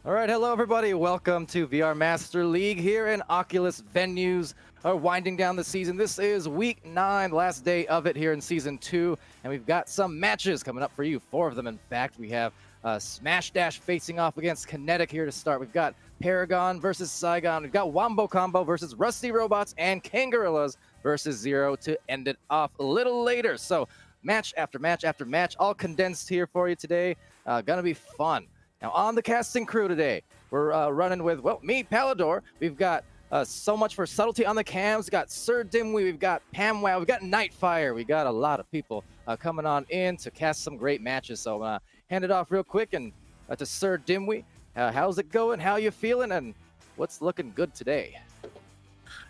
All right, hello everybody. Welcome to VR Master League here in Oculus. Venues are winding down the season. This is week 9, last day of it here in season 2, and we've got some matches coming up for you. 4 of them, in fact. We have Smash Dash facing off against Kinetic here to start. We've got Paragon versus Saigon. We've got Wombo Combo versus Rusty Robots and Kangaroos versus Zero to end it off a little later. So match after match after match, all condensed here for you today. Gonna be fun. Now, on the casting crew today, we're running with, well, me, Palidore. We've got so much for subtlety on the cams. We've got SirDimwi, we've got PAMWOW, we've got NightFiree. We got a lot of people coming on in to cast some great matches. So hand it off real quick and to SirDimwi. How's it going? How you feeling? And what's looking good today?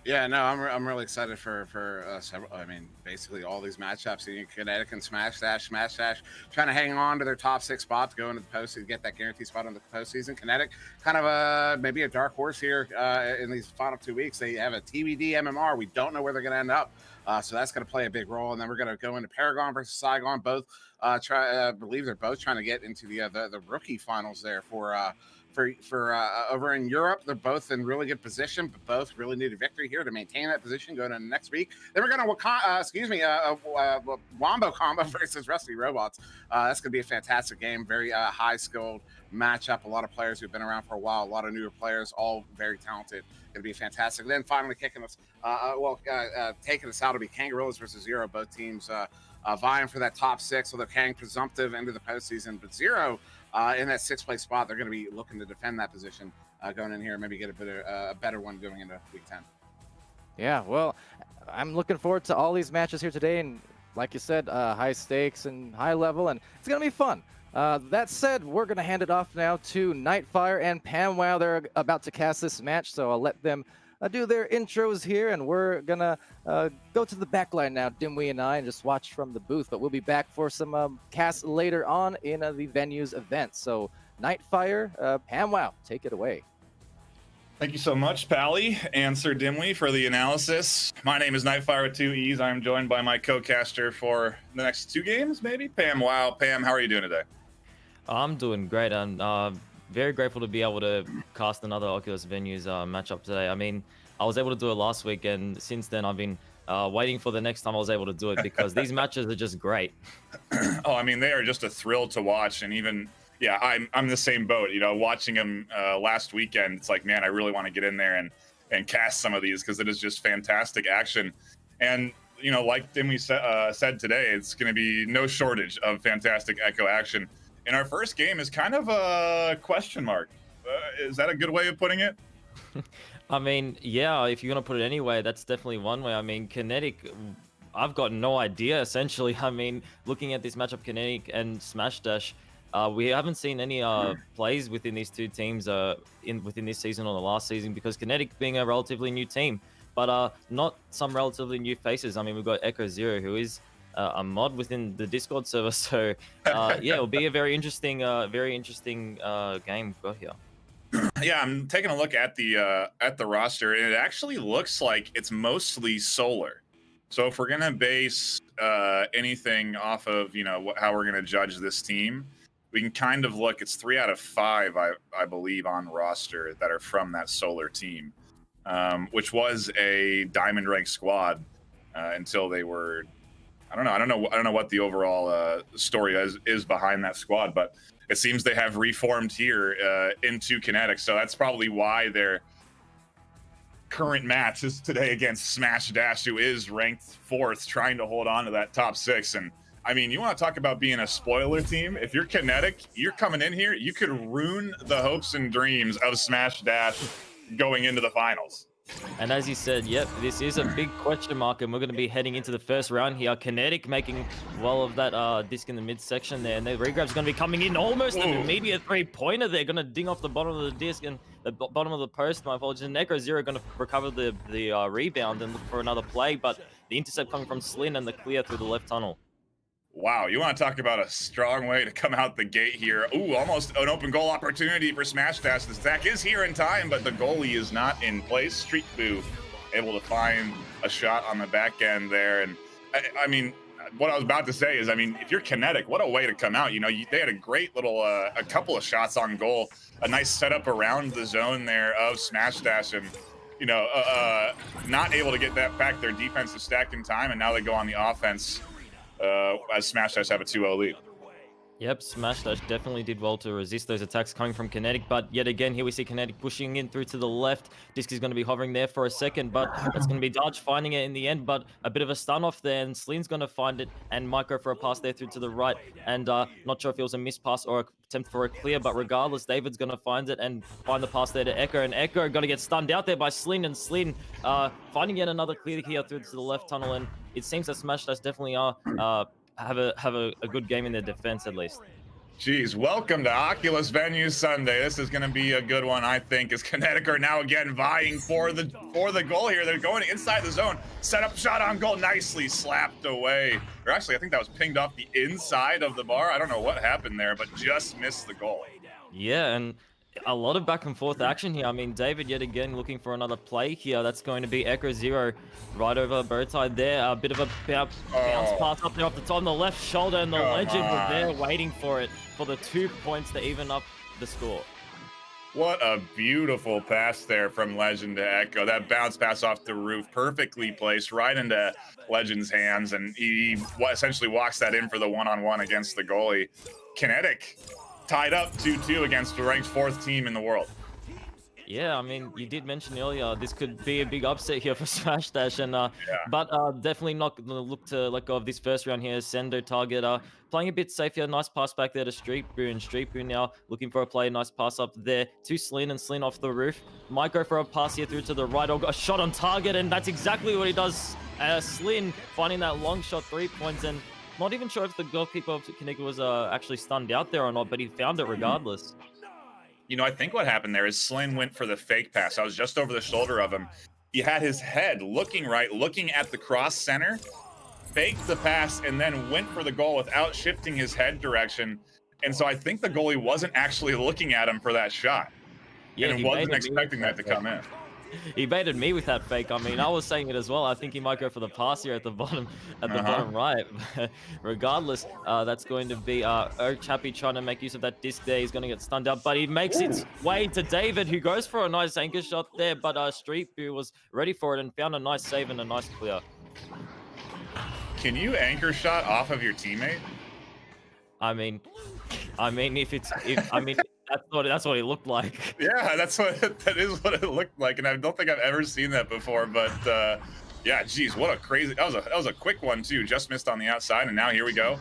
Yeah, no, I'm really excited for several. I mean, basically all these matchups. Kinetic and Smash Dash, trying to hang on to their top 6 spot to go into the postseason, get that guaranteed spot in the postseason. Kinetic, kind of maybe a dark horse here in these final 2 weeks. They have a TBD MMR. We don't know where they're going to end up, so that's going to play a big role. And then we're going to go into Paragon versus Saigon. Both believe they're both trying to get into the rookie finals there for over in Europe. They're both in really good position, but both really need a victory here to maintain that position going into next week. Then we're going to Wombo Combo versus Rusty Robots. That's going to be a fantastic game. Very high-skilled matchup. A lot of players who've been around for a while, a lot of newer players, all very talented. Going to be fantastic. Then finally taking us out will be Kangaroos versus Zero. Both teams vying for that top 6, so they're carrying presumptive into the postseason. But Zero, in that 6th place spot, they're going to be looking to defend that position going in here, maybe get a better one going into week 10. Yeah, well, I'm looking forward to all these matches here today, and like you said, high stakes and high level, and it's going to be fun. That said, we're going to hand it off now to NightFiree and PAMWOW. They're about to cast this match, so I'll let them do their intros here, and we're going to go to the back line now, Dimwi and I, and just watch from the booth. But we'll be back for some casts later on in the venue's event. So NightFiree, PAMWOW, take it away. Thank you so much, Pally and SirDimwi, for the analysis. My name is NightFiree with 2 E's. I'm joined by my co-caster for the next 2 games, maybe? PAMWOW. Pam, how are you doing today? I'm doing great. I'm very grateful to be able to cast another Oculus Venues matchup today. I mean, I was able to do it last week, and since then I've been waiting for the next time I was able to do it because these matches are just great. Oh, I mean, they are just a thrill to watch, and even, yeah, I'm the same boat. You know, watching them last weekend, it's like, man, I really want to get in there and cast some of these because it is just fantastic action. And, you know, like Dimwi said today, it's going to be no shortage of fantastic Echo action. And our first game is kind of a question mark. Is that a good way of putting it? I mean, yeah, if you're going to put it anyway, that's definitely one way. I mean, Kinetic, I've got no idea, essentially. I mean, looking at this matchup, Kinetic and Smash Dash, we haven't seen any plays within these 2 teams within this season or the last season, because Kinetic being a relatively new team, but not some relatively new faces. I mean, we've got Echo Zero, who is a mod within the Discord server, so yeah, it'll be a very interesting game we've got here. Yeah, I'm taking a look at the roster, and it actually looks like it's mostly solar. So if we're gonna base anything off of, you know, how we're gonna judge this team, we can kind of look. It's 3 out of 5, I believe, on roster that are from that solar team, which was a diamond ranked squad until they were. I don't know what the overall story is behind that squad, but it seems they have reformed here into Kinetic. So that's probably why their current match is today against Smash Dash, who is ranked 4th, trying to hold on to that top 6. And I mean, you want to talk about being a spoiler team? If you're Kinetic, you're coming in here, you could ruin the hopes and dreams of Smash Dash going into the finals. And as you said, yep, this is a big question mark, and we're going to be heading into the first round here. Kinetic making well of that disc in the midsection there, and the regrab's going to be coming in almost an immediate 3-pointer. They're going to ding off the bottom of the disc and the bottom of the post, my apologies. And Echo Zero going to recover the rebound and look for another play, but the intercept coming from Slin and the clear through the left tunnel. Wow, you want to talk about a strong way to come out the gate here. Ooh, almost an open goal opportunity for Smash Dash. The stack is here in time, but the goalie is not in place. Street Boo able to find a shot on the back end there. And I mean, what I was about to say is, I mean, if you're Kinetic, what a way to come out. You know, they had a great little, a couple of shots on goal, a nice setup around the zone there of Smash Dash, and, you know, not able to get that back. Their defense is stacked in time, and now they go on the offense as Smash Dash have a 2-0 lead. Yep, Smash Dash definitely did well to resist those attacks coming from Kinetic, but yet again, here we see Kinetic pushing in through to the left. Disc is going to be hovering there for a second, but it's going to be Dodge finding it in the end, but a bit of a stun off there, and Slin's going to find it, and might go for a pass there through to the right, and not sure if it was a missed pass or an attempt for a clear, but regardless, David's going to find it and find the pass there to Echo, and Echo got to get stunned out there by Slin, and Slin finding yet another clear here through to the left tunnel, and it seems that Smash Dash definitely are have a good game in their defense at least. Geez, welcome to Oculus Venue Sunday. This is going to be a good one, I think, as Kinetic are now again vying for the goal here. They're going inside the zone. Set up shot on goal, nicely slapped away. Or actually, I think that was pinged off the inside of the bar. I don't know what happened there, but just missed the goal. Yeah, and a lot of back and forth action here. I mean, David yet again looking for another play here. That's going to be Echo Zero right over Birdtide there. A bit of a bounce pass up there off the top on the left shoulder, and the Legend was there waiting for it for the 2 points to even up the score. What a beautiful pass there from Legend to Echo. That bounce pass off the roof, perfectly placed right into Legend's hands, and he essentially walks that in for the one-on-one against the goalie. Kinetic tied up 2-2 against the ranked 4th team in the world. Yeah, I mean, you did mention earlier this could be a big upset here for Smash Dash, and but definitely not going to look to let go of this first round here. Sendo target playing a bit safe here. Nice pass back there to Street Boo, and Street Boo now looking for a play. Nice pass up there to Slin, and Slin off the roof. Might go for a pass here through to the right, or a shot on target, and that's exactly what he does. Slin finding that long shot 3 points, and not even sure if the goalkeeper of Kinetic was actually stunned out there or not, but he found it regardless. You know, I think what happened there is Slin went for the fake pass. I was just over the shoulder of him. He had his head looking right, looking at the cross center, faked the pass, and then went for the goal without shifting his head direction. And so I think the goalie wasn't actually looking at him for that shot. Yeah, and wasn't expecting that to come in. He baited me with that fake. I mean, I was saying it as well. I think he might go for the pass here at the bottom, bottom right. Regardless, that's going to be Chappie trying to make use of that disc there. He's going to get stunned up, but he makes its way to David, who goes for a nice anchor shot there. But Street Boo was ready for it and found a nice save and a nice clear. Can you anchor shot off of your teammate? I mean, that's what it looked like. Yeah, that is what it looked like, and I don't think I've ever seen that before. But yeah, geez, what a crazy! That was a quick one too. Just missed on the outside, and now here we go.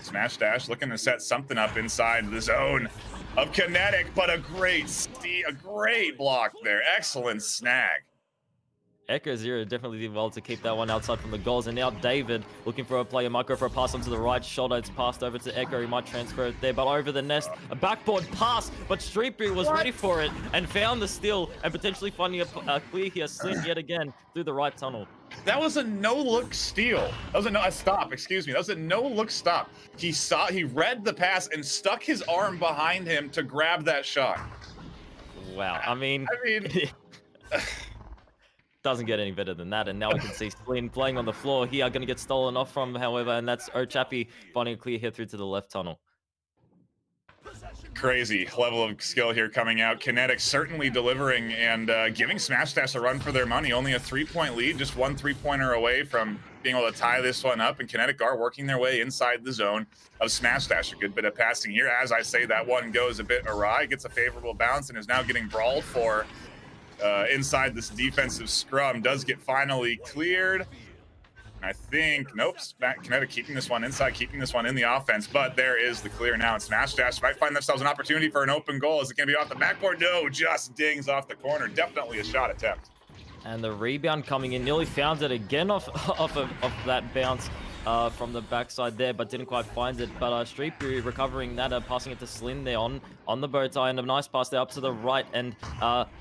Smash Dash looking to set something up inside the zone of Kinetic, but a great block there. Excellent snag. Echo Zero definitely did well to keep that one outside from the goals, and now David looking for a play. Might go for a pass onto the right shoulder. It's passed over to Echo. He might transfer it there, but over the nest, a backboard pass. But Street Boo was ready for it and found the steal, and potentially finding a clear here. Slin yet again through the right tunnel. That was a no-look steal. That was a stop. Excuse me. That was a no-look stop. He read the pass and stuck his arm behind him to grab that shot. Wow. I mean. Doesn't get any better than that, and now we can see Slin playing on the floor here, going to get stolen off from, however, and that's Chappie finding a clear hit through to the left tunnel. Crazy level of skill here coming out. Kinetic certainly delivering and giving Smash Dash a run for their money. Only a 3-point lead, just one 3-pointer away from being able to tie this one up, and Kinetic are working their way inside the zone of Smash Dash. A good bit of passing here. As I say, that one goes a bit awry, gets a favorable bounce, and is now getting brawled for inside this defensive scrum. Does get finally cleared. And I think, nope, Kinetic keeping this one inside, keeping this one in the offense, but there is the clear now, and Smash Dash might find themselves an opportunity for an open goal. Is it going to be off the backboard? No, just dings off the corner. Definitely a shot attempt. And the rebound coming in, nearly found it again off of that bounce from the backside there, but didn't quite find it. But Street Boo recovering that, passing it to Slin there on the bow tie, and a nice pass there up to the right, and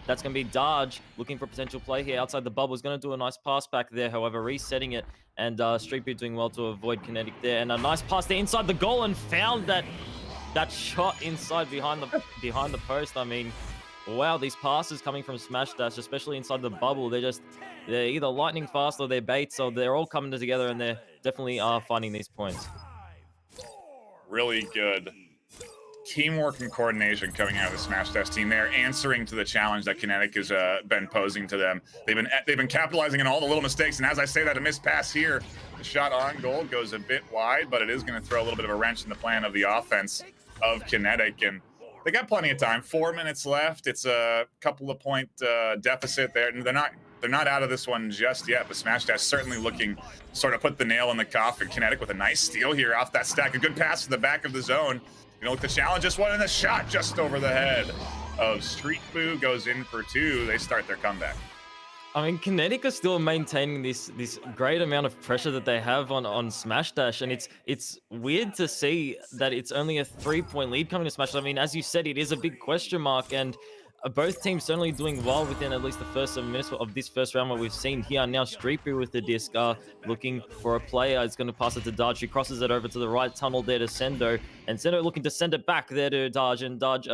that's going to be Darge looking for potential play here outside the bubble. Is going to do a nice pass back there, however, resetting it, and Street Boo doing well to avoid Kinetic there, and a nice pass there inside the goal, and found that shot inside behind the post. I mean, wow, these passes coming from Smash Dash, especially inside the bubble, they're either lightning fast or they're bait, so they're all coming together, and definitely are finding these points. Really good teamwork and coordination coming out of the Smash Dash team. They're answering to the challenge that Kinetic has been posing to them. They've been capitalizing on all the little mistakes, and as I say that, a missed pass here. The shot on goal goes a bit wide, but it is going to throw a little bit of a wrench in the plan of the offense of Kinetic, and they got plenty of time. 4 minutes left. It's a couple of point deficit there, and they're not out of this one just yet, but Smash Dash certainly looking to sort of put the nail in the coffin. Kinetic with a nice steal here off that stack. A good pass to the back of the zone. You know, with the challenge, just one, and the shot just over the head of SirDimwi goes in for 2. They start their comeback. I mean, Kinetic are still maintaining this great amount of pressure that they have on Smash Dash, and it's weird to see that it's only a 3-point lead coming to Smash Dash. I mean, as you said, it is a big question mark, and both teams certainly doing well within at least the first 7 minutes of this first round. What we've seen here now, SirDimwi with the disc, looking for a player. It's going to pass it to Dodge. He crosses it over to the right tunnel there to Sendo, and Sendo looking to send it back there to Dodge, and Dodge,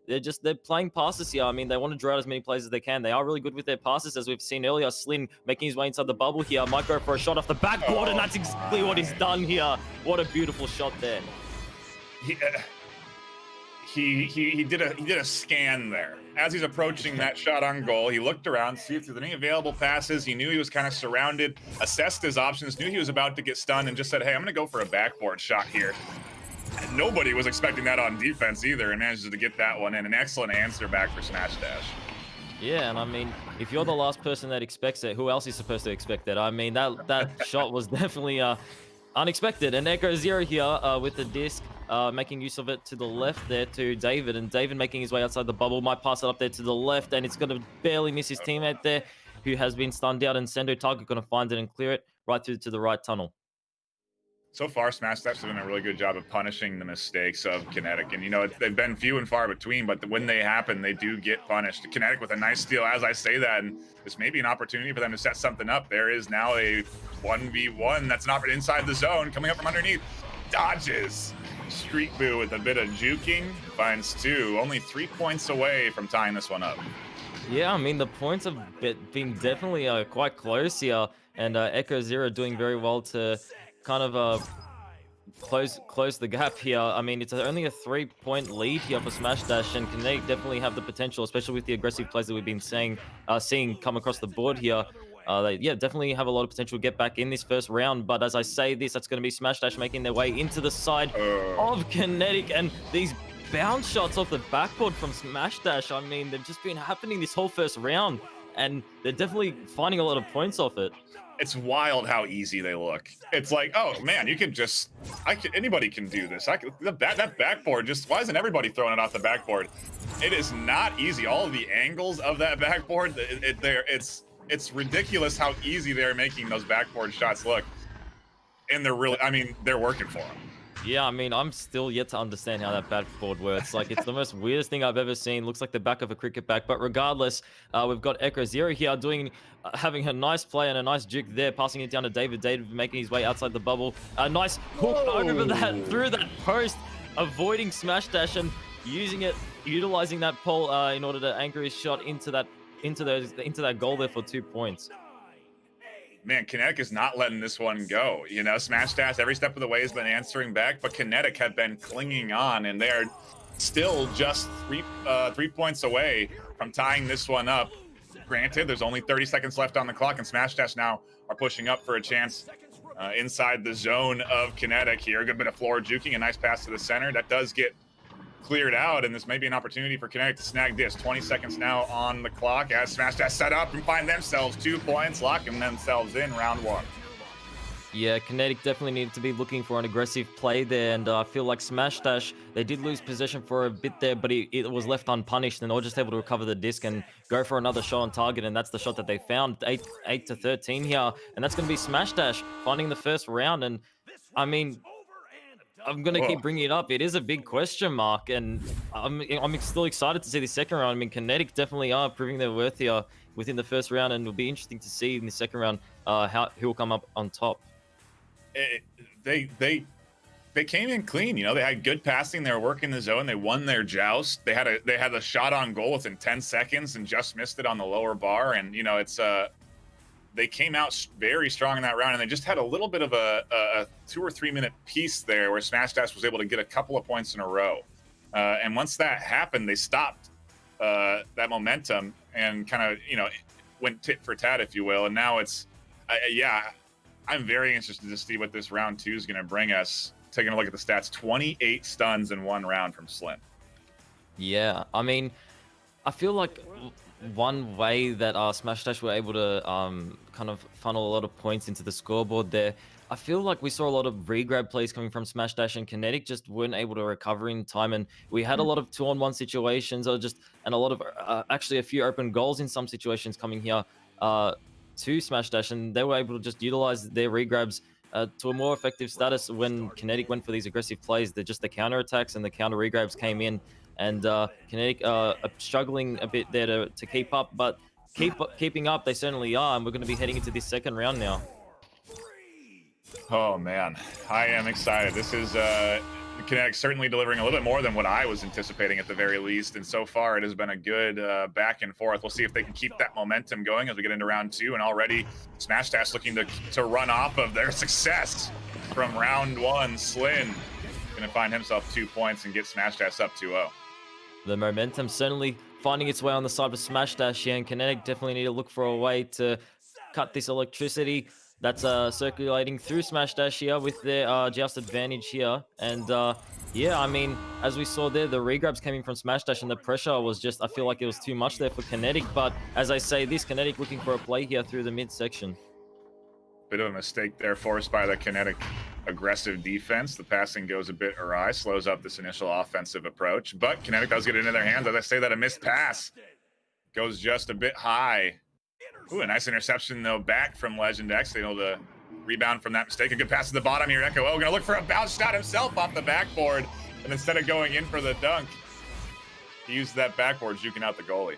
they're playing passes here. I mean, they want to draw out as many plays as they can. They are really good with their passes, as we've seen earlier. Slin making his way inside the bubble here. Might go for a shot off the backboard, and that's exactly what he's done here. What a beautiful shot there. He did a scan there. As he's approaching that shot on goal, he looked around, see if there's any available passes. He knew he was kind of surrounded, assessed his options, knew he was about to get stunned, and just said, hey, I'm going to go for a backboard shot here. And nobody was expecting that on defense either, and manages to get that one in. An excellent answer back for Smash Dash. Yeah, and I mean, if you're the last person that expects it, who else is supposed to expect it? I mean, that shot was definitely unexpected. And Echo Zero here with the disc, making use of it to the left there to David, and David making his way outside the bubble, might pass it up there to the left, and it's going to barely miss his teammate there, who has been stunned out, and Sendo Target going to find it and clear it right through to the right tunnel. So far, Smash Dash has done a really good job of punishing the mistakes of Kinetic. And, you know, they've been few and far between, but when they happen, they do get punished. Kinetic with a nice steal as I say that, and this may be an opportunity for them to set something up. There is now a 1v1 that's not inside the zone, coming up from underneath. Dodges. SirDimwi with a bit of juking, finds 2. Only 3 points away from tying this one up. Yeah, I mean, the points have been definitely quite close here, and Echo Zero doing very well to kind of close the gap here. I mean, it's only a 3-point lead here for Smash Dash, and Kinetic definitely have the potential, especially with the aggressive plays that we've been seeing come across the board here. They definitely have a lot of potential to get back in this first round, but as I say this, that's going to be Smash Dash making their way into the side of Kinetic, and these bounce shots off the backboard from Smash Dash, I mean, they've just been happening this whole first round, and they're definitely finding a lot of points off it. It's wild how easy they look. It's like, oh man, you can just, anybody can do this. That backboard, just, why isn't everybody throwing it off the backboard? It is not easy. All of the angles of that backboard, it's ridiculous how easy they're making those backboard shots look. And they're really, I mean, they're working for them. Yeah, I mean, I'm still yet to understand how that backboard works. Like, it's the most weirdest thing I've ever seen. Looks like the back of a cricket bat. But regardless, we've got Echo Zero here having a nice play and a nice juke there, passing it down to David. David making his way outside the bubble. A nice hook over that, through that post, avoiding Smash Dash and utilizing that pole in order to anchor his shot into that goal there for 2 points. Man, Kinetic is not letting this one go. You know, Smash Dash every step of the way has been answering back, but Kinetic have been clinging on, and they're still just three points away from tying this one up. Granted, there's only 30 seconds left on the clock, and Smash Dash now are pushing up for a chance inside the zone of Kinetic here. A good bit of floor juking, a nice pass to the center. That does get cleared out, and this may be an opportunity for Kinetic to snag this. 20 seconds now on the clock as Smash Dash set up and find themselves 2 points, locking themselves in round 1. Yeah, Kinetic definitely needed to be looking for an aggressive play there, and I feel like Smash Dash, they did lose possession for a bit there, but it was left unpunished, and they were just able to recover the disc and go for another shot on target, and that's the shot that they found. 8-13 here, and that's going to be Smash Dash finding the first round, and I mean, I'm going to keep bringing it up. It is a big question mark, and I'm still excited to see the second round. I mean, Kinetic definitely are proving their worth here within the first round, and it'll be interesting to see in the second round who will come up on top. They came in clean. You know, they had good passing. They were working the zone. They won their joust. They had a shot on goal within 10 seconds and just missed it on the lower bar. And you know, it's they came out very strong in that round, and they just had a little bit of a 2 or 3 minute piece there where Smash Dash was able to get a couple of points in a row. And once that happened, they stopped that momentum and kind of, went tit for tat, if you will. And now it's, I'm very interested to see what this round 2 is going to bring us. Taking a look at the stats, 28 stuns in one round from Slim. Yeah, I mean, I feel like one way that Smash Dash were able to kind of funnel a lot of points into the scoreboard there, I feel like we saw a lot of regrab plays coming from Smash Dash, and Kinetic just weren't able to recover in time, and we had a lot of 2-on-1 situations, and a lot of actually a few open goals in some situations coming here to Smash Dash, and they were able to just utilize their regrabs to a more effective status when Kinetic went for these aggressive plays. They're just the counter attacks and the counter regrabs came in, and Kinetic struggling a bit there to keep up, but keeping up they certainly are, and we're going to be heading into this second round now. Oh man, I am excited. This is Kinetic certainly delivering a little bit more than what I was anticipating at the very least, and so far it has been a good back and forth. We'll see if they can keep that momentum going as we get into round 2, and already Smash Dash looking to run off of their success from round 1. Slin gonna find himself 2 points and get Smash Dash up 2-0. The momentum certainly finding its way on the side of Smash Dash here, and Kinetic definitely need to look for a way to cut this electricity that's circulating through Smash Dash here with their joust advantage here. And yeah, I mean, as we saw there, the regrabs came in from Smash Dash, and the pressure was just, I feel like it was too much there for Kinetic. But as I say, this Kinetic looking for a play here through the midsection. Bit of a mistake there forced by the Kinetic aggressive defense. The passing goes a bit awry, slows up this initial offensive approach, but Kinetic does get it into their hands. As I say that, a missed pass goes just a bit high. Ooh, a nice interception though back from Legend X, able to rebound from that mistake. A good pass to the bottom here. Echo gonna look for a bounce shot himself off the backboard, and instead of going in for the dunk, he used that backboard, juking out the goalie.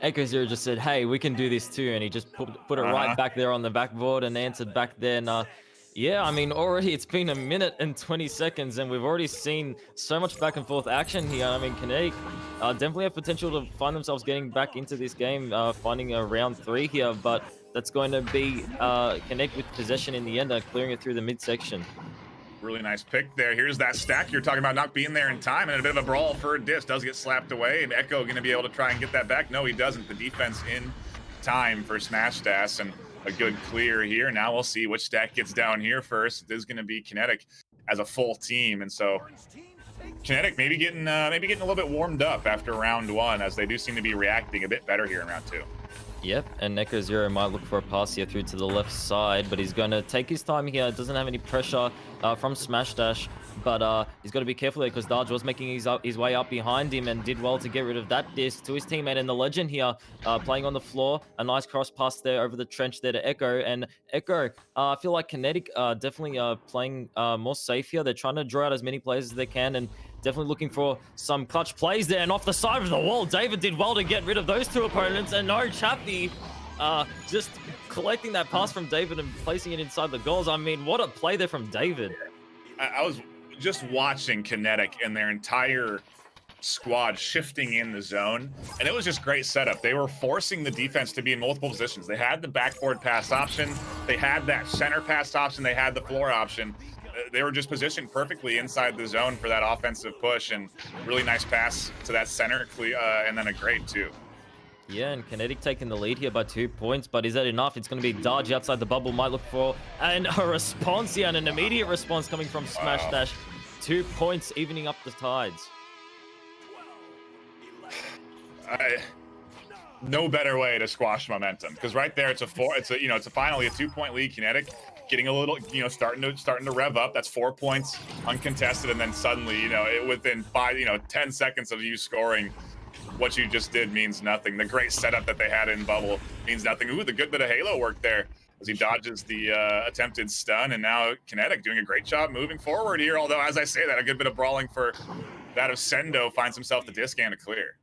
Echo Zero just said, hey, we can do this too, and he just put it right back there on the backboard and answered back there. And yeah, I mean, already it's been 1 minute and 20 seconds, and we've already seen so much back and forth action here. I mean, Kinetic definitely have potential to find themselves getting back into this game, finding a round 3 here, but that's going to be Kinetic with possession in the end, clearing it through the midsection. Really nice pick there. Here's that stack you're talking about not being there in time, and a bit of a brawl for a disc. Does get slapped away, and Echo going to be able to try and get that back. No, he doesn't. The defense in time for Smash Dash, and a good clear here. Now we'll see which stack gets down here first. It is going to be Kinetic as a full team, and so Kinetic maybe getting a little bit warmed up after round 1, as they do seem to be reacting a bit better here in round 2. Yep, and Neko Zero might look for a pass here through to the left side, but he's going to take his time here. Doesn't have any pressure from Smash Dash, but he's got to be careful there, because Dodge was making his way up behind him and did well to get rid of that disc to his teammate. And the Legend here playing on the floor. A nice cross pass there over the trench there to Echo. And Echo, I feel like Kinetic definitely playing more safe here. They're trying to draw out as many players as they can, and definitely looking for some clutch plays there. And off the side of the wall, David did well to get rid of those 2 opponents. And no, Chappie just collecting that pass from David and placing it inside the goals. I mean, what a play there from David. I was just watching Kinetic and their entire squad shifting in the zone, and it was just great setup. They were forcing the defense to be in multiple positions. They had the backboard pass option, they had that center pass option, they had the floor option. They were just positioned perfectly inside the zone for that offensive push, and really nice pass to that center, and then a great 2. Yeah, and Kinetic taking the lead here by 2 points, but is that enough? It's going to be Dodge outside the bubble, might look for and a response here, and an immediate response coming from Smash Dash. 2 points, evening up the tides. No better way to squash momentum, because right there it's finally a 2-point lead. Kinetic getting a little, starting to rev up. That's 4 points uncontested, and then suddenly, within 10 seconds of you scoring, what you just did means nothing. The great setup that they had in bubble means nothing. Ooh, the good bit of Halo work there as he dodges the attempted stun, and now Kinetic doing a great job moving forward here. Although, as I say that, a good bit of brawling for that of Sendo finds himself the disc and a clear.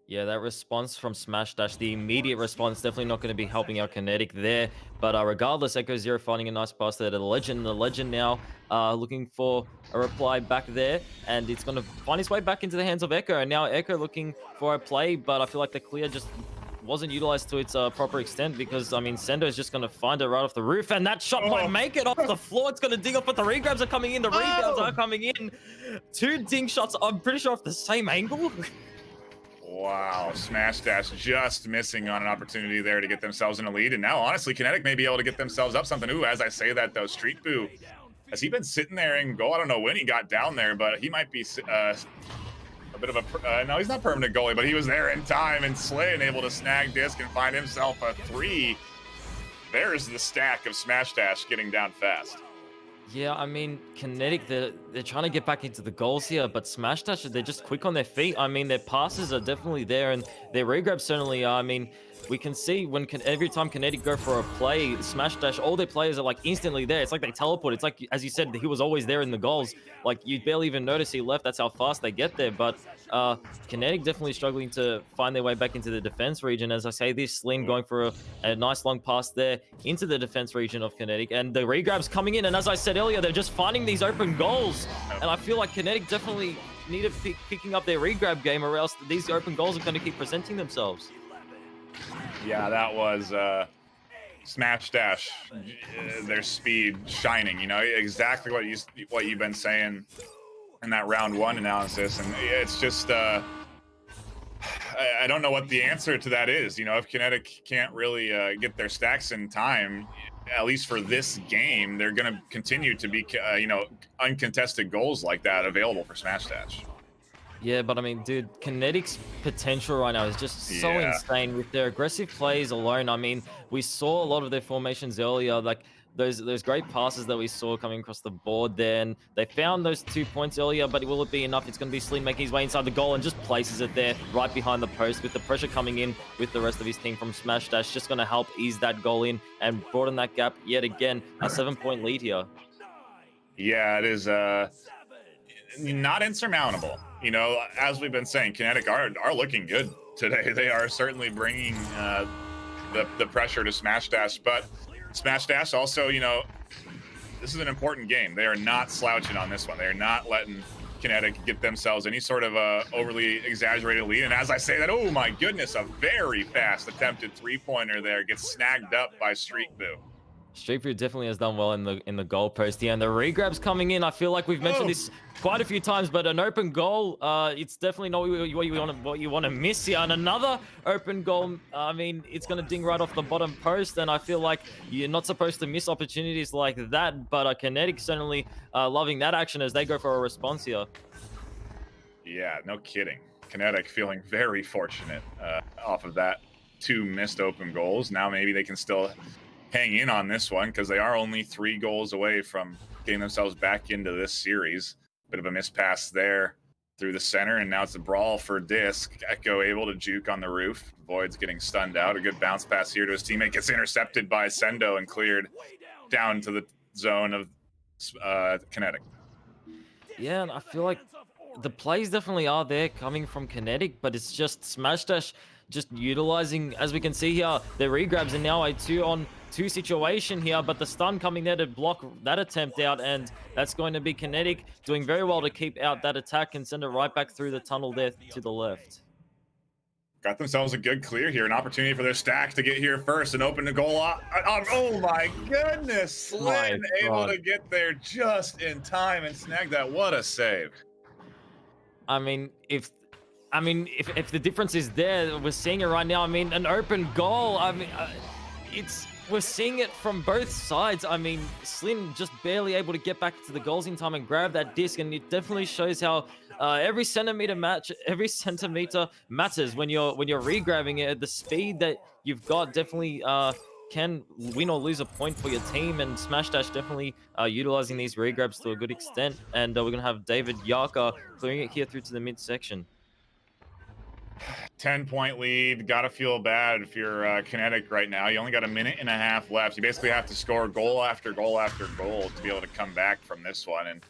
Yeah, that response from Smash Dash, the immediate response, definitely not going to be helping out Kinetic there. But regardless, Echo Zero finding a nice pass there to the Legend. The Legend now looking for a reply back there, and it's going to find its way back into the hands of Echo. And now Echo looking for a play, but I feel like the clear just wasn't utilized to its proper extent because, I mean, Sendo is just going to find it right off the roof, and that shot might make it off the floor. It's going to ding off, but the regrabs are coming in. The rebounds are coming in. 2 ding shots, I'm pretty sure off the same angle. Wow, Smash Dash just missing on an opportunity there to get themselves in a lead. And now, honestly, Kinetic may be able to get themselves up something. Ooh, as I say that, though, Street Boo, has he been sitting there in goal? I don't know when he got down there, but he might be a bit of a... no, he's not permanent goalie, but he was there in time. And Slyn able to snag disc and find himself a 3. There's the stack of Smash Dash getting down fast. Yeah, I mean, Kinetic, they're trying to get back into the goals here, but Smash Dash, they're just quick on their feet. I mean, their passes are definitely there, and their regrabs certainly are. I mean, we can see when every time Kinetic go for a play, Smash Dash, all their players are like instantly there. It's like they teleport. It's like, as you said, he was always there in the goals. Like, you barely even notice he left. That's how fast they get there. But Kinetic definitely struggling to find their way back into the defense region. As I say, this Slyn going for a nice long pass there into the defense region of Kinetic, and the regrabs coming in. And as I said earlier, they're just finding these open goals. And I feel like Kinetic definitely need to be picking up their regrab game, or else these open goals are going to keep presenting themselves. Yeah, that was Smash Dash, their speed shining. You know, exactly what you've been saying in that round 1 analysis, and it's just I don't know what the answer to that is. You know, if Kinetic can't really get their stacks in time, at least for this game, they're going to continue to be you know, uncontested goals like that available for Smash Dash. Yeah, but I mean, dude, Kinetic's potential right now is just so insane with their aggressive plays alone. I mean, we saw a lot of their formations earlier, like those great passes that we saw coming across the board there, and they found those 2 points earlier, but will it be enough? It's going to be Slyn making his way inside the goal and just places it there right behind the post with the pressure coming in with the rest of his team from Smash Dash, just going to help ease that goal in and broaden that gap yet again. A 7-point lead here. Yeah, it is not insurmountable. You know, as we've been saying, Kinetic are looking good today. They are certainly bringing the pressure to Smash Dash, but Smash Dash also, you know, this is an important game. They are not slouching on this one. They are not letting Kinetic get themselves any sort of overly exaggerated lead. And as I say that, oh my goodness, a very fast attempted 3-pointer there gets snagged up by Street Boo. Street Boo definitely has done well in the goal post here, and the regrabs coming in. I feel like we've mentioned this quite a few times, but an open goal, it's definitely not what you want to miss here. And another open goal, I mean, it's going to ding right off the bottom post, and I feel like you're not supposed to miss opportunities like that. But Kinetic certainly loving that action as they go for a response here. Yeah, no kidding. Kinetic feeling very fortunate off of that 2 missed open goals. Now maybe they can still hang in on this one because they are only 3 goals away from getting themselves back into this series. Bit of a miss pass there through the center, and now it's a brawl for disc. Echo able to juke on the roof. Void's getting stunned out. A good bounce pass here to his teammate. Gets intercepted by Sendo and cleared down to the zone of Kinetic. Yeah, and I feel like the plays definitely are there coming from Kinetic, but it's just Smash Dash just utilizing, as we can see here, their regrabs, and now a 2-on-2 situation here, but the stun coming there to block that attempt out, and that's going to be Kinetic doing very well to keep out that attack and send it right back through the tunnel there to the left. Got themselves a good clear here, an opportunity for their stack to get here first and open the goal. Oh my goodness, Slyn able to get there just in time and snag that. What a save. I mean, if the difference is there, we're seeing it right now. I mean, an open goal. I mean, we're seeing it from both sides. I mean, Slyn just barely able to get back to the goals in time and grab that disc, and it definitely shows how every centimeter matters when you're regrabbing it. The speed that you've got definitely can win or lose a point for your team, and Smash Dash definitely utilizing these regrabs to a good extent. And we're gonna have David Yarka clearing it here through to the midsection. 10-point lead. Gotta feel bad if you're Kinetic right now. You only got 1.5 minutes left. You basically have to score goal after goal after goal to be able to come back from this one. And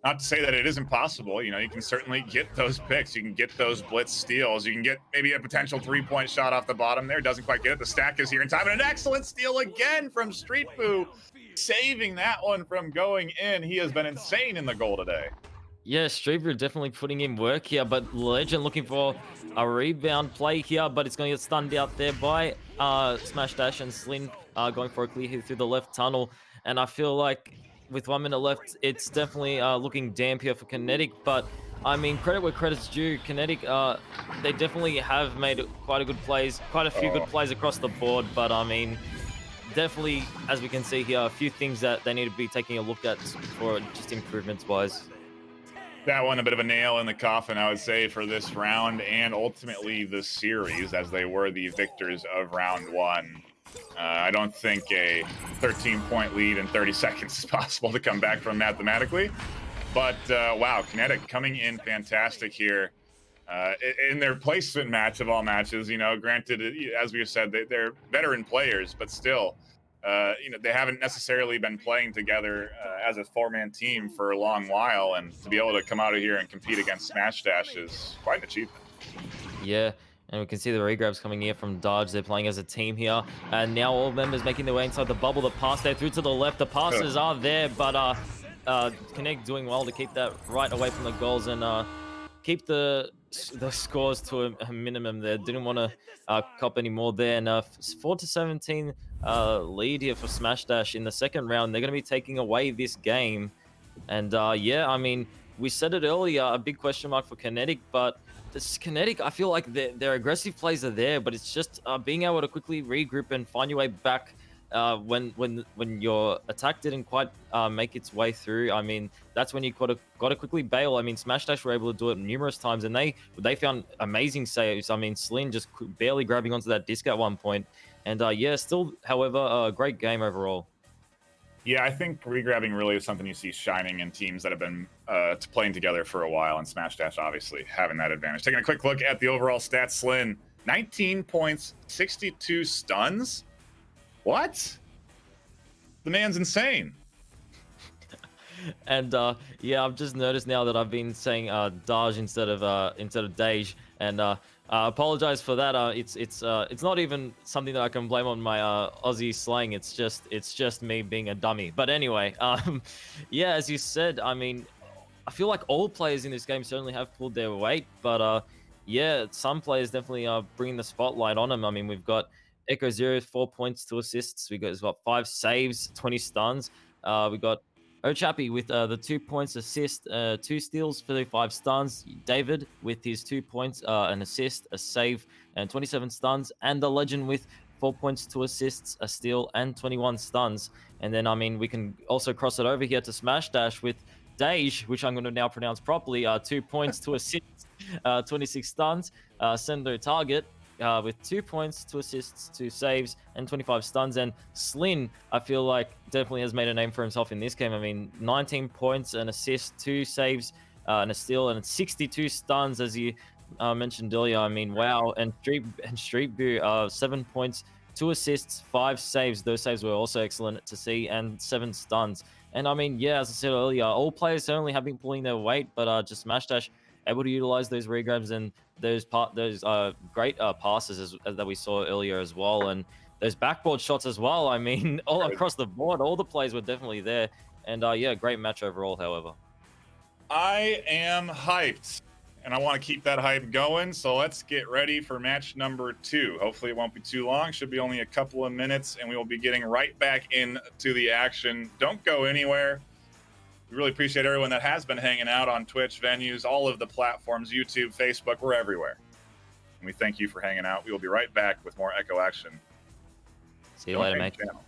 not to say that it isn't possible. You know, you can certainly get those picks. You can get those blitz steals. You can get maybe a potential 3-point shot off the bottom there. Doesn't quite get it. The stack is here in time. And an excellent steal again from Street Boo, saving that one from going in. He has been insane in the goal today. Yeah, Streeter definitely putting in work here, but Legend looking for a rebound play here, but it's going to get stunned out there by Smash Dash and Slin going for a clear hit through the left tunnel. And I feel like with 1 minute left, it's definitely looking damp here for Kinetic, but I mean, credit where credit's due. Kinetic, they definitely have made quite a few good plays across the board, but I mean, definitely, as we can see here, a few things that they need to be taking a look at for just improvements-wise. That one a bit of a nail in the coffin, I would say, for this round and ultimately the series, as they were the victors of round 1. I don't think a 13-point lead in 30 seconds is possible to come back from mathematically. But, wow, Kinetic coming in fantastic here. In their placement match of all matches, you know, granted, as we said, they're veteran players, but still, you know, they haven't necessarily been playing together as a four-man team for a long while, and to be able to come out of here and compete against Smash Dash is quite an achievement. Yeah, and we can see the regrabs coming here from Dodge. They're playing as a team here, and now all members making their way inside the bubble. The pass there through to the left. The passes are there, but Kinetic doing well to keep that right away from the goals and keep the scores to a minimum there. Didn't want to cop any more there. And 4-17 lead here for Smash Dash in the second round. They're going to be taking away this game. And yeah, I mean, we said it earlier, a big question mark for Kinetic, but this Kinetic, I feel like their aggressive plays are there, but it's just being able to quickly regroup and find your way back when your attack didn't quite make its way through. I mean, that's when you got to quickly bail. I mean, Smash Dash were able to do it numerous times, and they found amazing saves. I mean, Slin just barely grabbing onto that disc at one point, and yeah, still, however, a great game overall. Yeah, I think regrabbing really is something you see shining in teams that have been playing together for a while, and Smash Dash obviously having that advantage. Taking a quick look at the overall stats, Slin, 19 points, 62 stuns. What? The man's insane. And yeah, I've just noticed now that I've been saying Daj instead of Dej, and I apologize for that. It's not even something that I can blame on my Aussie slang. It's just me being a dummy. But anyway, yeah, as you said, I mean, I feel like all players in this game certainly have pulled their weight, but yeah, some players definitely are bringing the spotlight on them. I mean, we've got Echo Zero, 4 points, 2 assists. We got 5 saves, 20 stuns. We got Ochappy with the 2 points, assist, 2 steals, 35 stuns. David with his 2 points, an assist, a save, and 27 stuns. And the Legend with 4 points, 2 assists, a steal, and 21 stuns. And then, I mean, we can also cross it over here to Smash Dash with Dej, which I'm going to now pronounce properly. 2 points, 2 assists, 26 stuns. Sendo Target with 2 points, 2 assists, 2 saves, and 25 stuns. And Slin, I feel like, definitely has made a name for himself in this game. I mean, 19 points, an assist, 2 saves, and a steal, and 62 stuns, as you mentioned earlier. I mean, wow. And Street View, 7 points, 2 assists, 5 saves. Those saves were also excellent to see, and 7 stuns. And I mean, yeah, as I said earlier, all players certainly have been pulling their weight, but just Smash Dash able to utilize those regrabs and those great passes that we saw earlier as well, and those backboard shots as well. I mean, all across the board, all the plays were definitely there, and yeah, great match overall. However, I am hyped, and I want to keep that hype going. So let's get ready for match number 2. Hopefully, it won't be too long. Should be only a couple of minutes, and we will be getting right back into the action. Don't go anywhere. We really appreciate everyone that has been hanging out on Twitch, venues, all of the platforms, YouTube, Facebook, we're everywhere. And we thank you for hanging out. We will be right back with more Echo action. see you later, mate. Channel.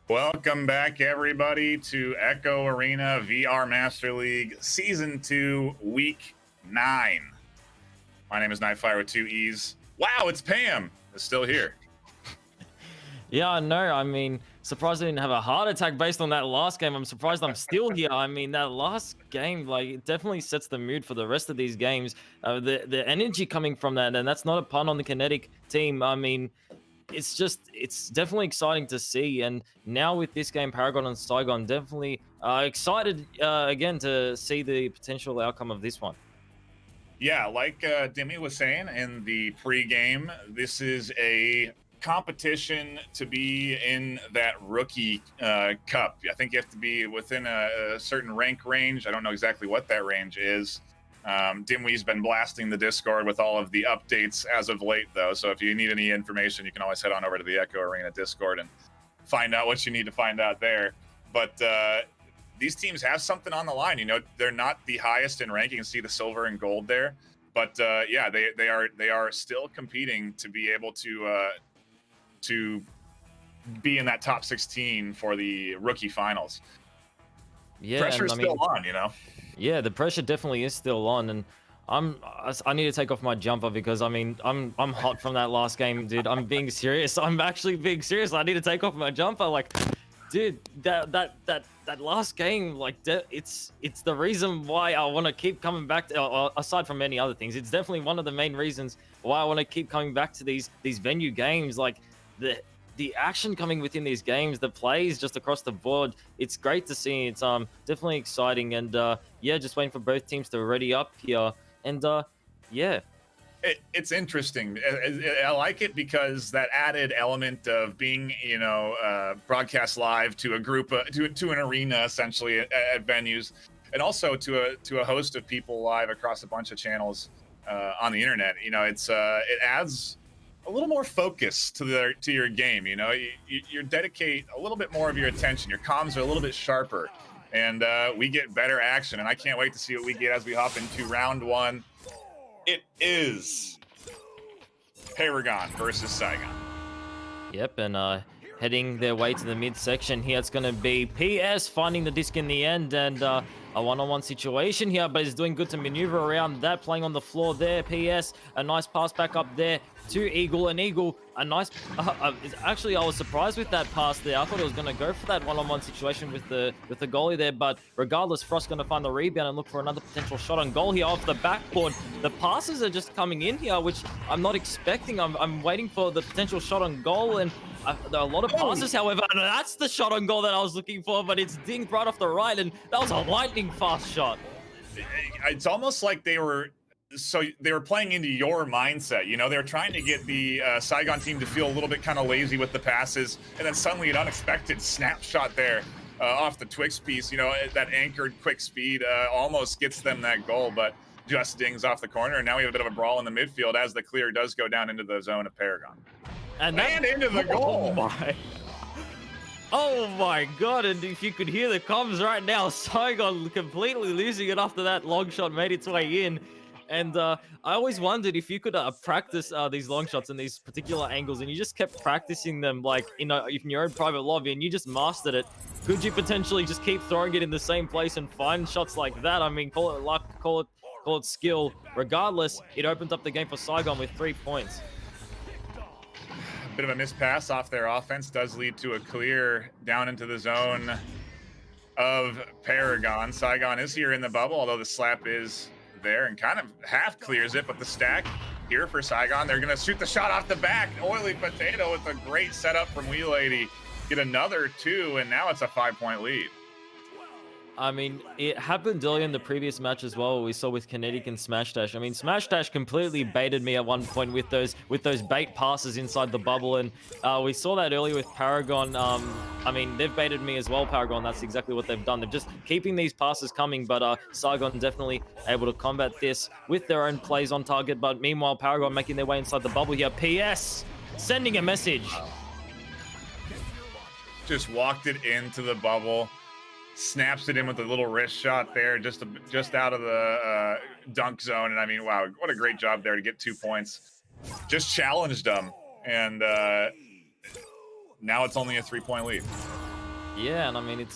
Welcome back, everybody, to Echo Arena VR Master League Season 2, Week 9. My name is NightFiree with 2 E's. Wow, it's Pam. It's still here. Yeah, I know. I mean, surprised I didn't have a heart attack based on that last game. I'm surprised I'm still here. I mean, that last game, like, it definitely sets the mood for the rest of these games. The energy coming from that, and that's not a pun on the Kinetic team. I mean, it's definitely exciting to see. And now with this game, Paragon and Saigon, definitely excited again to see the potential outcome of this one. Yeah, like Dimmy was saying in the pre-game, this is a competition to be in that rookie cup. I think you have to be within a certain rank range. I don't know exactly what that range is. Dimwy's been blasting the Discord with all of the updates as of late, though. So if you need any information, you can always head on over to the Echo Arena Discord and find out what you need to find out there. But these teams have something on the line. You know, they're not the highest in ranking. You can see the silver and gold there. But yeah, they are still competing to be able to be in that top 16 for the rookie finals. Yeah, pressure's still on, you know. Yeah, the pressure definitely is still on, and I need to take off my jumper because I mean I'm hot from that last game, dude. I'm being serious. I'm actually being serious. I need to take off my jumper. Like, dude, that last game, like, it's the reason why I want to keep coming back to, aside from many other things. It's definitely one of the main reasons why I want to keep coming back to these venue games. Like, the action coming within these games, the plays just across the board, it's great to see. It's definitely exciting, and yeah, just waiting for both teams to ready up here. And yeah, it's interesting. I like it because that added element of being, you know, broadcast live to a group, to an arena essentially at venues, and also to a host of people live across a bunch of channels on the internet. You know, it adds a little more focus to your game. You know, you dedicate a little bit more of your attention. Your comms are a little bit sharper, and we get better action. And I can't wait to see what we get as we hop into round 1. It is Paragon versus Saigon. Yep, and heading their way to the midsection here. It's going to be PS finding the disc in the end, and a one-on-one situation here, but he's doing good to maneuver around that, playing on the floor there. PS, a nice pass back up there to Eagle, and Eagle, a nice actually, I was surprised with that pass there. I thought it was going to go for that one-on-one situation with the goalie there, but regardless, Frost going to find the rebound and look for another potential shot on goal here off the backboard. The passes are just coming in here, which I'm not expecting. I'm waiting for the potential shot on goal, and there are a lot of passes, however, and that's the shot on goal that I was looking for, but it's dinged right off the right, and that was a lightning fast shot. It's almost like they were playing into your mindset. You know, they were trying to get the Saigon team to feel a little bit kind of lazy with the passes, and then suddenly an unexpected snapshot there off the Twix piece. You know, that anchored quick speed almost gets them that goal, but just dings off the corner, and now we have a bit of a brawl in the midfield as the clear does go down into the zone of Paragon. And into the goal. Oh my god, and if you could hear the comms right now, Saigon completely losing it after that long shot made its way in. And I always wondered if you could practice these long shots in these particular angles, and you just kept practicing them like in your own private lobby, and you just mastered it. Could you potentially just keep throwing it in the same place and find shots like that? I mean, call it luck, call it skill. Regardless, it opened up the game for Saigon with 3 points. Bit of a missed pass off their offense does lead to a clear down into the zone of Paragon. Saigon is here in the bubble, although the slap is there and kind of half clears it, but the stack here for Saigon. They're going to shoot the shot off the back. Oily Potato with a great setup from Wee Lady. Get another 2, and now it's a 5-point lead. I mean, it happened earlier in the previous match as well. We saw with Kinetic and Smash Dash. I mean, Smash Dash completely baited me at one point with those bait passes inside the bubble, and we saw that earlier with Paragon. I mean, they've baited me as well, Paragon. That's exactly what they've done. They're just keeping these passes coming, but Saigon definitely able to combat this with their own plays on target. But meanwhile, Paragon making their way inside the bubble here. PS sending a message. Just walked it into the bubble. Snaps it in with a little wrist shot there, just out of the dunk zone. And I mean, wow, what a great job there to get 2 points. Just challenged them, and now it's only a 3-point lead. Yeah, and I mean,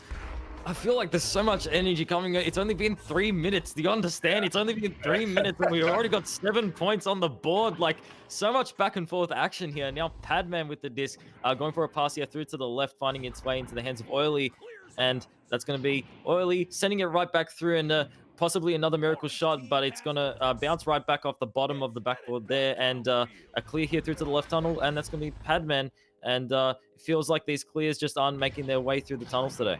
I feel like there's so much energy coming. It's only been 3 minutes. Do you understand? It's only been 3 minutes and we already got 7 points on the board. Like, so much back and forth action here. Now, Padman with the disc, going for a pass here through to the left, finding its way into the hands of Oily. And that's going to be Oily sending it right back through, and possibly another miracle shot, but it's going to bounce right back off the bottom of the backboard there. And a clear here through to the left tunnel, and that's going to be Padman. And it feels like these clears just aren't making their way through the tunnels today.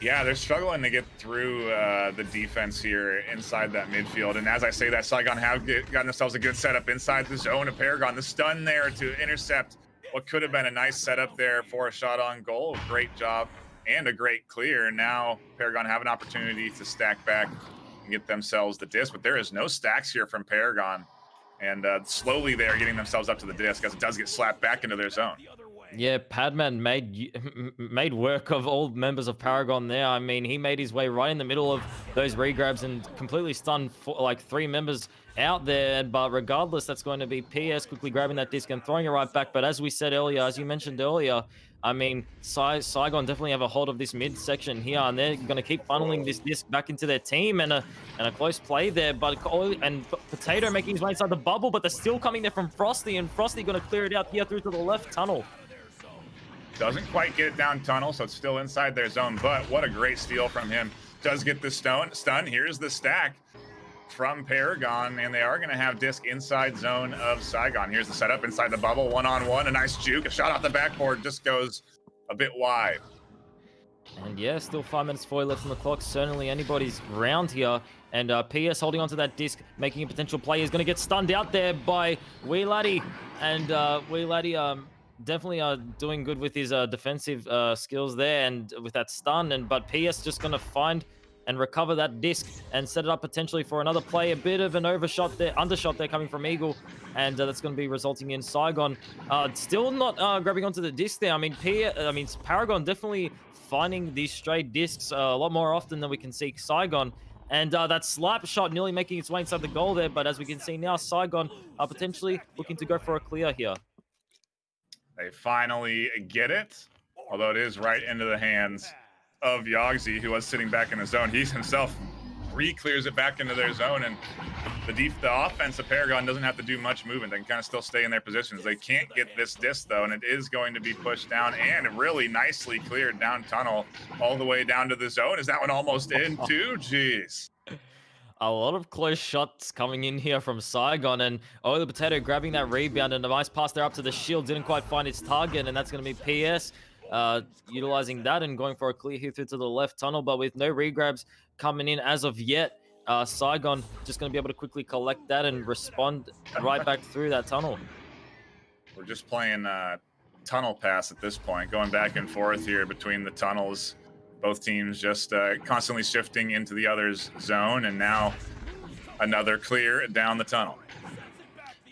Yeah, they're struggling to get through the defense here inside that midfield. And as I say that, Saigon have gotten themselves a good setup inside the zone of Paragon. The stun there to intercept what could have been a nice setup there for a shot on goal. Great job and a great clear. Now Paragon have an opportunity to stack back and get themselves the disc, but there is no stacks here from Paragon. And slowly they are getting themselves up to the disc as it does get slapped back into their zone. Yeah, Padman made work of all members of Paragon there. I mean, he made his way right in the middle of those regrabs and completely stunned like 3 members out there. But regardless, that's going to be PS quickly grabbing that disc and throwing it right back. But as we said earlier, as you mentioned earlier, I mean, Saigon definitely have a hold of this midsection here, and they're going to keep funneling this disc back into their team, and a close play there. But and Potato making his way inside the bubble, but they're still coming there from Frosty, and Frosty going to clear it out here through to the left tunnel. Doesn't quite get it down tunnel, so it's still inside their zone, but what a great steal from him. Does get the stun. Here's the stack from Paragon, and they are going to have disc inside zone of Saigon. Here's the setup inside the bubble, one-on-one, a nice juke, a shot off the backboard, just goes a bit wide. And yeah, still 5 minutes 40 left on the clock. Certainly anybody's round here. And PS holding onto that disc, making a potential play. Is going to get stunned out there by Wee Laddie. And Wee Laddie definitely doing good with his defensive skills there and with that stun. But PS just going to find and recover that disc and set it up potentially for another play. A bit of an undershot there coming from Eagle, and that's going to be resulting in Saigon still not grabbing onto the disc there. I mean, Paragon definitely finding these stray discs a lot more often than we can see Saigon. And that slap shot nearly making its way inside the goal there, but as we can see now, Saigon are potentially looking to go for a clear here. They finally get it, although it is right into the hands of Yogsy, who was sitting back in his zone. He himself re-clears it back into their zone, and the offense of Paragon doesn't have to do much movement. They can kind of still stay in their positions. They can't get this disc, though, and it is going to be pushed down and really nicely cleared down tunnel all the way down to the zone. Is that one almost in, too? Jeez. A lot of close shots coming in here from Saigon, and the Potato grabbing that rebound, and a nice pass there up to the shield. Didn't quite find its target, and that's going to be PS utilizing that and going for a clear here through to the left tunnel, but with no regrabs coming in as of yet. Saigon just going to be able to quickly collect that and respond right back through that tunnel. We're just playing tunnel pass at this point, going back and forth here between the tunnels. Both teams just constantly shifting into the other's zone, and now another clear down the tunnel.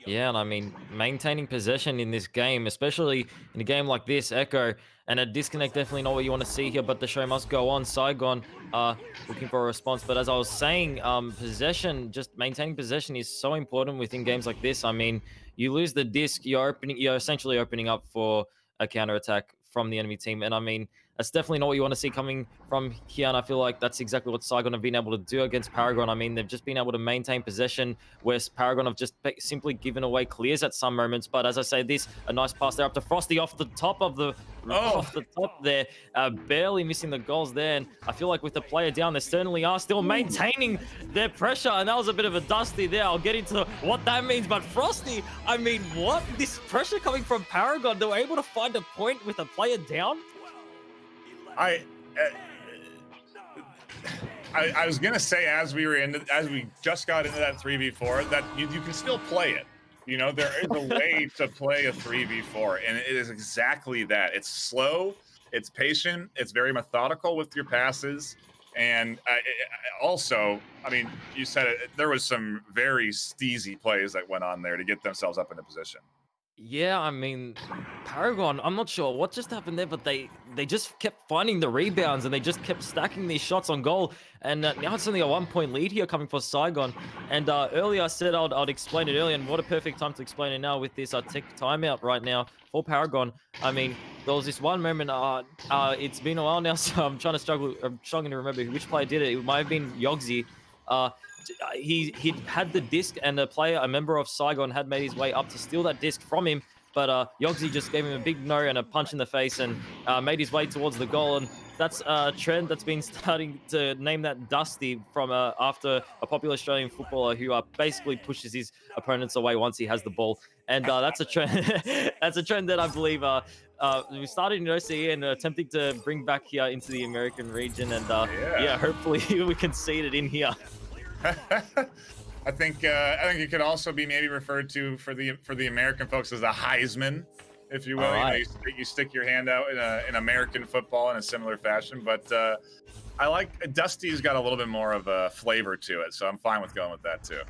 Yeah, and I mean, maintaining possession in this game, especially in a game like this, Echo, and a disconnect, definitely not what you want to see here, but the show must go on. Saigon looking for a response, but as I was saying, possession, just maintaining possession is so important within games like this. I mean, you lose the disc, you're essentially opening up for a counterattack from the enemy team, and I mean, that's definitely not what you want to see coming from here, and I feel like that's exactly what Saigon have been able to do against Paragon. I mean, they've just been able to maintain possession, where Paragon have just simply given away clears at some moments. But as I say, a nice pass there up to Frosty off the top of the off the top there, barely missing the goals there. And I feel like with the player down, they certainly are still maintaining their pressure, and that was a bit of a dusty there. I'll get into what that means, but Frosty, I mean, what? This pressure coming from Paragon, they were able to find a point with a player down? I was gonna say as we just got into that 3v4 that you can still play it. You know, there is a way to play a 3v4, and it is exactly that. It's slow, it's patient, it's very methodical with your passes, and also, I mean, you said it. There was some very steezy plays that went on there to get themselves up into position. Yeah, I mean, Paragon, I'm not sure what just happened there, but they just kept finding the rebounds and they just kept stacking these shots on goal. And now it's only a 1-point lead here coming for Saigon. And earlier I said I'd explain it earlier, and what a perfect time to explain it now with this tick timeout right now for Paragon. I mean, there was this one moment. It's been a while now, so I'm struggling to remember which player did it. It might have been Yogsy. He had the disc, and a member of Saigon had made his way up to steal that disc from him, but Yogsy just gave him a big no and a punch in the face and made his way towards the goal. And that's a trend that's been starting to name that Dusty from after a popular Australian footballer who basically pushes his opponents away once he has the ball. And that's a trend. That's a trend that I believe we started in OCE and attempting to bring back here into the American region. And yeah, hopefully we can see it in here. I think it could also be maybe referred to for the American folks as a Heisman, if you will. Right. You stick your hand out in American football in a similar fashion, but I like Dusty's got a little bit more of a flavor to it, so I'm fine with going with that too.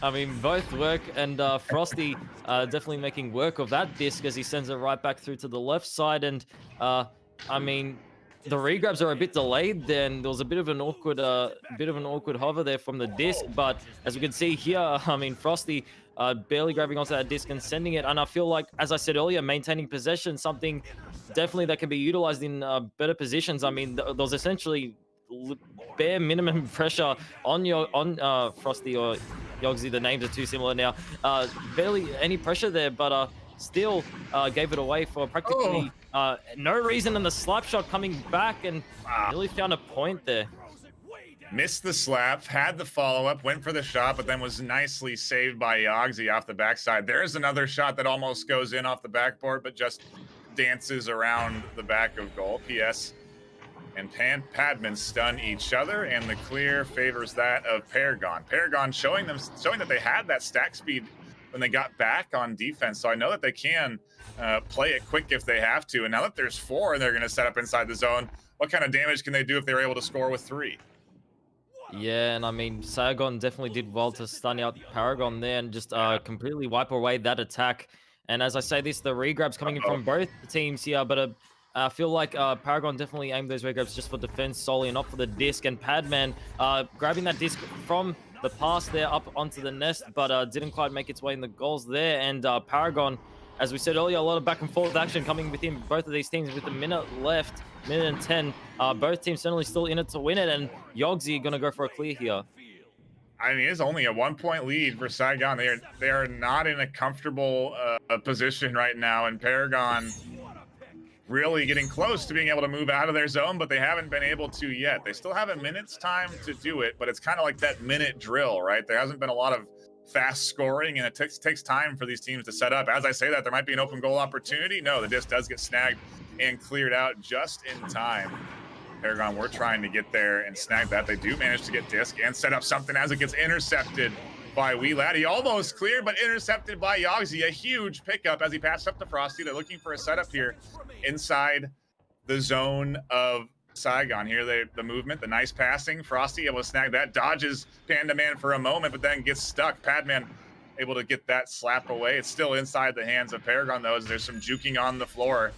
I mean, both work, and Frosty definitely making work of that disc as he sends it right back through to the left side. And I mean, the regrabs are a bit delayed. Then there was a bit of an awkward hover there from the disc. But as we can see here, I mean, Frosty barely grabbing onto that disc and sending it. And I feel like, as I said earlier, maintaining possession, something definitely that can be utilized in better positions. I mean, there was essentially bare minimum pressure on Frosty or Yogsy. The names are too similar now. Barely any pressure there, but still gave it away for practically no reason, and the slap shot coming back and really found a point there. Missed the slap, had the follow-up, went for the shot, but then was nicely saved by Yogsy off the backside. There's another shot that almost goes in off the backboard, but just dances around the back of goal. PS and Padman stun each other, and the clear favors that of Paragon. Paragon showing that they had that stack speed when they got back on defense, so I know that they can play it quick if they have to. And now that there's 4 and they're going to set up inside the zone, what kind of damage can they do if they're able to score with 3? Yeah, and I mean, Saigon definitely did well to stun out Paragon there and just completely wipe away that attack. And as I say this, the regrabs coming in from both teams here, but I feel like Paragon definitely aimed those regrabs just for defense solely and not for the disc. And Padman grabbing that disc from the pass there up onto the nest, but didn't quite make its way in the goals there. And Paragon, as we said earlier, a lot of back and forth action coming within both of these teams with a minute left, minute and 10. Both teams certainly still in it to win it, and Yogsy gonna go for a clear here. I mean, it's only a 1-point lead for Saigon. They are not in a comfortable position right now, and Paragon really getting close to being able to move out of their zone, but they haven't been able to yet. They still have a minute's time to do it, but it's kind of like that minute drill, right? There hasn't been a lot of fast scoring, and it takes time for these teams to set up. As I say that, there might be an open goal opportunity. No, the disc does get snagged and cleared out just in time. Paragon, we're trying to get there and snag that. They do manage to get disc and set up something as it gets intercepted by Wee Lad. He almost cleared, but intercepted by Yogsy. A huge pickup as he passed up to Frosty. They're looking for a setup here inside the zone of Saigon. Here, the movement, the nice passing. Frosty able to snag that, dodges Panda Man for a moment, but then gets stuck. Padman able to get that slap away. It's still inside the hands of Paragon, though, as there's some juking on the floor.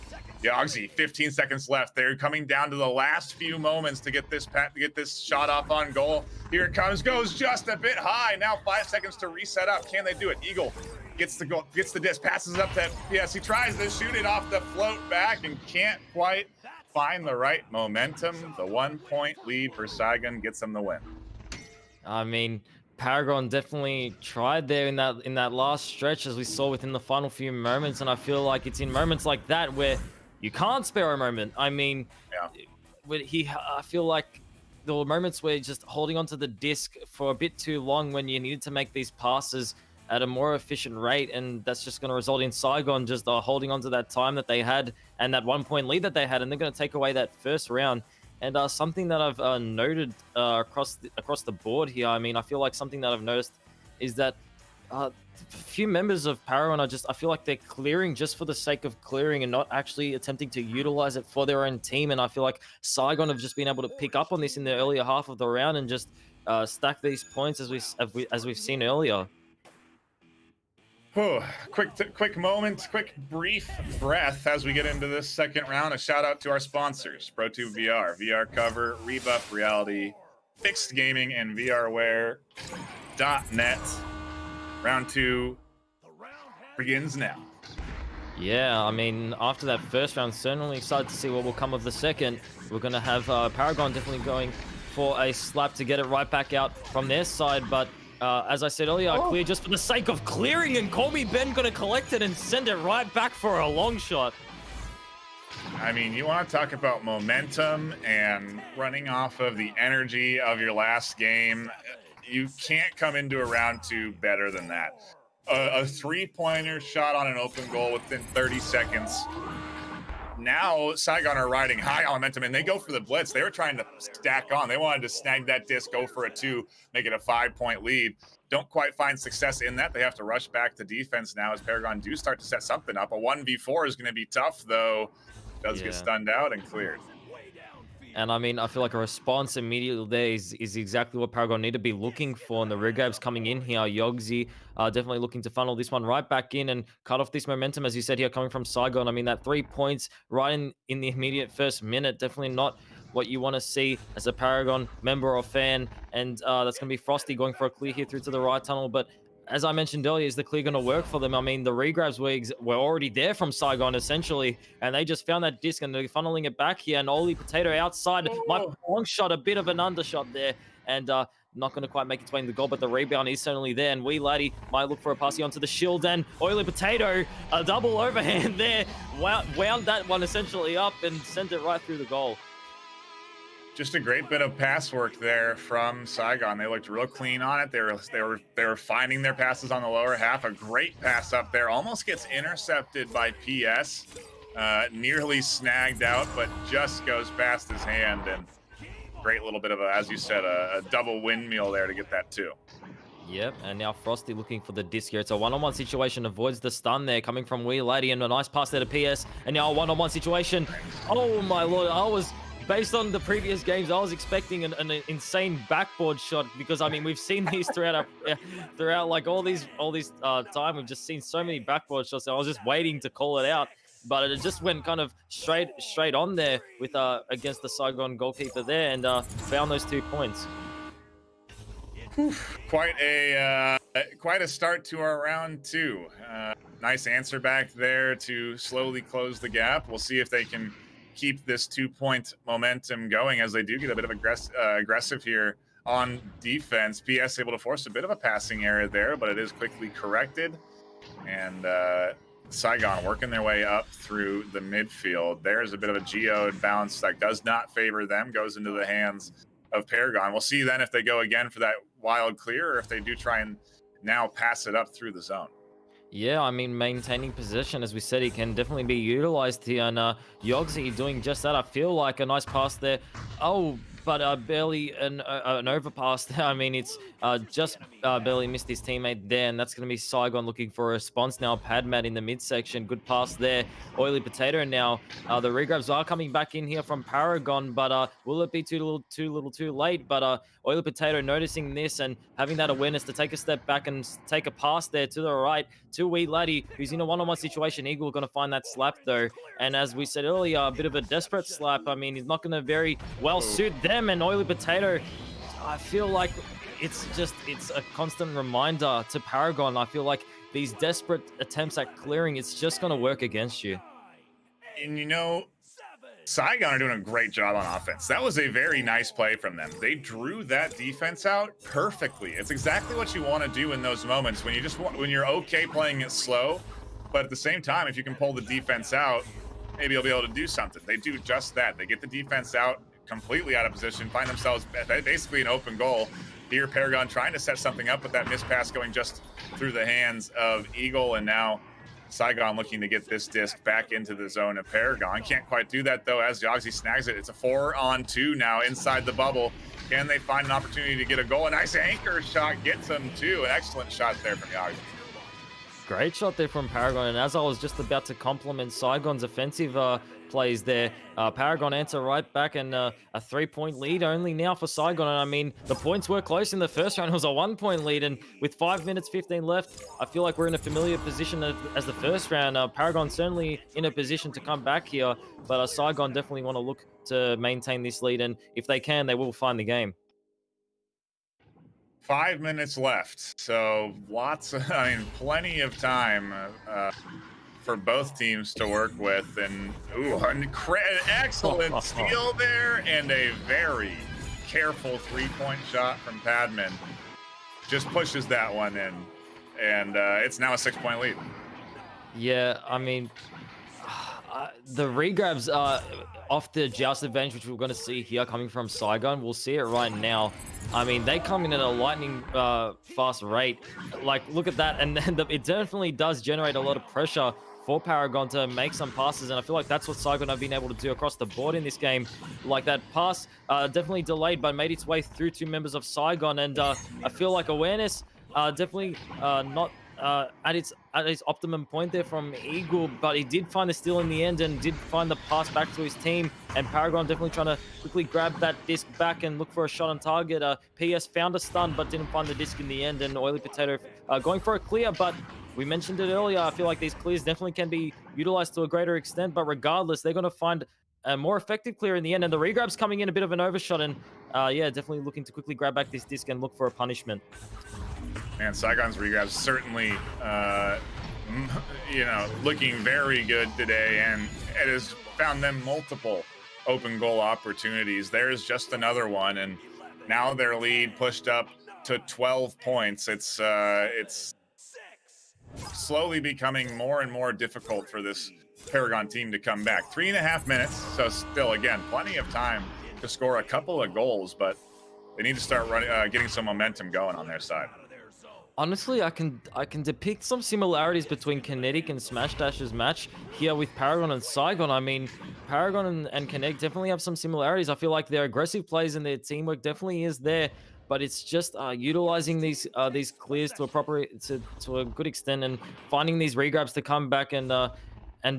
Yogsy, 15 seconds left. They're coming down to the last few moments to get this shot off on goal. Here it comes, goes just a bit high. Now 5 seconds to reset up. Can they do it? Eagle gets the goal, gets the disc, passes it up to PS. He tries to shoot it off the float back and can't quite find the right momentum. The 1-point lead for Saigon gets them the win. I mean, Paragon definitely tried there in that last stretch, as we saw within the final few moments, and I feel like it's in moments like that where you can't spare a moment. I mean, I feel like there were moments where just holding onto the disc for a bit too long when you needed to make these passes at a more efficient rate, and that's just going to result in Saigon just holding onto that time that they had and that 1-point lead that they had, and they're going to take away that first round. And something that I've noted across the board here, I mean, I feel like something that I've noticed is that a few members of Paragon I feel like they're clearing just for the sake of clearing and not actually attempting to utilize it for their own team. And I feel like Saigon have just been able to pick up on this in the earlier half of the round and just stack these points as we've seen earlier. Oh, quick moment, quick brief breath as we get into this second round. A shout out to our sponsors: ProTube VR, VR Cover, Rebuff Reality, Fixed Gaming, and VRware.net. Round 2 begins now. Yeah, I mean, after that first round, certainly excited to see what will come of the second. We're going to have Paragon definitely going for a slap to get it right back out from their side, but as I said earlier, clear just for the sake of clearing, and Colby Ben going to collect it and send it right back for a long shot. I mean, you want to talk about momentum and running off of the energy of your last game. You can't come into a round 2 better than that. A three-pointer shot on an open goal within 30 seconds. Now Saigon are riding high on momentum, and they go for the blitz. They were trying to stack on. They wanted to snag that disc, go for a 2, make it a 5-point lead. Don't quite find success in that. They have to rush back to defense now as Paragon do start to set something up. A 1v4 is going to be tough, though. Does get stunned out and cleared. And I mean, I feel like a response immediately there is exactly what Paragon need to be looking for. And the Rigrabs coming in here, Yogsy definitely looking to funnel this one right back in and cut off this momentum, as you said here, coming from Saigon. I mean, that 3 points right in the immediate first minute, definitely not what you want to see as a Paragon member or fan. And that's going to be Frosty going for a clear here through to the right tunnel. But as I mentioned earlier, is the clear going to work for them? I mean, the regrabs were already there from Saigon, essentially, and they just found that disc and they're funneling it back here. And Oli Potato outside, my long shot, a bit of an undershot there, and not going to quite make its way in the goal, but the rebound is certainly there. And Wee Laddie might look for a passy onto the shield, and Oily Potato, a double overhand there, wound that one essentially up and sent it right through the goal. Just a great bit of pass work there from Saigon. They looked real clean on it. They were finding their passes on the lower half. A great pass up there, almost gets intercepted by PS, nearly snagged out, but just goes past his hand. And great little bit of a, as you said, a double windmill there to get that too. Yep, and now Frosty looking for the disc here. It's a one-on-one situation, avoids the stun there coming from Wee Laddie, and a nice pass there to PS. And now a one-on-one situation. Oh my lord, based on the previous games, I was expecting an insane backboard shot, because I mean, we've seen these throughout like all these time. We've just seen so many backboard shots. So I was just waiting to call it out, but it just went kind of straight on there with against the Saigon goalkeeper there, and found those 2 points. Quite a start to our round 2. Nice answer back there to slowly close the gap. We'll see if they can keep this 2-point momentum going, as they do get a bit of aggressive here on defense. PS able to force a bit of a passing error there, but it is quickly corrected. And Saigon working their way up through the midfield. There's a bit of a geode bounce that does not favor them, goes into the hands of Paragon. We'll see then if they go again for that wild clear, or if they do try and now pass it up through the zone. Yeah, I mean, maintaining possession, as we said, he can definitely be utilized here. And Yogsy doing just that. I feel like a nice pass there. Oh, but barely an overpass there. I mean, it's just barely missed his teammate there, and that's going to be Saigon looking for a response now. Padmat in the midsection, good pass there. Oily Potato now. The regrabs are coming back in here from Paragon, but will it be too little too late? But Oily Potato noticing this and having that awareness to take a step back and take a pass there to the right to Wee Laddie, who's in a one-on-one situation. Eagle going to find that slap though, and as we said earlier, a bit of a desperate slap. I mean, he's not going to very well suit them. And Oily Potato, I feel like it's a constant reminder to Paragon. I feel like these desperate attempts at clearing, it's just going to work against you. And you know, Saigon are doing a great job on offense. That was a very nice play from them. They drew that defense out perfectly. It's exactly what you want to do in those moments when you're okay playing it slow, but at the same time, if you can pull the defense out, maybe you'll be able to do something. They do just that. They get the defense out completely out of position, find themselves basically an open goal. Here, Paragon trying to set something up, but that missed pass going just through the hands of Eagle, and now Saigon looking to get this disc back into the zone of Paragon. Can't quite do that though, as Yogsy snags it. It's a 4-on-2 now inside the bubble. Can they find an opportunity to get a goal? A nice anchor shot gets them too. An excellent shot there from Yogsy. Great shot there from Paragon, and as I was just about to compliment Saigon's offensive plays there, Paragon answer right back, and a 3-point lead only now for Saigon. And I mean, the points were close in the first round. It was a 1-point lead, and with 5 minutes 15 left, I feel like we're in a familiar position as the first round. Paragon certainly in a position to come back here, but Saigon definitely want to look to maintain this lead, and if they can, they will find the game. 5 minutes left, so plenty of time for both teams to work with. And an excellent steal there, and a very careful 3-point shot from Padman. Just pushes that one in, and it's now a 6-point lead. Yeah, I mean, the regrabs off the joust advantage, which we're going to see here coming from Saigon. We'll see it right now. I mean, they come in at a lightning fast rate. Like, look at that. And then it definitely does generate a lot of pressure for Paragon to make some passes. And I feel like that's what Saigon have been able to do across the board in this game. Like, that pass definitely delayed, but made its way through 2 members of Saigon. And I feel like awareness definitely not at its optimum point there from Eagle, but he did find the steal in the end and did find the pass back to his team. And Paragon definitely trying to quickly grab that disc back and look for a shot on target. PS found a stun but didn't find the disc in the end, and Oily Potato going for a clear, but we mentioned it earlier, I feel like these clears definitely can be utilized to a greater extent, but regardless, they're going to find a more effective clear in the end, and the regrab's coming in a bit of an overshot, and yeah, definitely looking to quickly grab back this disc and look for a punishment. Man, Saigon's regrabs certainly, looking very good today, and it has found them multiple open goal opportunities. There's just another one, and now their lead pushed up to 12 points. It's slowly becoming more and more difficult for this Paragon team to come back. 3.5 minutes, so still, again, plenty of time to score a couple of goals, but they need to start getting some momentum going on their side. Honestly, I can depict some similarities between Kinetic and Smash Dash's match here with Paragon and Saigon. I mean, Paragon and Kinetic definitely have some similarities. I feel like their aggressive plays and their teamwork definitely is there, but it's just utilizing these clears to a good extent and finding these regrabs to come back and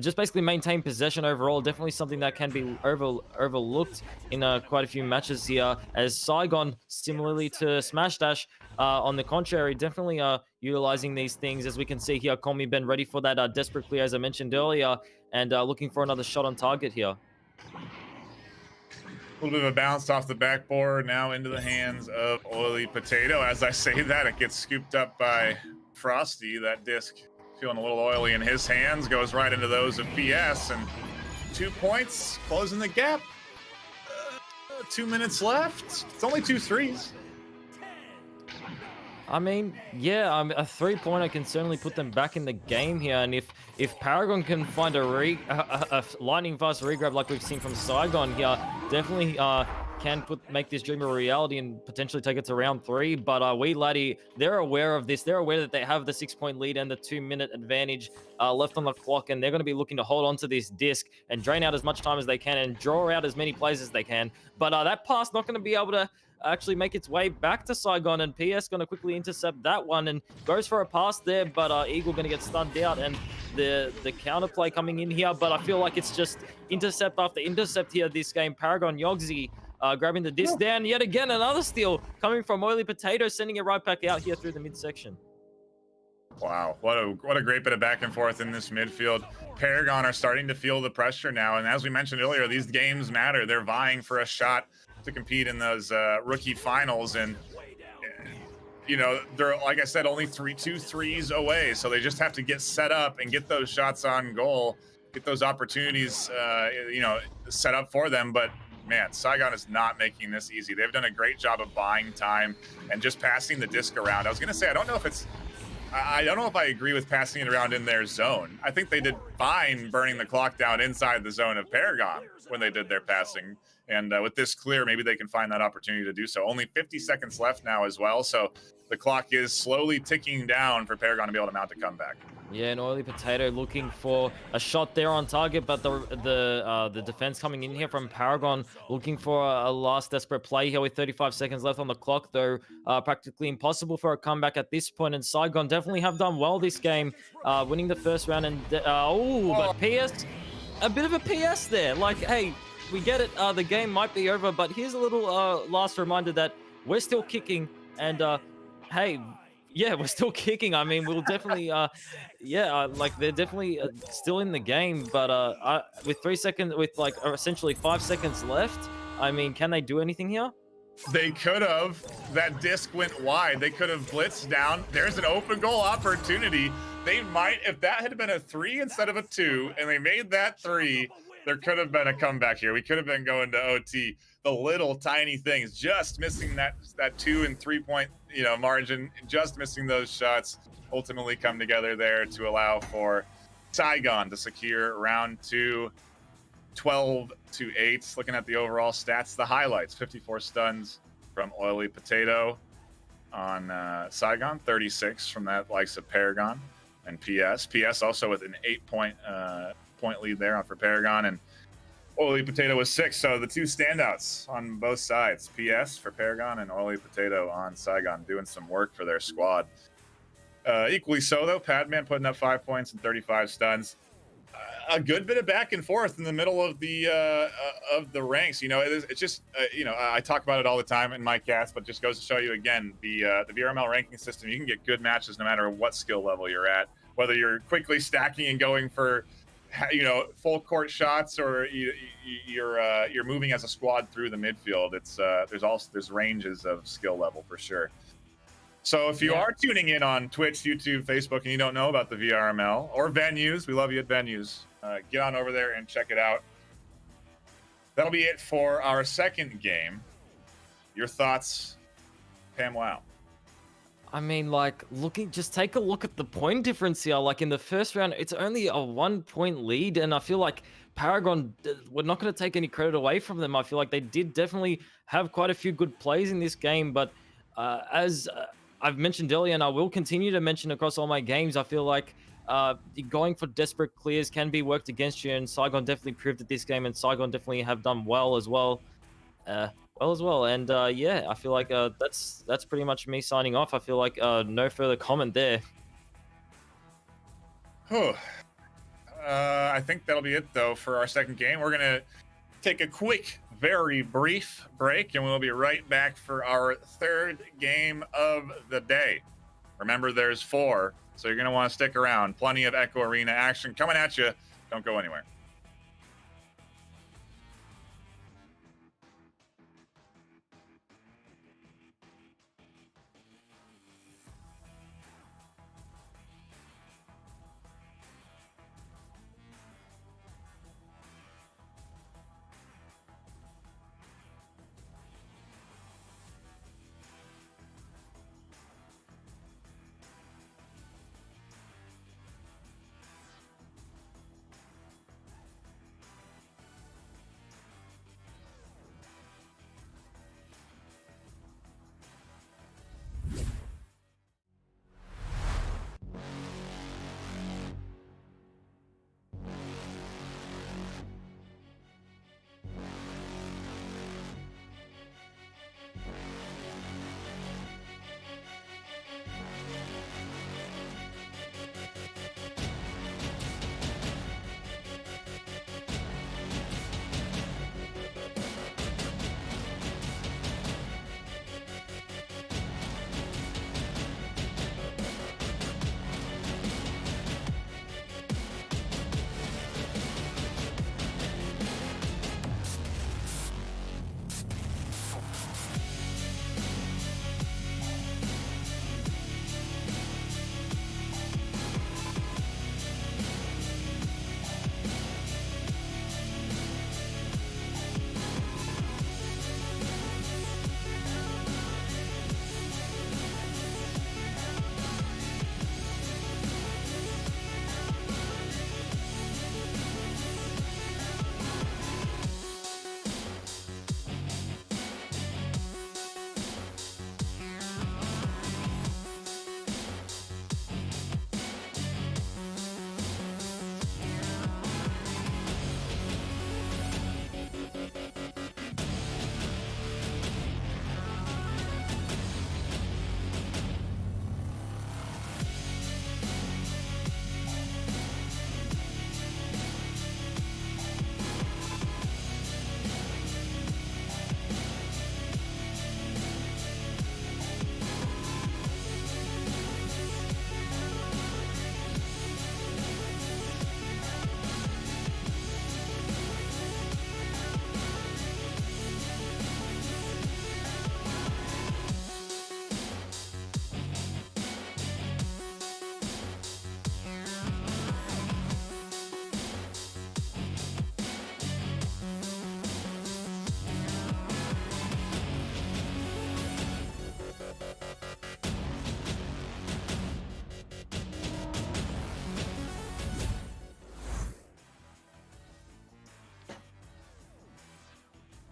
just basically maintain possession overall. Definitely something that can be overlooked in quite a few matches here, as Saigon, similarly to Smash Dash, on the contrary, definitely utilizing these things. As we can see here, Call Me Ben ready for that desperate clear, as I mentioned earlier, and looking for another shot on target here. A little bit of a bounce off the backboard, now into the hands of Oily Potato. As I say that, it gets scooped up by Frosty. That disc feeling a little oily in his hands, goes right into those of PS, and 2 points, closing the gap. 2 minutes left. It's only 2 threes. I mean, yeah, a 3-pointer can certainly put them back in the game here, and if Paragon can find a lightning fast regrab like we've seen from Saigon here, definitely can make this dream a reality and potentially take it to round 3. But Wee Laddie, they're aware of this. They're aware that they have the 6-point lead and the 2-minute advantage left on the clock, and they're going to be looking to hold on to this disc and drain out as much time as they can and draw out as many plays as they can. But that pass not going to be able to actually make its way back to Saigon, and PS going to quickly intercept that one and goes for a pass there, but Eagle going to get stunned out, and the counterplay coming in here, but I feel like it's just intercept after intercept here this game. Paragon Yogsy grabbing the disc down, yet again another steal coming from Oily Potato, sending it right back out here through the midsection. Wow, what a great bit of back and forth in this midfield. Paragon are starting to feel the pressure now, and as we mentioned earlier, these games matter. They're vying for a shot to compete in those rookie finals, and they're, like I said, only 2 threes away, so they just have to get set up and get those shots on goal, get those opportunities set up for them. But man, Saigon is not making this easy. They've done a great job of buying time and just passing the disc around. I was gonna say, I don't know if I agree with passing it around in their zone. I think they did fine burning the clock down inside the zone of Paragon when they did their passing And with this clear, maybe they can find that opportunity to do so. Only 50 seconds left now as well. So the clock is slowly ticking down for Paragon to be able to mount a comeback. Yeah, an Oily Potato looking for a shot there on target, but the defense coming in here from Paragon looking for a last desperate play here with 35 seconds left on the clock, though practically impossible for a comeback at this point. And Saigon definitely have done well this game, winning the first round. And but PS, a bit of a PS there. Like, hey, we get it. The game might be over, but here's a little last reminder that we're still kicking. And hey, yeah, we're still kicking. I mean, we'll definitely, like they're definitely still in the game. But with 3 seconds, with like essentially 5 seconds left, I mean, can they do anything here? They could have. That disc went wide. They could have blitzed down. There's an open goal opportunity. They might, if that had been a 3 instead of a 2, and they made that 3, there could have been a comeback here. We could have been going to OT. The little tiny things, just missing that 2 and 3 point margin, just missing those shots, ultimately come together there to allow for Saigon to secure round 2, 12-8. Looking at the overall stats, the highlights: 54 stuns from Oily Potato on Saigon, 36 from that likes of Paragon and PS. PS also with an 8-point point lead there for Paragon, and Oily Potato was 6. So the two standouts on both sides, PS for Paragon and Oily Potato on Saigon, doing some work for their squad. Equally so, though, Padman putting up 5 points and 35 stuns. A good bit of back and forth in the middle of the ranks. It's just I talk about it all the time in my cast, but just goes to show you again the VRML ranking system. You can get good matches no matter what skill level you're at, whether you're quickly stacking and going for full court shots, or you're moving as a squad through the midfield. It's there's ranges of skill level for sure. So if you are tuning in on Twitch, YouTube, Facebook, and you don't know about the VRML or venues, we love you at venues. Get on over there and check it out. That'll be it for our second game. Your thoughts, PAMWOW? I mean, like, just take a look at the point difference here. Like, in the first round, it's only a 1 point lead, and I feel like Paragon, we're not going to take any credit away from them. I feel like they did definitely have quite a few good plays in this game, but as I've mentioned earlier, and I will continue to mention across all my games, I feel like going for desperate clears can be worked against you, and Saigon definitely proved it this game, and Saigon definitely have done well as well. And I feel like that's pretty much me signing off. I feel like no further comment there. I think that'll be it, though, for our second game. We're gonna take a quick, very brief break, and we'll be right back for our third game of the day. Remember, there's 4, so you're gonna want to stick around. Plenty of Echo Arena action coming at you. Don't go anywhere.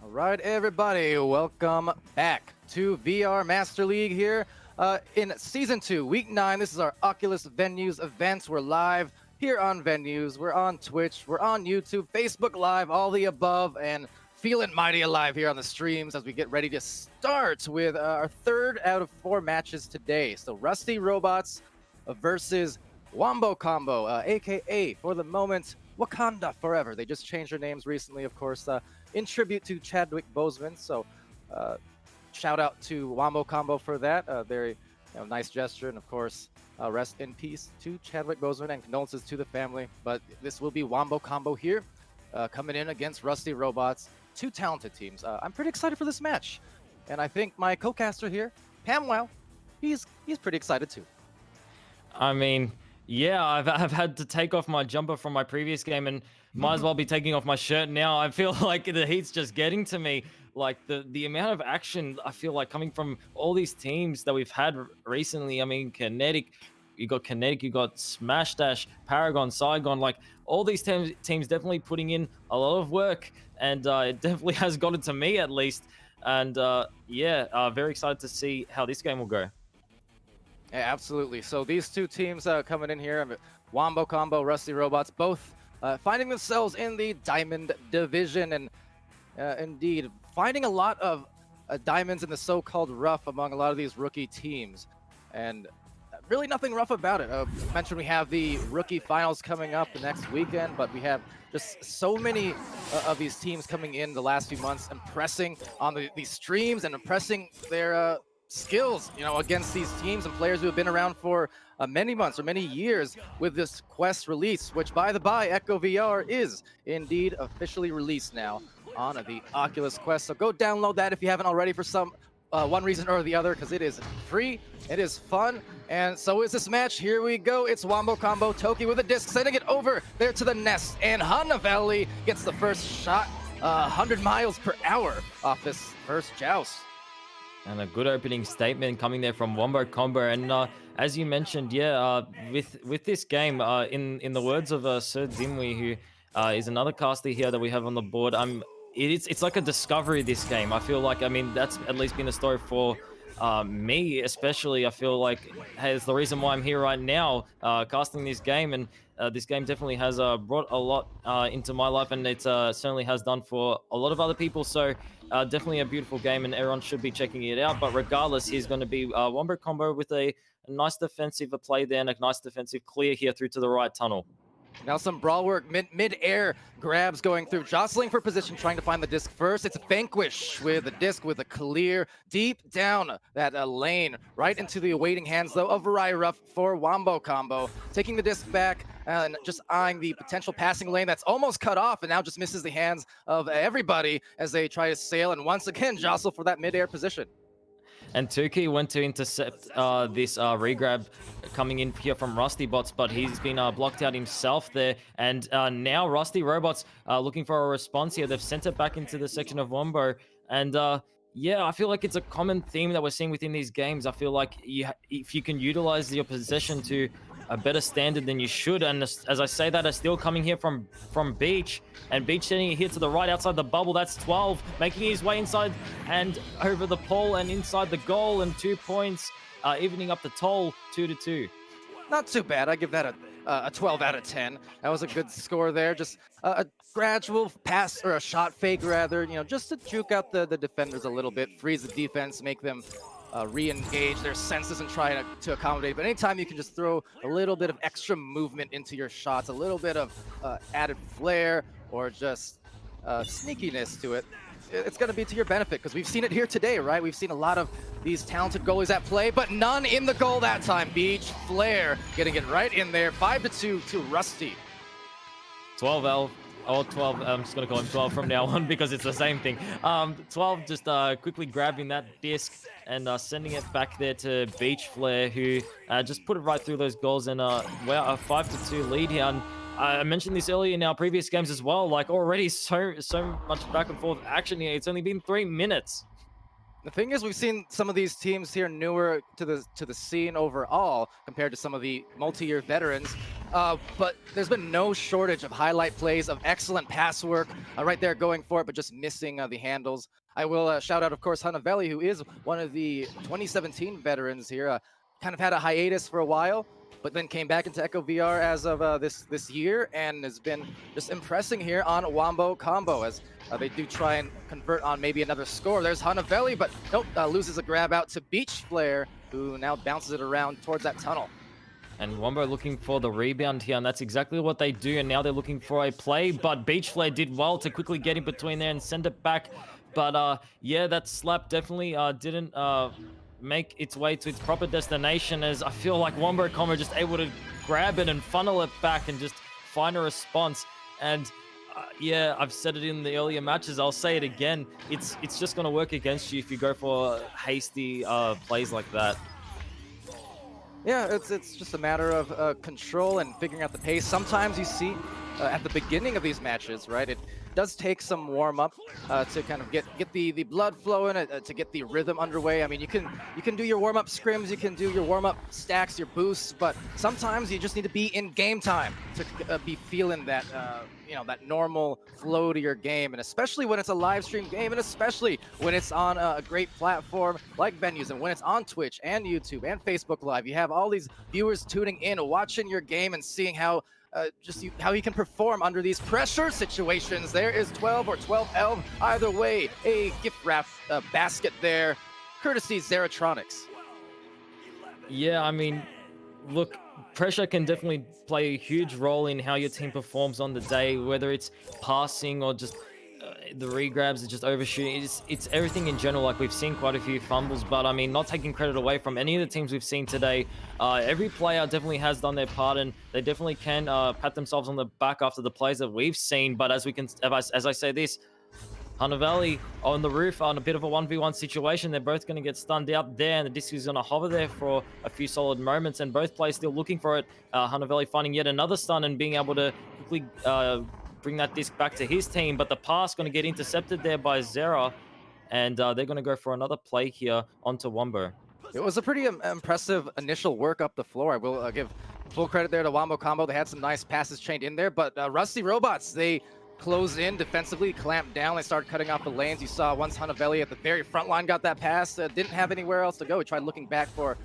All right, everybody, welcome back to VR Master League here in Season 2, Week 9. This is our Oculus Venues events. We're live here on Venues. We're on Twitch. We're on YouTube, Facebook Live, all the above, and feeling mighty alive here on the streams as we get ready to start with our third out of 4 matches today. So Rusty Robots versus Wombo Combo, aka, for the moment, Wakanda Forever. They just changed their names recently, of course, in tribute to Chadwick Boseman. So shout out to Wombo Combo for that. Very nice gesture. And of course, rest in peace to Chadwick Boseman and condolences to the family. But this will be Wombo Combo here, coming in against Rusty Robots. 2 talented teams. I'm pretty excited for this match. And I think my co-caster here, PAMWOW, he's pretty excited too. I mean, yeah, I've had to take off my jumper from my previous game and might as well be taking off my shirt now. I feel like the heat's just getting to me. Like the amount of action I feel like coming from all these teams that we've had recently. I mean, Kinetic, you got Smash Dash, Paragon, Saigon, like all these teams definitely putting in a lot of work, and it definitely has gotten to me at least. And very excited to see how this game will go. Yeah, absolutely. So these 2 teams coming in here, Wombo Combo, Rusty Robots, both finding themselves in the Diamond Division, and indeed finding a lot of diamonds in the so-called rough among a lot of these rookie teams. And really nothing rough about it. Mentioned we have the rookie finals coming up the next weekend, but we have just so many of these teams coming in the last few months, impressing on these streams and impressing their skills, against these teams and players who have been around for many months or many years with this Quest release, which, by the by, Echo VR is indeed officially released now on the Oculus Quest. So go download that if you haven't already for some one reason or the other, because it is free, it is fun, and so is this match. Here we go. It's Wombo Combo, Toki with a disc, sending it over there to the nest, and Hanavelli gets the first shot, 100 miles per hour off this first joust. And a good opening statement coming there from Wombo Combo. And as you mentioned, with this game, in the words of SirDimwi, who is another caster here that we have on the board, it's like a discovery, this game. I feel like, that's at least been a story for me especially. I feel like, hey, it's the reason why I'm here right now, casting this game. And this game definitely has brought a lot into my life, and it certainly has done for a lot of other people. So definitely a beautiful game, and everyone should be checking it out. But regardless, he's going to be Wombo Combo with a nice defensive play there, and a nice defensive clear here through to the right tunnel. Now some brawl work, mid-air grabs going through, jostling for position, trying to find the disc first. It's Vanquish with the disc with a clear deep down that lane, right into the awaiting hands, though, of Ryruff for Wombo Combo. Taking the disc back and just eyeing the potential passing lane that's almost cut off, and now just misses the hands of everybody as they try to sail and once again jostle for that mid-air position. And Tuki went to intercept this regrab coming in here from Rusty Bots, but he's been blocked out himself there. And now Rusty Robots looking for a response here. They've sent it back into the section of Wombo. And I feel like it's a common theme that we're seeing within these games. I feel like if you can utilize your possession to a better standard than you should. And as I say that, are still coming here from Beach, and Beach sending it here to the right outside the bubble. That's 12, making his way inside and over the pole and inside the goal, and 2 points, evening up the toll, 2-2. Not too bad. I give that a 12 out of 10. That was a good score there. Just a gradual pass, or a shot fake rather, just to juke out the defenders a little bit, freeze the defense, make them re-engage their senses and try to accommodate. But anytime you can just throw a little bit of extra movement into your shots, a little bit of added flair, or just sneakiness to it, it's going to be to your benefit, because we've seen it here today, right? We've seen a lot of these talented goalies at play, but none in the goal that time. Beach, Flair getting it right in there. 5-2 to Rusty. 12 I'm just going to call him 12 from now on because it's the same thing. 12 just quickly grabbing that disc and sending it back there to Beach Flair, who just put it right through those goals, and wow, a 5-2 lead here. And I mentioned this earlier in our previous games as well, like already so much back and forth action here. It's only been 3 minutes. The thing is, we've seen some of these teams here newer to the scene overall compared to some of the multi-year veterans, but there's been no shortage of highlight plays of excellent pass work right there going for it, but just missing the handles. I will shout out, of course, Hanavelli, who is one of the 2017 veterans here. Kind of had a hiatus for a while, but then came back into Echo VR as of this year and has been just impressing here on Wombo combo as they do try and convert on maybe another score. There's Hanavelli, but nope, loses a grab out to Beach Flare, who now bounces it around towards that tunnel. And Wombo looking for the rebound here, and that's exactly what they do, and now they're looking for a play, but Beach Flare did well to quickly get in between there and send it back. But yeah, that slap definitely didn't make its way to its proper destination, as I feel like Wombo combo just able to grab it and funnel it back and just find a response. And yeah, I've said it in the earlier matches, I'll say it again, it's just going to work against you if you go for hasty plays like that. Yeah, it's just a matter of control and figuring out the pace. Sometimes you see at the beginning of these matches, right, it does take some warm-up to kind of get the blood flowing, to get the rhythm underway. I mean, you can do your warm-up scrims, you can do your warm-up stacks, your boosts, but sometimes you just need to be in game time to be feeling that you know, that normal flow to your game, and especially when it's a live stream game, and especially when it's on a great platform like Venues, and when it's on Twitch and YouTube and Facebook Live. You have all these viewers tuning in, watching your game, and seeing how how he can perform under these pressure situations. There is 12 or 12L. Either way, a gift wrap basket there, courtesy Zeratronics. Yeah, I mean, look, pressure can definitely play a huge role in how your team performs on the day, whether it's passing or just the regrabs, just overshooting. It's everything in general. Like, we've seen quite a few fumbles, but I mean, not taking credit away from any of the teams we've seen today. Every player definitely has done their part, and they definitely can pat themselves on the back after the plays that we've seen. But as I say this, Hanavelli on the roof on a bit of a 1v1 situation. They're both going to get stunned out there, and the disc is going to hover there for a few solid moments, and both players still looking for it. Hanavelli finding yet another stun and being able to quickly bring that disc back to his team, but the pass going to get intercepted there by Zera, and they're going to go for another play here onto Wombo. It was a pretty impressive initial work up the floor. I will give full credit there to Wombo combo. They had some nice passes chained in there, but Rusty Robots, they closed in defensively, clamped down. They started cutting off the lanes. You saw once Hanavelli at the very front line got that pass, didn't have anywhere else to go. He tried looking back for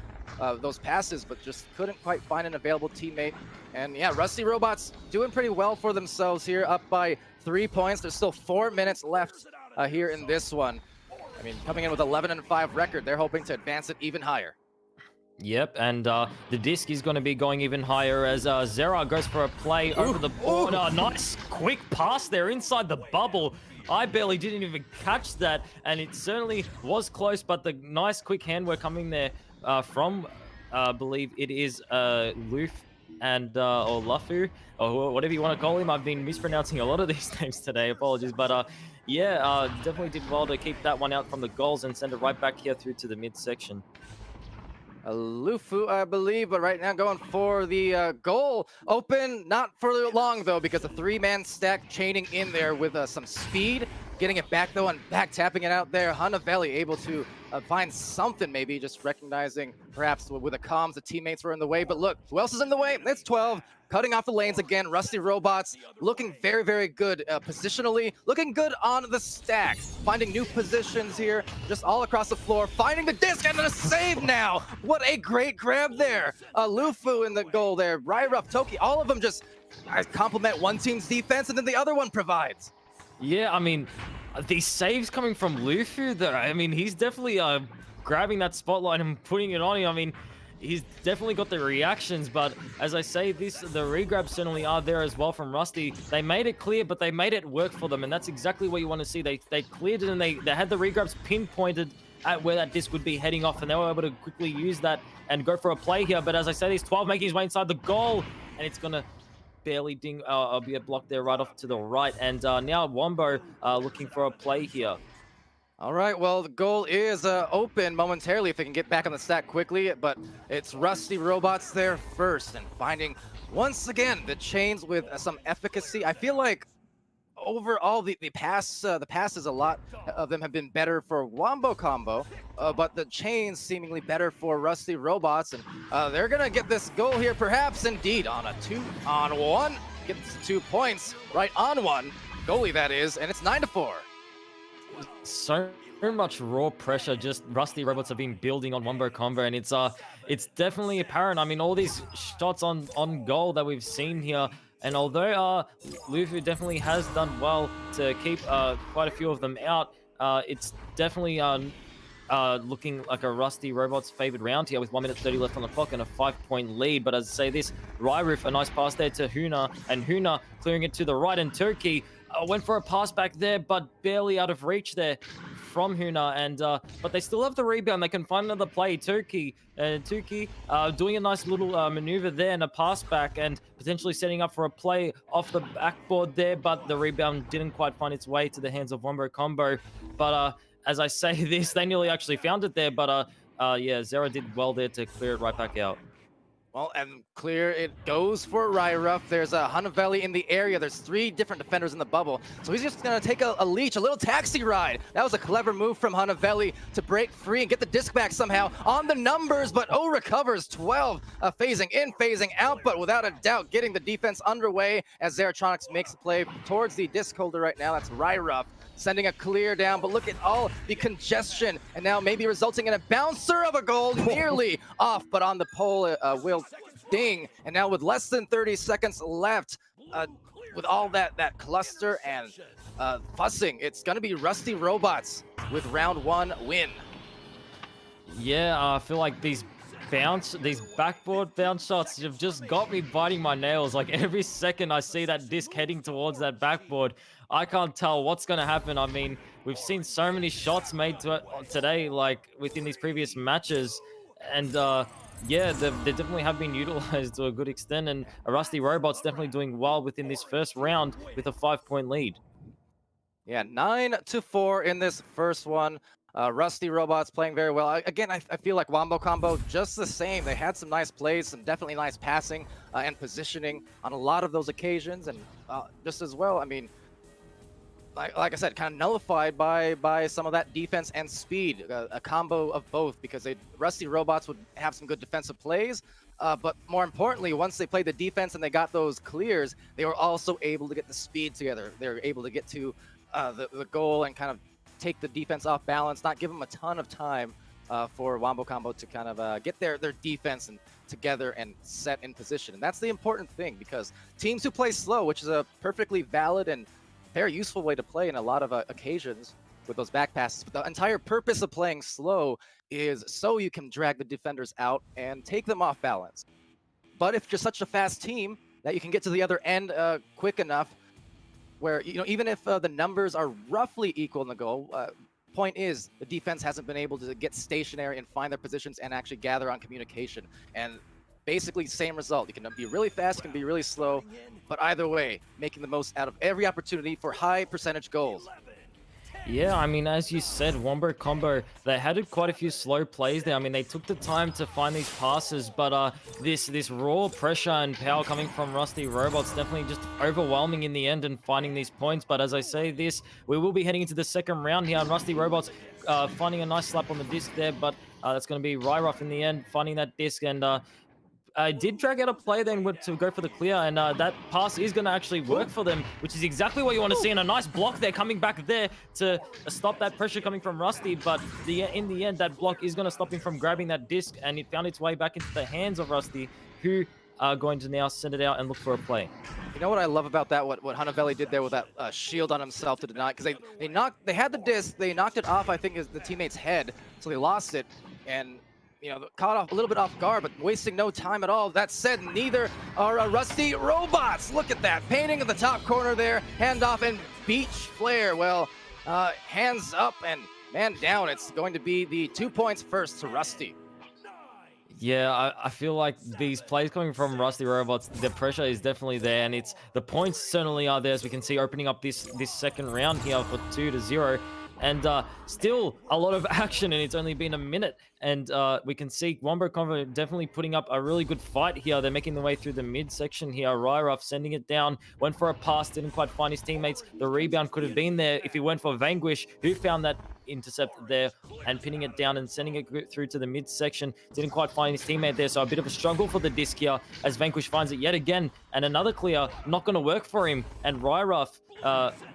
those passes, but just couldn't quite find an available teammate. And yeah, Rusty Robots doing pretty well for themselves here, up by 3 points. There's still 4 minutes left here in this one. I mean, coming in with 11-5 record, they're hoping to advance it even higher. Yep, and the disc is going to be going even higher as Zera goes for a play over the board. Nice quick pass there inside the bubble. I barely didn't even catch that, and it certainly was close, but the nice quick handwork coming there from, I believe it is Luf and or Lufu, or whatever you want to call him. I've been mispronouncing a lot of these names today, apologies, but yeah, definitely did well to keep that one out from the goals and send it right back here through to the midsection. Lufu, I believe, but right now going for the goal. Open, not for long, though, because a 3-man stack chaining in there with some speed. Getting it back, though, and back tapping it out there. Hanavelli able to find something, maybe just recognizing perhaps with the comms the teammates were in the way. But look, who else is in the way? It's 12. Cutting off the lanes again. Rusty Robots looking very, very good positionally. Looking good on the stack. Finding new positions here just all across the floor. Finding the disc and a save now. What a great grab there. Lufu in the goal there. Ryruff, Toki, all of them just complement one team's defense, and then the other one provides. Yeah, I mean, these saves coming from Lufu, I mean, he's definitely grabbing that spotlight and putting it on him. I mean, he's definitely got the reactions, but as I say, the regrabs certainly are there as well from Rusty. They made it clear, but they made it work for them, and that's exactly what you want to see. They cleared it, and they had the regrabs pinpointed at where that disc would be heading off, and they were able to quickly use that and go for a play here. But as I say, these 12 making his way inside the goal, and it's going to barely ding, be a block there right off to the right. And now Wombo looking for a play here. All right, well, the goal is open momentarily if they can get back on the stack quickly, but it's Rusty Robots there first, and finding, once again, the chains with some efficacy. I feel like overall, the passes, a lot of them have been better for Wombo combo, but the chains seemingly better for Rusty Robots, and they're gonna get this goal here, perhaps indeed on a 2-on-1. Gets 2 points right on one goalie, that is, and it's 9-4. So much raw pressure just Rusty Robots have been building on Wombo combo, and it's definitely apparent. I mean, all these shots on goal that we've seen here, and although Lufu definitely has done well to keep quite a few of them out, it's definitely looking like a Rusty Robots favored round here with 1 minute 30 left on the clock and a 5-point lead. But as I say this, Ryrif, a nice pass there to Huna, and Huna clearing it to the right, and Turkey went for a pass back there, but barely out of reach there from Huna, and but they still have the rebound. They can find another play. Tuki doing a nice little maneuver there and a pass back, and potentially setting up for a play off the backboard there, but the rebound didn't quite find its way to the hands of Wombo combo. But as I say this, they nearly actually found it there, but yeah, Zera did well there to clear it right back out. Well, and clear it goes for Ryruf. There's a Hunavelli in the area. There's 3 different defenders in the bubble. So he's just going to take a leech, a little taxi ride. That was a clever move from Hunavelli to break free and get the disc back somehow on the numbers, but recovers 12, phasing in, phasing out, but without a doubt getting the defense underway as Zeratronics makes a play towards the disc holder right now. That's Ryruf sending a clear down, but look at all the congestion, and now maybe resulting in a bouncer of a goal, nearly off, but on the pole will ding. And now with less than 30 seconds left, with all that cluster and fussing, it's gonna be Rusty Robots with round 1 win. Yeah, I feel like these backboard bounce shots have just got me biting my nails. Like every second I see that disc heading towards that backboard, I can't tell what's going to happen. I mean, we've seen so many shots made today, like within these previous matches, and yeah, they definitely have been utilized to a good extent, and Rusty Robot's definitely doing well within this first round with a 5-point lead. Yeah, 9-4 in this first one. Rusty Robots playing very well. Again, I feel like Wombo combo just the same. They had some nice plays, some definitely nice passing and positioning on a lot of those occasions, and just as well, I mean, like I said, kind of nullified by some of that defense and speed, a combo of both, because Rusty Robots would have some good defensive plays, but more importantly, once they played the defense and they got those clears, they were also able to get the speed together. They were able to get to the goal and kind of take the defense off balance, not give them a ton of time for Wombo combo to kind of get their defense and together and set in position. And that's the important thing, because teams who play slow, which is a perfectly valid and very useful way to play in a lot of occasions with those back passes, but the entire purpose of playing slow is so you can drag the defenders out and take them off balance. But if you're such a fast team that you can get to the other end quick enough, where, you know, even if the numbers are roughly equal in the goal, point is the defense hasn't been able to get stationary and find their positions and actually gather on communication. And basically same result. You can be really fast, you can be really slow, but either way, making the most out of every opportunity for high percentage goals. Yeah, I mean, as you said, Wombo combo, they had quite a few slow plays there. I mean, they took the time to find these passes, but this raw pressure and power coming from Rusty Robots definitely just overwhelming in the end and finding these points. But as I say this, we will be heading into the second round here, and Rusty Robots finding a nice slap on the disc there, but that's going to be Ryruf in the end, finding that disc, and did drag out a play then to go for the clear, and that pass is going to actually work for them, which is exactly what you want to see, and a nice block there coming back there to stop that pressure coming from Rusty. But in the end, that block is going to stop him from grabbing that disc, and it found its way back into the hands of Rusty, who are going to now send it out and look for a play. You know what I love about that, what Hunavelli did there with that shield on himself to deny, because they had the disc, they knocked it off, I think, is the teammate's head, so they lost it, and you know, caught off a little bit off guard, but wasting no time at all. That said, neither are Rusty Robots. Look at that, painting in the top corner there, handoff and beach flare. Well, hands up and man down. It's going to be the 2 points first to Rusty. Yeah, I feel like these plays coming from Rusty Robots, the pressure is definitely there, and the points certainly are there, as we can see opening up this second round here for 2-0. and still a lot of action, and it's only been a minute, and we can see Wombo Combo definitely putting up a really good fight here. They're making their way through the mid section here. Ryruff sending it down, went for a pass, didn't quite find his teammates. The rebound could have been there if he went for Vanquish, who found that intercept there and pinning it down and sending it through to the mid section. Didn't quite find his teammate there, so a bit of a struggle for the disc here as Vanquish finds it yet again, and another clear, not going to work for him, and Ryruff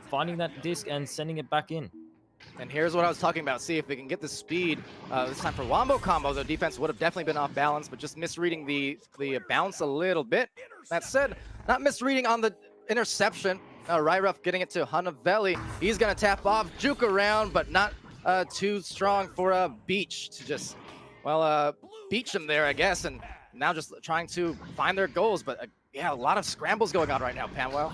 finding that disc and sending it back in. And here's what I was talking about. See if they can get the speed. This time for Wombo Combo, the defense would have definitely been off balance, but just misreading the bounce a little bit. That said, not misreading on the interception. Ryruff getting it to Hanavelli. He's going to tap off, juke around, but not too strong for Beach to just, well, beach him there, I guess. And now just trying to find their goals. But yeah, a lot of scrambles going on right now, PAMWOW.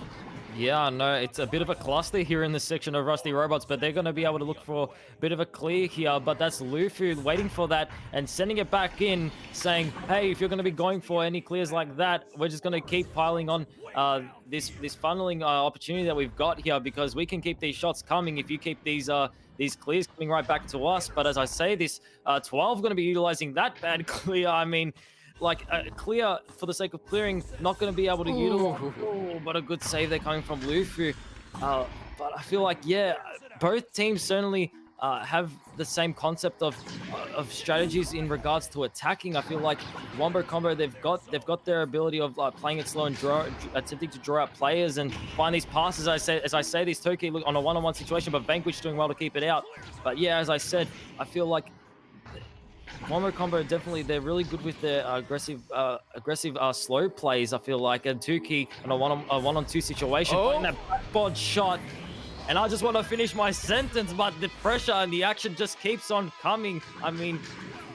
Yeah, no, it's a bit of a cluster here in this section of Rusty Robots, but they're going to be able to look for a bit of a clear here. But that's Lufu waiting for that and sending it back in, saying, hey, if you're going to be going for any clears like that, we're just going to keep piling on this funneling opportunity that we've got here, because we can keep these shots coming if you keep these clears coming right back to us. But as I say, this 12 going to be utilizing that bad clear. I mean, like clear for the sake of clearing, not going to be able to utilize. Oh, but a good save there coming from Lufu. But I feel like, yeah, both teams certainly have the same concept of strategies in regards to attacking. I feel like Wombo Combo, they've got their ability of playing it slow and attempting to draw out players and find these passes. As I say, these Toki look on a one-on-one situation, but Vanquish doing well to keep it out. But yeah, as I said, I feel like Wombo Combo definitely, they're really good with their aggressive slow plays. I feel like, and Tuki on a one-on-two situation, finding that backboard shot. And I just want to finish my sentence, but the pressure and the action just keeps on coming. I mean,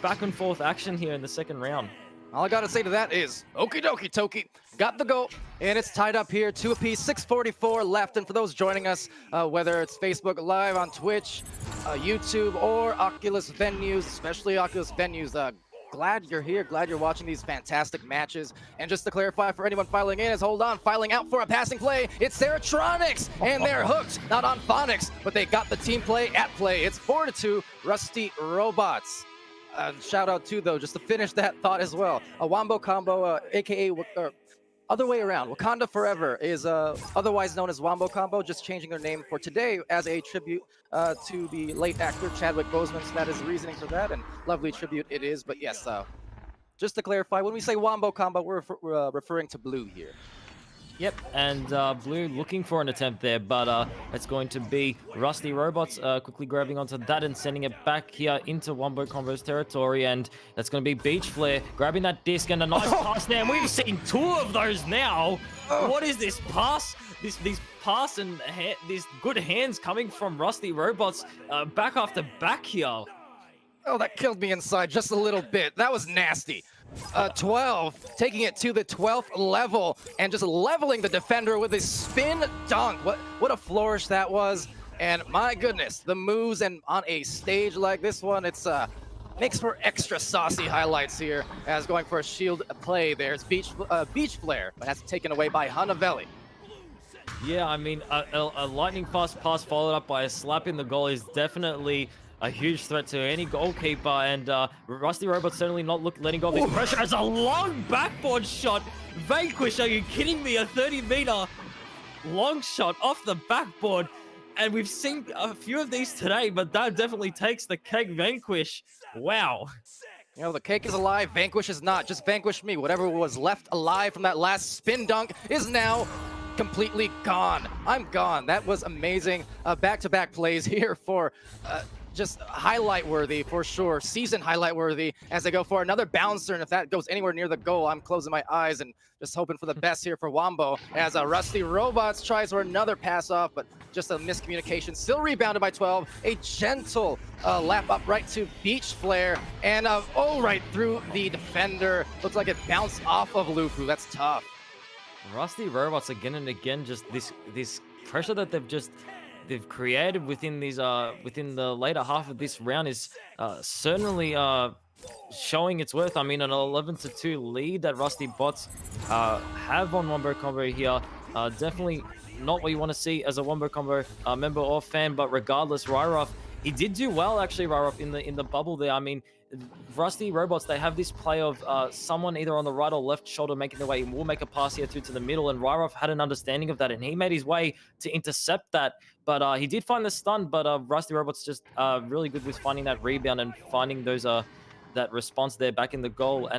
back and forth action here in the second round. All I got to say to that is, okie dokie, Toki. Got the goal, and it's tied up here, 2 apiece, 6:44 left. And for those joining us, whether it's Facebook Live, on Twitch, YouTube, or Oculus venues, especially Oculus venues, glad you're here, glad you're watching these fantastic matches. And just to clarify for anyone filing in, hold on, filing out for a passing play, it's Seratronics, and they're hooked, not on Phonics, but they got the team play at play. It's 4-2, Rusty Robots. Shout out to, though, just to finish that thought as well, a Wombo Combo, aka other way around, Wakanda Forever is otherwise known as Wombo Combo, just changing their name for today as a tribute to the late actor Chadwick Boseman. So that is the reasoning for that, and lovely tribute it is. But yes, just to clarify, when we say Wombo Combo, we're referring to Blue here. Yep, and Blue looking for an attempt there, but it's going to be Rusty Robots quickly grabbing onto that and sending it back here into Wombo Combo's territory, and that's going to be Beach Flare grabbing that disc and a nice pass there, and we've seen 2 of those now. What is this pass? These pass and these good hands coming from Rusty Robots back after back here. Oh, that killed me inside just a little bit. That was nasty. 12, taking it to the 12th level and just leveling the defender with a spin dunk. What a flourish that was. And my goodness, the moves, and on a stage like this one, it's makes for extra saucy highlights here, as going for a shield play. There's Beach Flare, but that's taken away by Hanavelli. Yeah, I mean, a lightning fast pass followed up by a slap in the goal is definitely a huge threat to any goalkeeper, and Rusty Robot's certainly not letting go of this pressure as a long backboard shot. Vanquish, are you kidding me? A 30-meter long shot off the backboard, and we've seen a few of these today, but that definitely takes the cake. Vanquish, wow. You know, the cake is alive, Vanquish is not. Just vanquish me. Whatever was left alive from that last spin dunk is now completely gone. I'm gone. That was amazing. Back-to-back plays here for just highlight worthy for sure, season highlight worthy, as they go for another bouncer, and if that goes anywhere near the goal, I'm closing my eyes and just hoping for the best here for Wombo, as Rusty Robots tries for another pass off, but just a miscommunication, still rebounded by 12, a gentle lap up right to Beach Flare, and right through the defender. Looks like it bounced off of Lufu. That's tough. Rusty Robots again and again, just this pressure that they've created within these within the later half of this round is certainly showing its worth. I mean, an 11-2 lead that Rusty Bots have on Wombo Combo here. Definitely not what you want to see as a Wombo Combo member or fan, but regardless, Ryruff he did do well actually, Rarov, in the bubble there. I mean, Rusty Robots, they have this play of someone either on the right or left shoulder making their way in. We'll make a pass here through to the middle, and Rarov had an understanding of that, and he made his way to intercept that. But he did find the stun, but Rusty Robots just really good with finding that rebound and finding those that response there back in the goal.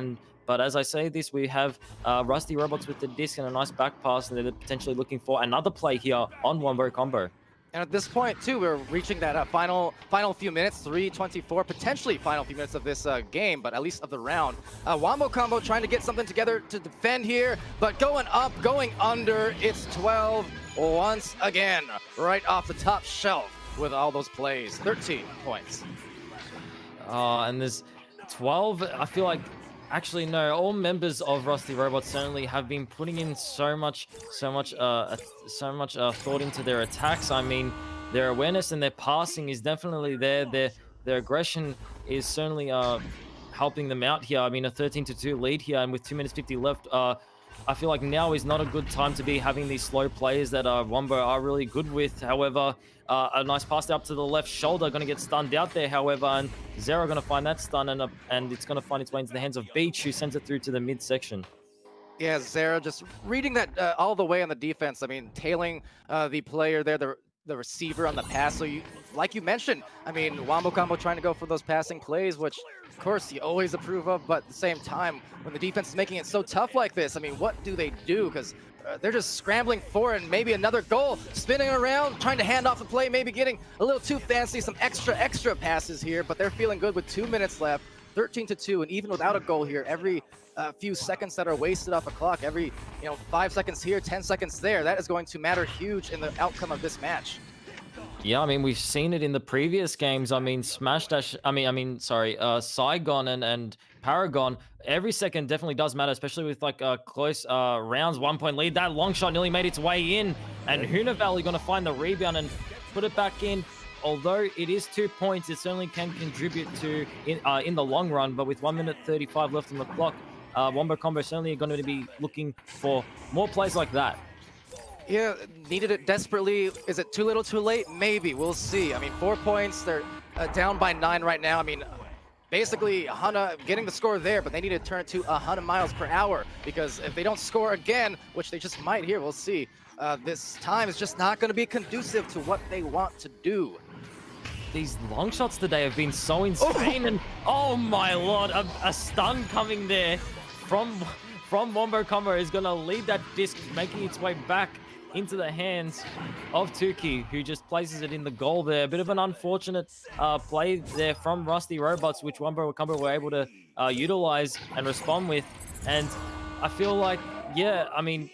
But as I say this, we have Rusty Robots with the disc and a nice back pass, and they're potentially looking for another play here on Wombo Combo. And at this point, too, we're reaching that final few minutes, 3:24, potentially final few minutes of this game, but at least of the round. Wombo Combo trying to get something together to defend here, but going up, going under. It's 12 once again, right off the top shelf with all those plays. 13 points. And there's 12. I feel like, actually, no, all members of Rusty Robots certainly have been putting in so much thought into their attacks. I mean, their awareness and their passing is definitely there. Their aggression is certainly helping them out here. I mean, a 13-2 lead here, and with 2 minutes 50 left, I feel like now is not a good time to be having these slow players that Wombo are really good with. However, a nice pass up to the left shoulder, going to get stunned out there, however, and Zero going to find that stun, and it's going to find its way into the hands of Beach, who sends it through to the midsection. Yeah, Zero just reading that all the way on the defense. I mean, tailing the player there, the receiver on the pass. So like you mentioned, I mean, Wombo Combo trying to go for those passing plays, which of course you always approve of, but at the same time, when the defense is making it so tough like this, I mean, what do they do? Because they're just scrambling for it, and maybe another goal, spinning around, trying to hand off the play, maybe getting a little too fancy, some extra passes here, but they're feeling good with 2 minutes left, 13-2, and even without a goal here, every few seconds that are wasted off a clock, every 5 seconds here, 10 seconds there, that is going to matter huge in the outcome of this match. Yeah, I mean, we've seen it in the previous games. I mean, Saigon and Paragon, every second definitely does matter, especially with like close rounds, 1 point lead. That long shot nearly made its way in, and Huna Valley going to find the rebound and put it back in. Although it is 2 points, it certainly can contribute to in the long run, but with 1 minute 35 left on the clock, Wombo Combo certainly going to be looking for more plays like that. Yeah, needed it desperately. Is it too little, too late? Maybe. We'll see. I mean, 4 points. They're down by 9 right now. I mean, basically, Hana getting the score there, but they need to turn it to 100 miles per hour, because if they don't score again, which they just might here, we'll see, this time is just not going to be conducive to what they want to do. These long shots today have been so insane, and oh my lord, a stun coming there from Wombo Combo is going to lead that disc, making its way back into the hands of Tuki, who just places it in the goal there. A bit of an unfortunate play there from Rusty Robots, which Wombo Combo were able to utilize and respond with. And I feel like, yeah, I mean,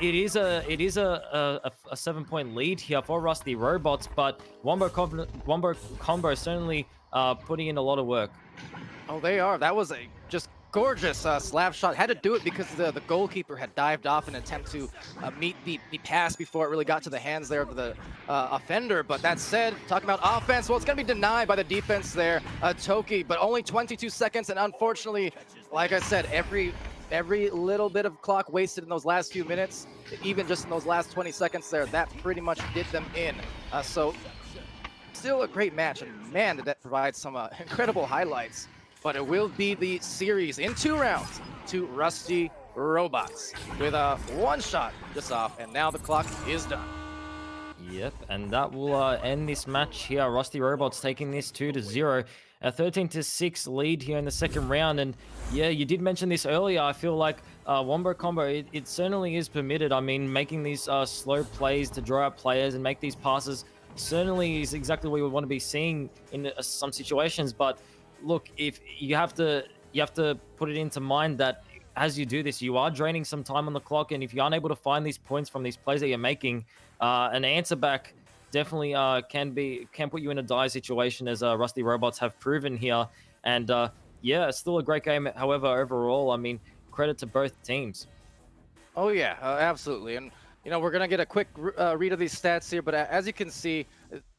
it is a 7 point lead here for Rusty Robots, but Wombo Combo certainly putting in a lot of work. Oh, they are. That was a just gorgeous slap shot. Had to do it because the goalkeeper had dived off in an attempt to meet the pass before it really got to the hands there of the offender. But that said, talking about offense, well, it's going to be denied by the defense there, Toki, but only 22 seconds. And unfortunately, like I said, every little bit of clock wasted in those last few minutes, even just in those last 20 seconds there, that pretty much did them in. So still a great match, and man, did that provide some incredible highlights. But it will be the series in 2 rounds to Rusty Robots with a 1 shot just off, and now the clock is done. Yep, and that will end this match here. Rusty Robots taking this 2-0. A 13-6 lead here in the second round. And yeah, you did mention this earlier. I feel like Wombo Combo, it certainly is permitted. I mean, making these slow plays to draw out players and make these passes certainly is exactly what we want to be seeing in some situations. But look, if you have to put it into mind that as you do this, you are draining some time on the clock, and if you're unable to find these points from these plays that you're making, an answer back definitely can put you in a dire situation, as Rusty Robots have proven here. And yeah, it's still a great game. However, overall, I mean, credit to both teams. Oh yeah, absolutely. And we're gonna get a quick read of these stats here, but as you can see,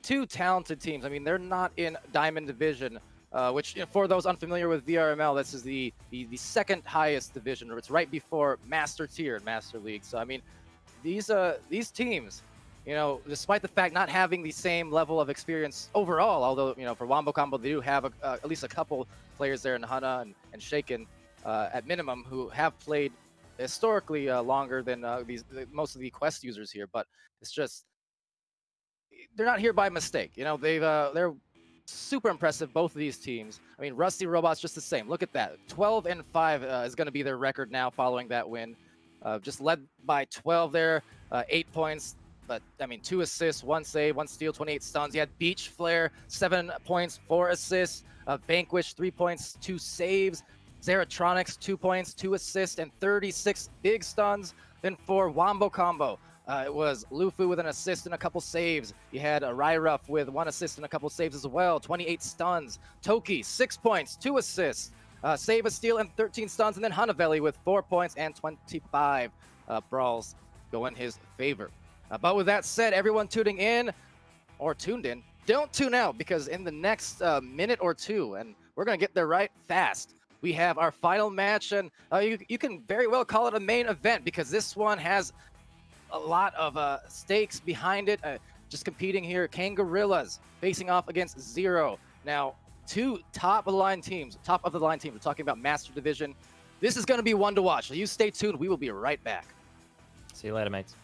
2 talented teams. I mean, they're not in Diamond Division, which for those unfamiliar with VRML, this is the second highest division, or it's right before Master Tier in Master League. So I mean, these teams, you know, despite the fact not having the same level of experience overall, although, you know, for Wombo Combo, they do have at least a couple players there in Hana and Shaken at minimum who have played historically longer than most of the Quest users here. But it's just, they're not here by mistake. You know, they're super impressive, both of these teams. I mean, Rusty Robot's just the same. Look at that. 12-5 is going to be their record now following that win. Just led by 12 there, 8 points. But, I mean, 2 assists, 1 save, 1 steal, 28 stuns. You had Beach Flare, 7 points, 4 assists. Vanquish, 3 points, 2 saves. Zeratronics, 2 points, 2 assists, and 36 big stuns. Then for Wombo Combo, it was Lufu with an assist and a couple saves. You had Ryruff with 1 assist and a couple saves as well. 28 stuns. Toki, 6 points, 2 assists. Save a steal and 13 stuns. And then Hanavelli with 4 points and 25 brawls go in his favor. But with that said, everyone tuning in or tuned in, don't tune out, because in the next minute or two, and we're going to get there right fast, we have our final match. And you can very well call it a main event, because this one has a lot of stakes behind it. Just competing here, Kangaroos facing off against Zero. Now, 2 top of the line teams. We're talking about Master Division. This is going to be one to watch. So you stay tuned. We will be right back. See you later, mates.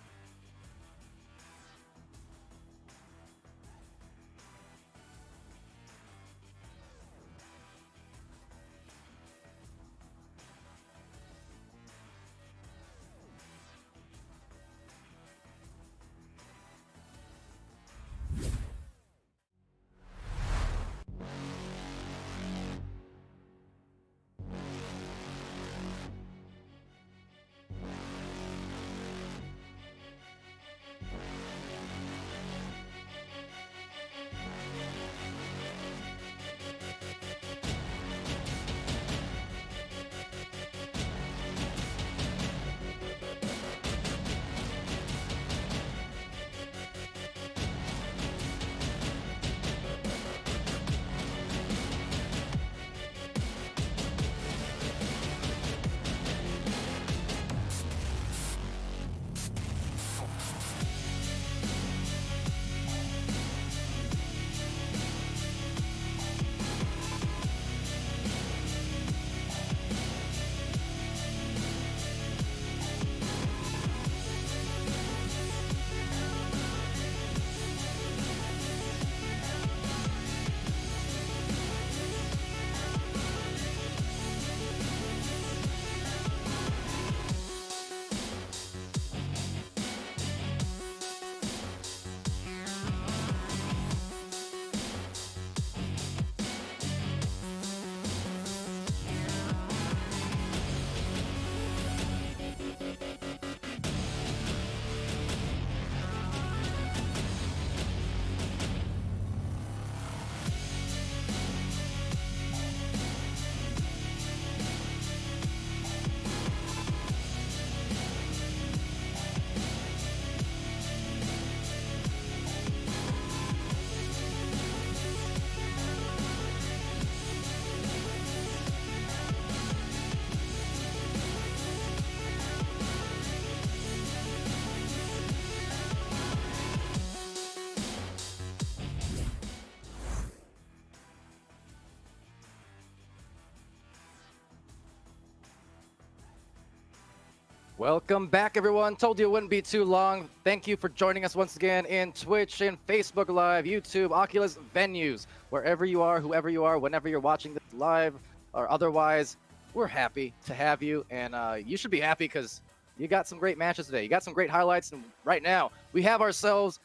Welcome back, everyone. Told you it wouldn't be too long. Thank you for joining us once again in Twitch and Facebook Live, YouTube, Oculus venues. Wherever you are, whoever you are, whenever you're watching this live or otherwise, we're happy to have you. And you should be happy because you got some great matches today. You got some great highlights. And right now, we have ourselves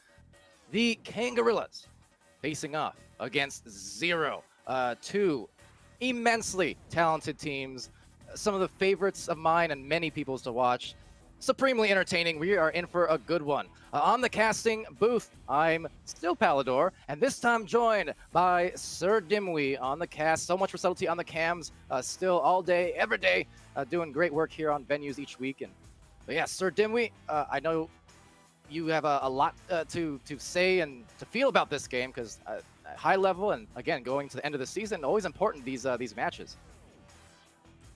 the Kangaroos facing off against Zero. 2 immensely talented teams. Some of the favorites of mine and many people's to watch. Supremely entertaining. We are in for a good one. On the casting booth, I'm still Palidore, and this time joined by SirDimwi on the cast. So much for subtlety on the cams. Still all day, every day, doing great work here on venues each week. But yeah, SirDimwi, I know you have a lot to say and to feel about this game, because high level and again going to the end of the season, always important these matches.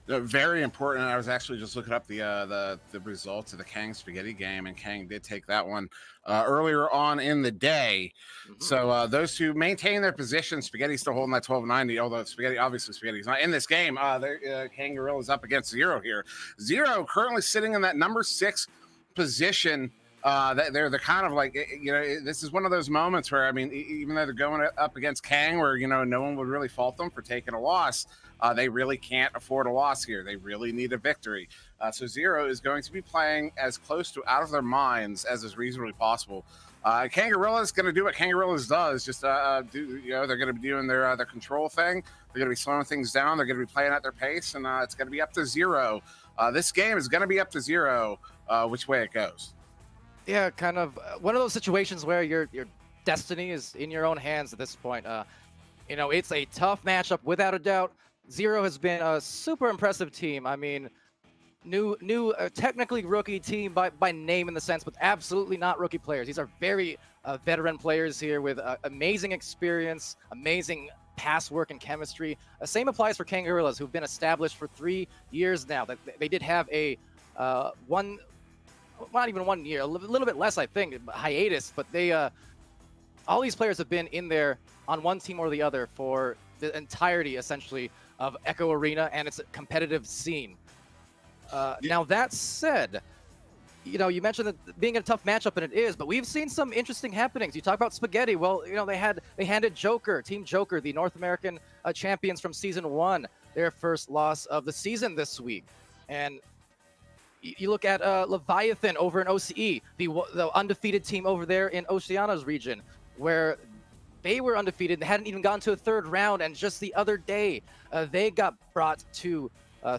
Very important. I was actually just looking up the results of the Kang Spaghetti game, and Kang did take that one earlier on in the day. So those two maintain their position. Spaghetti's still holding that 1290, although Spaghetti's not in this game. Kangaroos up against Zero here. Zero currently sitting in that number 6 position. They're kind of like, this is one of those moments where, I mean, even though they're going up against Kang, where, no one would really fault them for taking a loss, they really can't afford a loss here. They really need a victory. So Zero is going to be playing as close to out of their minds as is reasonably possible. Kangaroos is going to do what Kangaroos does. Just they're going to be doing their control thing. They're going to be slowing things down. They're going to be playing at their pace, and it's going to be up to Zero. This game is going to be up to Zero which way it goes. Yeah, kind of one of those situations where your destiny is in your own hands at this point. It's a tough matchup without a doubt. Zero has been a super impressive team. I mean, new technically rookie team by name in the sense, but absolutely not rookie players. These are very veteran players here with amazing experience, amazing pass work and chemistry. Same applies for Kangaroos, who've been established for 3 years now. That they did have a not even 1 year, a little bit less, I think, hiatus, but they all these players have been in there on one team or the other for the entirety, essentially, of Echo Arena and its competitive scene. Now, that said, you mentioned that being a tough matchup, and it is, but we've seen some interesting happenings. You talk about Spaghetti. Well, they handed Team Joker, the North American champions from Season 1, their first loss of the season this week. And you look at Leviathan over in OCE, the undefeated team over there in Oceania's region, where they were undefeated. They hadn't even gotten to a 3rd round, and just the other day, they got brought to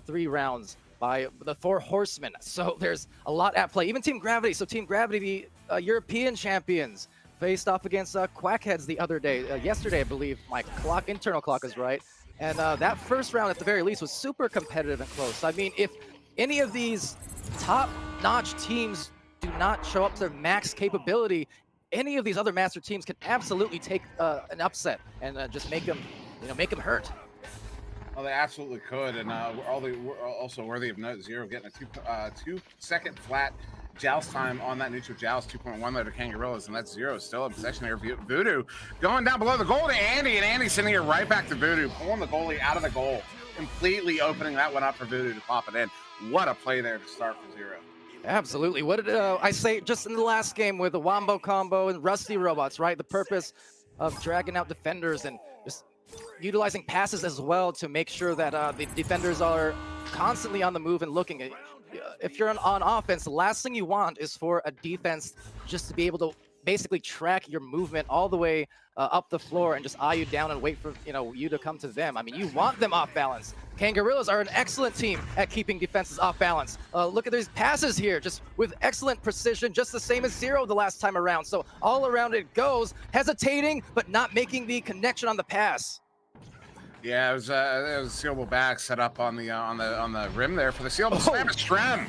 3 rounds by the 4 Horsemen. So there's a lot at play. Even Team Gravity. So Team Gravity, the European champions, faced off against Quackheads the other day. Yesterday, I believe. My internal clock is right. And that first round, at the very least, was super competitive and close. I mean, if any of these top-notch teams do not show up to their max capability, any of these other master teams can absolutely take an upset and just make them hurt. Well, they absolutely could, and also worthy of note, Zero getting a 2-second flat joust time on that neutral joust, 2.1 there to Kangaroos, and that's Zero still in possession here. Voodoo going down below the goal to Andy, and Andy sending it right back to Voodoo, pulling the goalie out of the goal, completely opening that one up for Voodoo to pop it in. What a play there to start for Zero. Absolutely. What did I say just in the last game with the Wombo combo and Rusty Robots, right? The purpose of dragging out defenders and just utilizing passes as well to make sure that the defenders are constantly on the move and looking. If you're on offense, the last thing you want is for a defense just to be able to basically track your movement all the way up the floor and just eye you down and wait for you to come to them. I mean, you want them off balance. Kangaroos are an excellent team at keeping defenses off balance. Look at these passes here, just with excellent precision, just the same as Zero the last time around. So all around it goes, hesitating but not making the connection on the pass. Yeah, it was a sealable back set up on the rim there for the sealable slam. Strem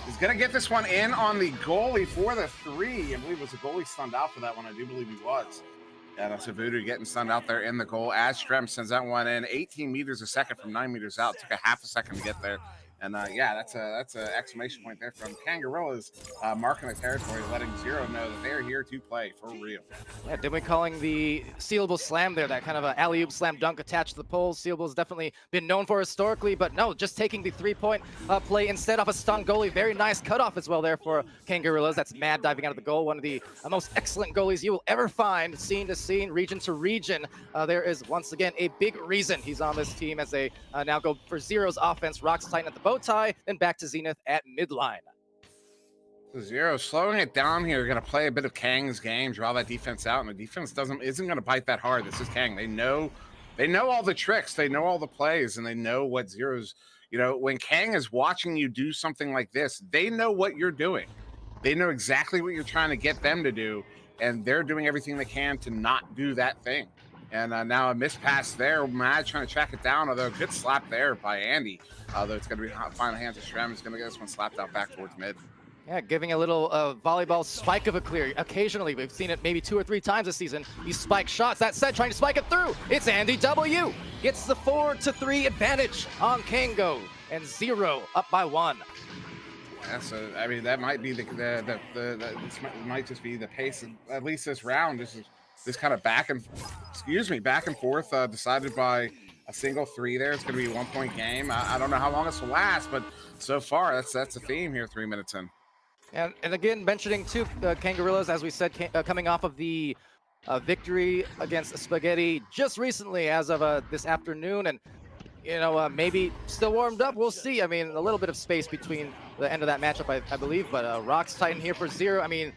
is gonna get this one in on the goalie for the 3. I believe it was a goalie stunned out for that one. I do believe he was. Yeah, that's a Voodoo getting stunned out there in the goal as Strem sends that one in. 18 meters a second from 9 meters out. Took a half a second to get there. And yeah, that's an exclamation point there from Kangaroos, marking the territory, letting Zero know that they're here to play for real. Yeah, Dimwi calling the sealable slam there, that kind of a alley-oop slam dunk attached to the pole. Sealable's definitely been known for historically, but no, just taking the 3-point play instead of a stun goalie. Very nice cutoff as well there for Kangaroos. That's Mad diving out of the goal. One of the most excellent goalies you will ever find, scene to scene, region to region. There is once again a big reason he's on this team as they now go for Zero's offense. Rocks Titan at the bow tie, then back to Zenith at midline. So Zero slowing it down here. Going to play a bit of Kang's game, draw that defense out, and the defense isn't going to bite that hard. This is Kang. They know all the tricks, they know all the plays, and they know what Zero's. When Kang is watching you do something like this, they know what you're doing. They know exactly what you're trying to get them to do, and they're doing everything they can to not do that thing. And now a mispass there. Mad trying to track it down, although a good slap there by Andy. Although it's going to be final hands of Strem. He's going to get this one slapped out back towards mid. Yeah, giving a little volleyball spike of a clear. Occasionally, we've seen it maybe 2 or 3 times this season. These spike shots. That said, trying to spike it through. It's Andy W. Gets the 4-3 advantage on Kango. And Zero up by 1. Yeah, so I mean that might be this might just be the pace of at least this round. This kind of back and forth decided by a single 3 there. It's going to be a 1-point game. I don't know how long this will last, but so far that's a theme here 3 minutes in. And again, mentioning too, Kangaroos, as we said, coming off of the victory against Spaghetti just recently, as of this afternoon, and maybe still warmed up. We'll see. I mean, a little bit of space between the end of that matchup, I believe. But Rocks Titan here for Zero. I mean,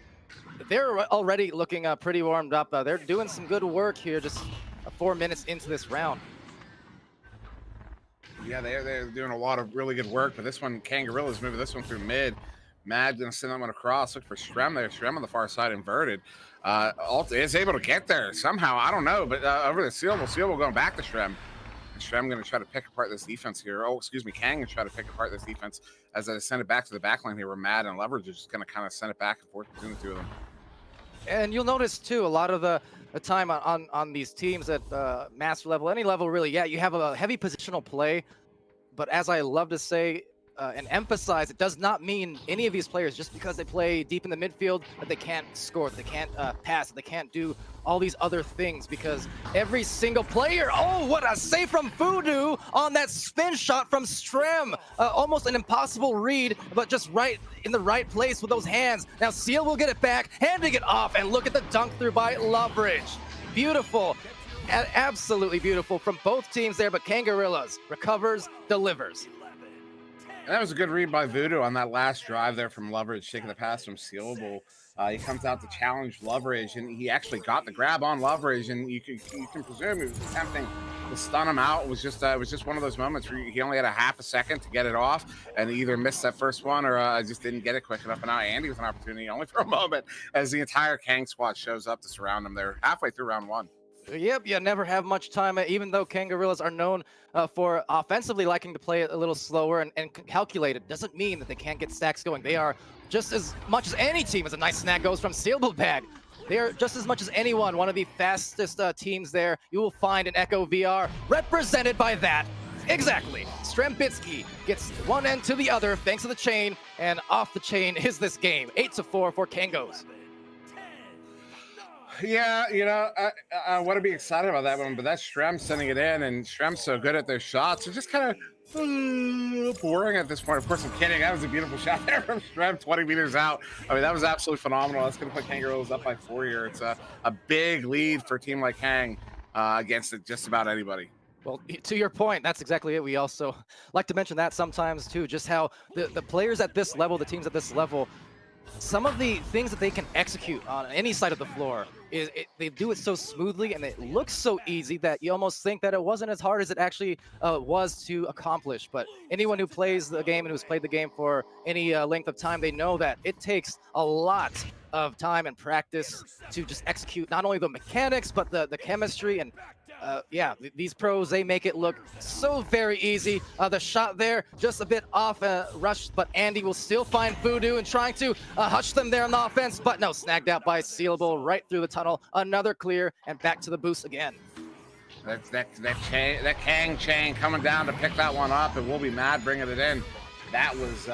they're already looking pretty warmed up. They're doing some good work here, just 4 minutes into this round. Yeah, they're doing a lot of really good work. But this one, Kangaroos moving this one through mid. Mad gonna send that one across. Look for Strem there. Strem on the far side inverted. Is able to get there somehow. I don't know, but over the Sealable going back to Strem. Strem going to try to pick apart this defense here. Oh, excuse me, Kang going to try to pick apart this defense as they send it back to the back line here where Mad and Leverage is just going to kind of send it back and forth between the two of them. And you'll notice, too, a lot of the time on these teams at master level, any level really, yeah, you have a heavy positional play. But as I love to say and emphasize, it does not mean any of these players, just because they play deep in the midfield, that they can't score, that they can't pass, that they can't do all these other things, because every single player, oh, what a save from Voodoo on that spin shot from Strem. Almost an impossible read, but just right in the right place with those hands. Now Seal will get it back, handing it off, and look at the dunk through by Loveridge. Beautiful, absolutely beautiful from both teams there, but Kangaroos recovers, delivers. And that was a good read by Voodoo on that last drive there from Loveridge, taking the pass from Sealable. He comes out to challenge Loveridge, and he actually got the grab on Loveridge, and you can presume he was attempting to stun him out. It was just one of those moments where he only had a half a second to get it off, and he either missed that first one or just didn't get it quick enough. And now Andy with an opportunity only for a moment as the entire Kang squad shows up to surround him. They're halfway through round 1. Yep, you never have much time, even though Kangaroos are known for offensively liking to play it a little slower and calculated. Doesn't mean that they can't get stacks going. They are just as much as any team, as a nice snag goes from Sealable Bag. They are just as much as anyone, one of the fastest teams there. You will find an Echo VR represented by that. Exactly. Strembitsky gets one end to the other thanks to the chain, and off the chain is this game. 8-4 for Kangos. Yeah, I want to be excited about that one, but that's Strem sending it in, and Strem's so good at their shots. They're just kind of boring at this point. Of course, I'm kidding. That was a beautiful shot there from Strem, 20 meters out. I mean, that was absolutely phenomenal. That's going to put Kangaroos up by 4 here. It's a big lead for a team like Kang against just about anybody. Well, to your point, that's exactly it. We also like to mention that sometimes, too, just how the players at this level, the teams at this level, some of the things that they can execute on any side of the floor they do it so smoothly, and it looks so easy that you almost think that it wasn't as hard as it actually was to accomplish. But anyone who plays the game and who's played the game for any length of time, they know that it takes a lot of time and practice to just execute not only the mechanics but the chemistry. And yeah, these pros, they make it look so very easy. The shot there just a bit off rushed, but Andy will still find Voodoo and trying to hush them there on the offense, but no, snagged out by Sealable right through the tunnel. Another clear and back to the boost again. That Kang chain coming down to pick that one up, and we'll be mad bringing it in. That was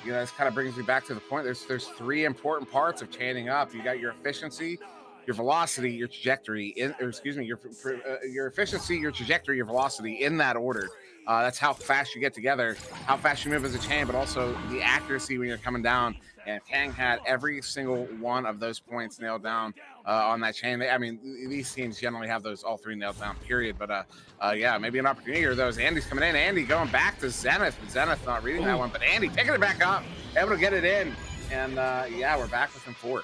this kind of brings me back to the point. There's 3 important parts of chaining up. You got your efficiency, your velocity, your trajectory, your efficiency, your trajectory, your velocity, in that order. That's how fast you get together, how fast you move as a chain, but also the accuracy when you're coming down. And Kang had every single one of those points nailed down on that chain. I mean, these teams generally have those all 3 nailed down, period. But yeah, maybe an opportunity here. Those Andy's coming in. Andy going back to Zenith. Zenith not reading that one, but Andy picking it back up, able to get it in. And yeah, we're back within 4.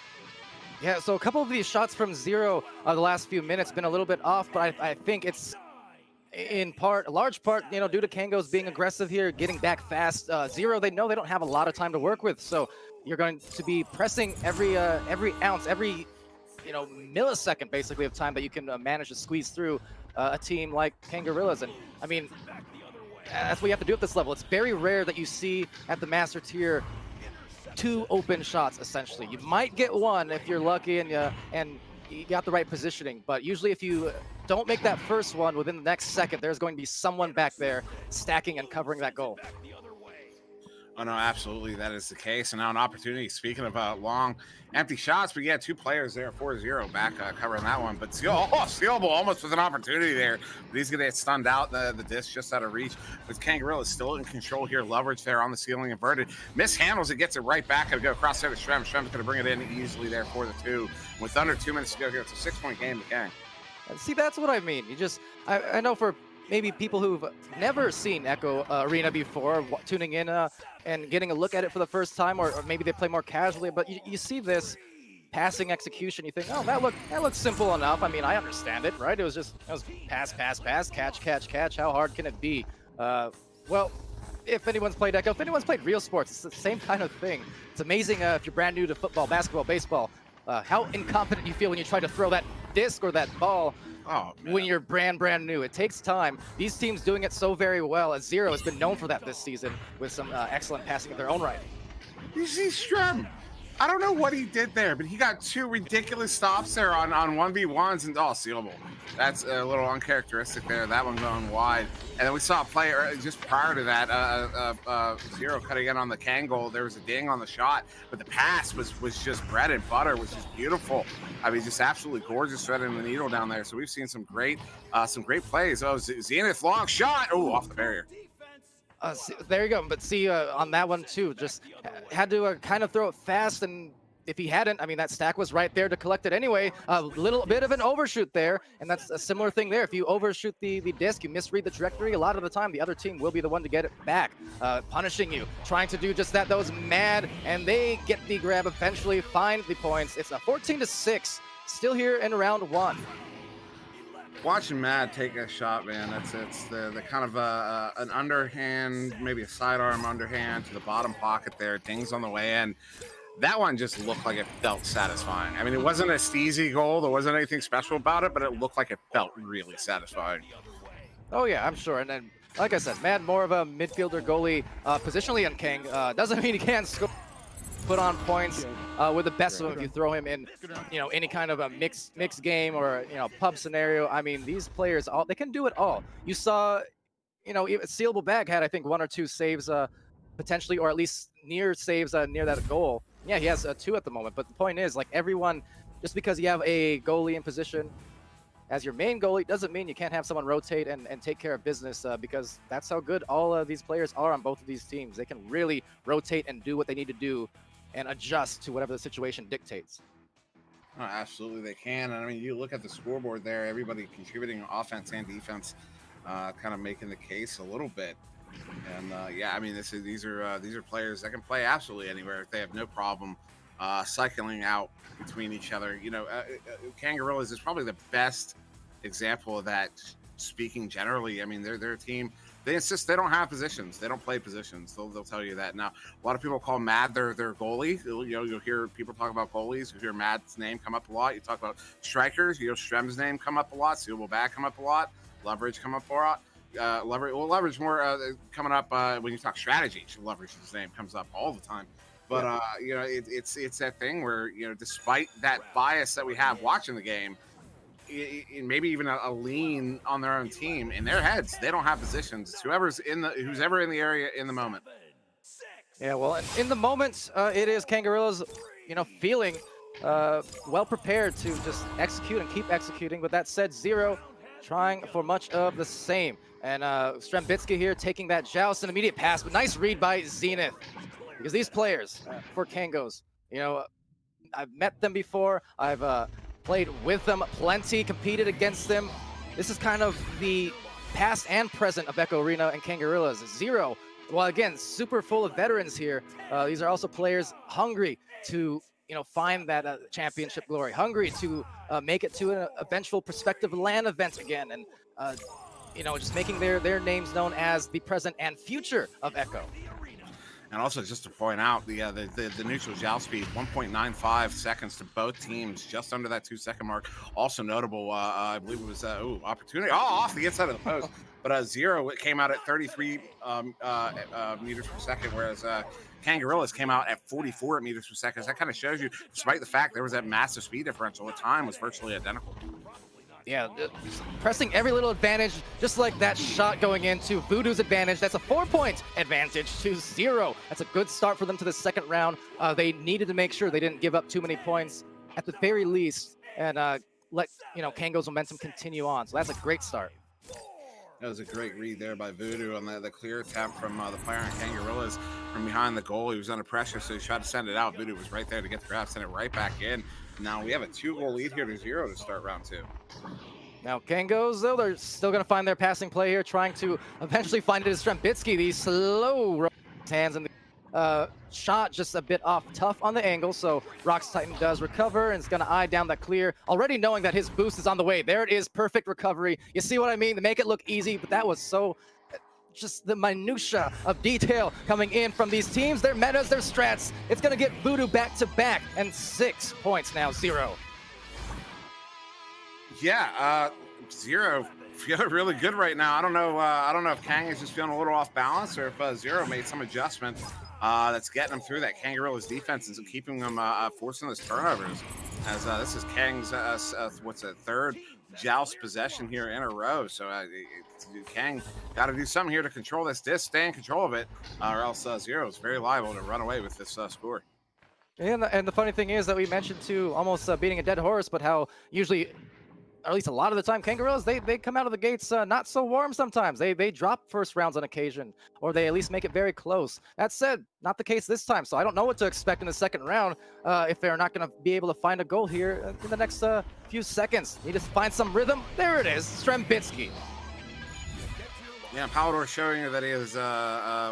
Yeah, so a couple of these shots from Zero the last few minutes been a little bit off, but I think it's in part, a large part, due to Kangos being aggressive here, getting back fast. Zero, they know they don't have a lot of time to work with, so you're going to be pressing every ounce, every millisecond basically of time that you can manage to squeeze through a team like Kangaroos. And I mean, that's what you have to do at this level. It's very rare that you see at the master tier 2 open shots essentially. You might get one if you're lucky and you got the right positioning, but usually if you don't make that first one within the next second, there's going to be someone back there stacking and covering that goal. Oh no, absolutely, that is the case. And now an opportunity. Speaking of long, empty shots, but yeah, 2 players there, 4-0 back covering that one. But Sealable almost with an opportunity there, but he's gonna get stunned out. The disc just out of reach. But Kangaroo is still in control here. Leverage there on the ceiling, inverted. Mishandles it, gets it right back. Gonna go across there to Shrem. Shrem's gonna bring it in easily there for the 2. With under 2 minutes to go here, it's a 6-point game to Kang. And see, that's what I mean. I know for maybe people who've never seen Echo Arena before, tuning in and getting a look at it for the first time, or maybe they play more casually, but you see this passing execution, you think, oh, that looks simple enough. I mean, I understand it, right? It was pass, catch. How hard can it be? Well, if anyone's played Echo, if anyone's played real sports, it's the same kind of thing. It's amazing if you're brand new to football, basketball, baseball, how incompetent you feel when you try to throw that disc or that ball. Oh, when you're brand new. It takes time. These teams doing it so very well, as Zero has been known for that this season with some excellent passing of their own right. You see Shrem, I don't know what he did there, but he got 2 ridiculous stops there on 1v1s, and Sealable. That's a little uncharacteristic there, that one going wide. And then we saw a player just prior to that, Zero cutting in on the Kang goal. There was a ding on the shot, but the pass was just bread and butter, was just beautiful. I mean, just absolutely gorgeous, threading the needle down there. So we've seen some great plays. Oh, Zenith, long shot. Oh, off the barrier. There you go. But see, on that one too, just had to kind of throw it fast, and if he hadn't, I mean, that stack was right there to collect it anyway. A little bit of an overshoot there, and that's a similar thing there. If you overshoot the disc, you misread the trajectory, a lot of the time the other team will be the one to get it back, punishing you, trying to do just that. That was mad, and they get the grab, eventually find the points. It's a 14-6, still here in round 1. Watching Mad take a shot, man, it's the kind of an underhand, maybe a sidearm underhand to the bottom pocket there, dings on the way in. That one just looked like it felt satisfying. I mean, it wasn't a steezy goal. There wasn't anything special about it, but it looked like it felt really satisfying. Oh yeah, I'm sure. And then, like I said, Mad more of a midfielder goalie, positionally on Kang. Doesn't mean he can't score, put on points with the best of them if you throw him in, any kind of a mixed game or pub scenario. I mean, these players, they can do it all. You saw, even Sealable Bag had, I think, 1 or 2 saves potentially, or at least near saves near that goal. Yeah, he has 2 at the moment. But the point is, like, everyone, just because you have a goalie in position as your main goalie doesn't mean you can't have someone rotate and take care of business, because that's how good all of these players are on both of these teams. They can really rotate and do what they need to do and adjust to whatever the situation dictates. Oh, absolutely, they can. And I mean, you look at the scoreboard there, everybody contributing offense and defense, kind of making the case a little bit. And yeah, I mean, these are players that can play absolutely anywhere. They have no problem cycling out between each other. Kangaroos is probably the best example of that. Speaking generally, I mean, they're a team. They insist they don't have positions. They don't play positions. They'll tell you that. Now, a lot of people call Mad their goalie. You'll hear people talk about goalies. You hear Mad's name come up a lot. You talk about strikers. Strem's name come up a lot. Sealable Back come up a lot. Leverage come up a lot. Leverage more coming up when you talk strategy. Leverage's name comes up all the time. But it's that thing where despite that bias that we have watching the game, maybe even a lean on their own team, in their heads they don't have positions. It's who's ever in the area in the moment. Yeah, well, in the moment, it is Kangaroos, feeling well prepared to just execute and keep executing. With that said, Zero trying for much of the same. And Strembitsky here taking that joust, an immediate pass, but nice read by Zenith. Because these players for Kangos, I've met them before. I've played with them plenty, competed against them. This is kind of the past and present of Echo Arena and Kangaroos. Zero, well, again, super full of veterans here. These are also players hungry to find that championship glory, hungry to make it to an eventual prospective LAN event again, and just making their names known as the present and future of Echo. And also, just to point out, the neutral joust speed, 1.95 seconds to both teams, just under that 2-second mark. Also notable, I believe it was opportunity. Oh, off the inside of the post. but Zero it came out at 33 meters per second, whereas Kangaroos came out at 44 meters per second. So that kind of shows you, despite the fact there was that massive speed differential, the time was virtually identical. Yeah, pressing every little advantage, just like that shot going into Voodoo's advantage. That's a 4-point advantage to 0. That's a good start for them to the second round. They needed to make sure they didn't give up too many points at the very least, and let Kango's momentum continue on. So that's a great start. That was a great read there by Voodoo on the clear attempt from the player on Kangaroos from behind the goal. He was under pressure, so he tried to send it out. Voodoo was right there to get the grab, send it right back in. Now we have a 2-goal lead here to 0 to start round 2. Now Kango's, though, they're still going to find their passing play here, trying to eventually find it as SirDimwi. The slow hands and the shot just a bit off tough on the angle, so Rox Titan does recover and is going to eye down that clear, already knowing that his boost is on the way. There it is, perfect recovery. You see what I mean? They make it look easy, but that was so... just the minutia of detail coming in from these teams, their metas, their strats. It's going to get Voodoo back to back, and 6 points now, 0. Yeah, 0 feeling really good right now. I don't know if Kang is just feeling a little off balance, or if 0 made some adjustment that's getting him through that Kangaroos defense and keeping them forcing those turnovers. As this is Kang's third joust possession here in a row. So Kang got to do something here to control this disc, stay in control of it, or else 0 is very liable to run away with this score. And the funny thing is that we mentioned too, almost beating a dead horse, but how usually, or at least a lot of the time, Kangaroos, they come out of the gates not so warm sometimes. They drop first rounds on occasion, or they at least make it very close. That said, not the case this time, so I don't know what to expect in the second round if they're not going to be able to find a goal here in the next few seconds. Need to find some rhythm. There it is, SirDimwi. Yeah, Palidore showing you that he has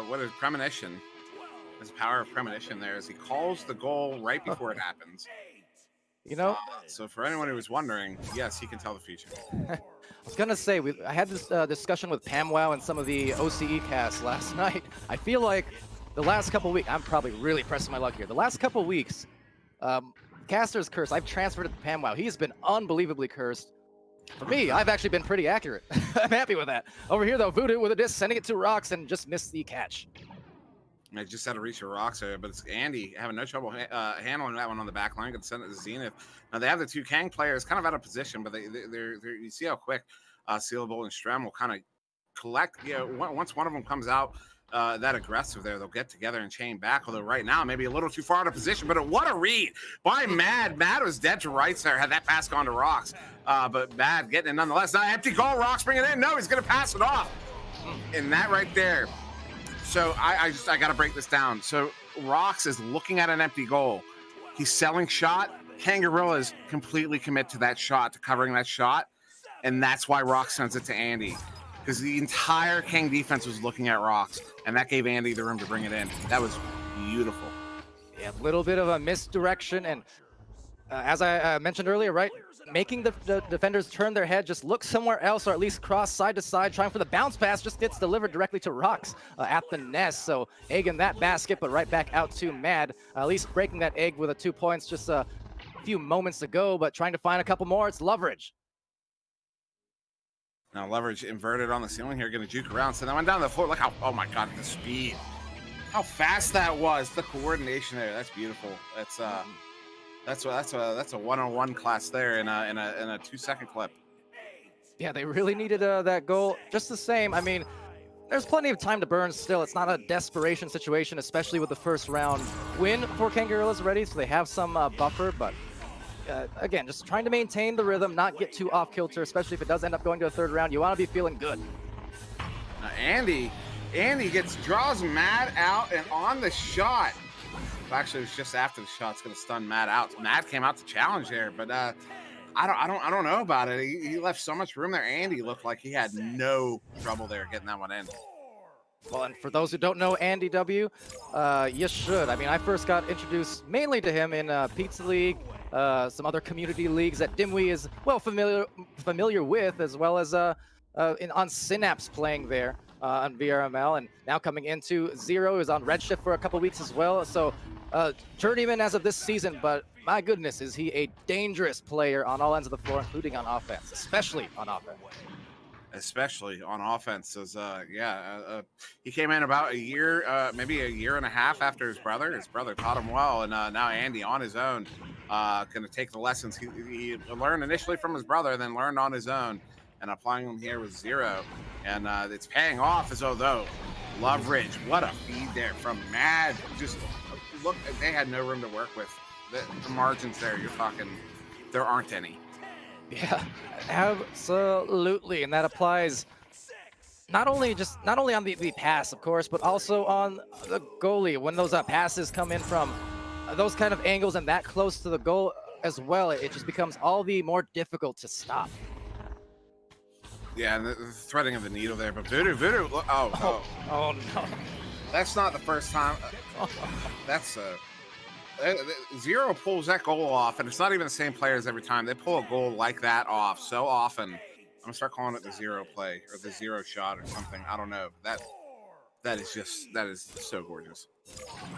what is premonition. His power of premonition there as he calls the goal right before it happens. You know, so for anyone who was wondering, yes, he can tell the future. I was gonna say, I had this discussion with PAMWOW and some of the OCE casts last night. I feel like the last couple weeks, I'm probably really pressing my luck here. The last couple weeks, Caster's curse, I've transferred it to PAMWOW. He's been unbelievably cursed. For me, I've actually been pretty accurate. I'm happy with that. Over here, though, Voodoo with a disc, sending it to Rox and just missed the catch. I just had to reach a Rox area, but it's Andy having no trouble handling that one on the back line. Could send it to Zenith. Now they have the 2 Kang players kind of out of position, but they're you see how quick Sealable and Strem will kind of collect. Once one of them comes out that aggressive there, they'll get together and chain back. Although right now maybe a little too far out of position, but what a read by Mad. Mad was dead to rights there. Had that pass gone to Rox, but Mad getting it nonetheless. Now empty goal. Rox bring it in. No, he's gonna pass it off. And that right there. So I got to break this down. So Rox is looking at an empty goal. He's selling shot. Kangaroos completely commit to that shot, to covering that shot. And that's why Rox sends it to Andy. Because the entire Kang defense was looking at Rox. And that gave Andy the room to bring it in. That was beautiful. Yeah, a little bit of a misdirection. And as I mentioned earlier, right, making the defenders turn their head, just look somewhere else, or at least cross side to side, trying for the bounce pass, just gets delivered directly to Rox at the nest. So egg in that basket, but right back out to Mad. At least breaking that egg with 2 points just a few moments to go, but trying to find a couple more. It's Leverage. Now Leverage inverted on the ceiling here, going to juke around. So that went down the floor. Look how, oh my God, the speed. How fast that was. The coordination there. That's beautiful. That's a one-on-one class there in a 2-second clip. Yeah, they really needed that goal. Just the same. I mean, there's plenty of time to burn still. It's not a desperation situation, especially with the first round win for Kangaroos already, so they have some buffer. But again, just trying to maintain the rhythm, not get too off kilter, especially if it does end up going to a third round. You want to be feeling good. Now Andy draws Mad out, and on the shot. Actually, it was just after the shot's going to stun Mad out. Mad came out to challenge there, but I don't know about it. He left so much room there. Andy looked like he had no trouble there getting that one in. Well, and for those who don't know Andy W, you should. I mean, I first got introduced mainly to him in Pizza League, some other community leagues that Dimwi is well familiar with, as well as on Synapse playing there on VRML, and now coming into Zero, is on Redshift for a couple weeks as well. So journeyman as of this season, but my goodness, is he a dangerous player on all ends of the floor, including on offense, especially on offense. especially on offense. As he came in about a year, maybe a year and a half after his brother. His brother taught him well, and now Andy on his own, going to take the lessons he learned initially from his brother, then learned on his own, and applying them here with Zero, and it's paying off. As though Loveridge, what a feed there from Mad. Just look, they had no room to work with. The margins there, you're talking, there aren't any. Yeah, absolutely, and that applies not only on the pass, of course, but also on the goalie. When those passes come in from those kind of angles and that close to the goal as well, it just becomes all the more difficult to stop. Yeah, and the threading of the needle there, but Voodoo, oh no. That's not the first time. That's Zero pulls that goal off, and it's not even the same players every time. They pull a goal like that off so often. I'm gonna start calling it the Zero play or the Zero shot or something. I don't know. That is so gorgeous.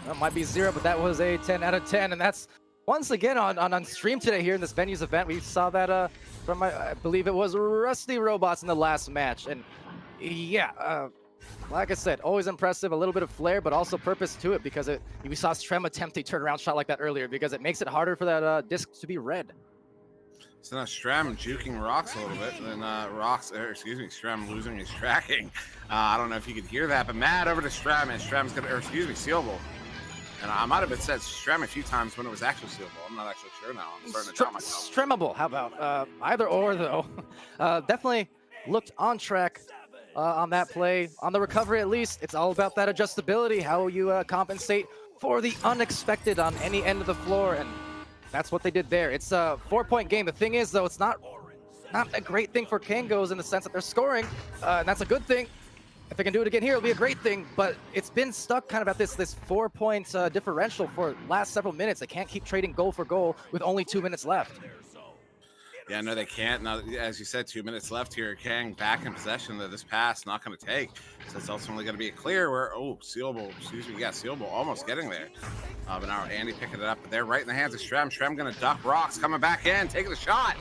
That might be Zero, but that was a 10 out of 10, and that's once again on stream today here in this Venues event. We saw that from I believe it was Rusty Robots in the last match, and yeah. Like I said, always impressive, a little bit of flair, but also purpose to it, because we saw Strem attempt a turnaround shot like that earlier, because it makes it harder for that disc to be red. So now Strem juking Rocks a little bit, and Strem losing his tracking. I don't know if you could hear that, but Mad over to Strem, and Strem's gonna, Sealable. And I might have said Strem a few times when it was actually Sealable. I'm not actually sure now. I'm starting to doubt myself. Stremable, how about? Either or, though. Definitely looked on track. On that play, on the recovery at least. It's all about that adjustability, how you compensate for the unexpected on any end of the floor, and that's what they did there. It's a 4-point game. The thing is, though, it's not a great thing for Kangaroos in the sense that they're scoring, and that's a good thing. If they can do it again here, it'll be a great thing, but it's been stuck kind of at this 4-point differential for last several minutes. They can't keep trading goal for goal with only 2 minutes left. Yeah, no, they can't. Now, as you said, 2 minutes left here. Kang back in possession of this pass, not going to take. So it's ultimately going to be a clear where, Sealable, Sealable almost getting there. But now Andy picking it up, but they're right in the hands of Strem. Strem going to duck Rocks, coming back in, taking the shot.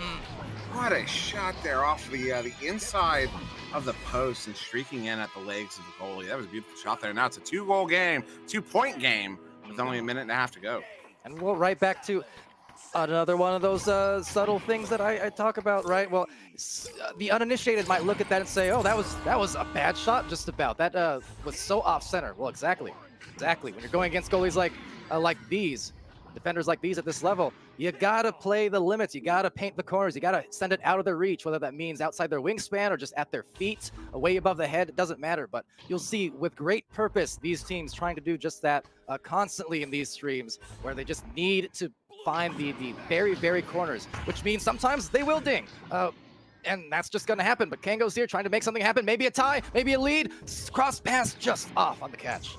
What a shot there off the inside of the post and streaking in at the legs of the goalie. That was a beautiful shot there. Now it's a 2-goal game, 2-point game with only a minute and a half to go. And we'll right back to another one of those subtle things that I talk about, right? Well, the uninitiated might look at that and say, "Oh, that was a bad shot, just about. That was so off center." Well, exactly. When you're going against goalies like these, defenders like these at this level, you gotta play the limits. You gotta paint the corners. You gotta send it out of their reach, whether that means outside their wingspan or just at their feet, way above the head. It doesn't matter. But you'll see with great purpose these teams trying to do just that constantly in these streams, where they just need to find the very, very corners, which means sometimes they will ding. And that's just going to happen. But Kango's here trying to make something happen. Maybe a tie, maybe a lead. Cross pass just off on the catch.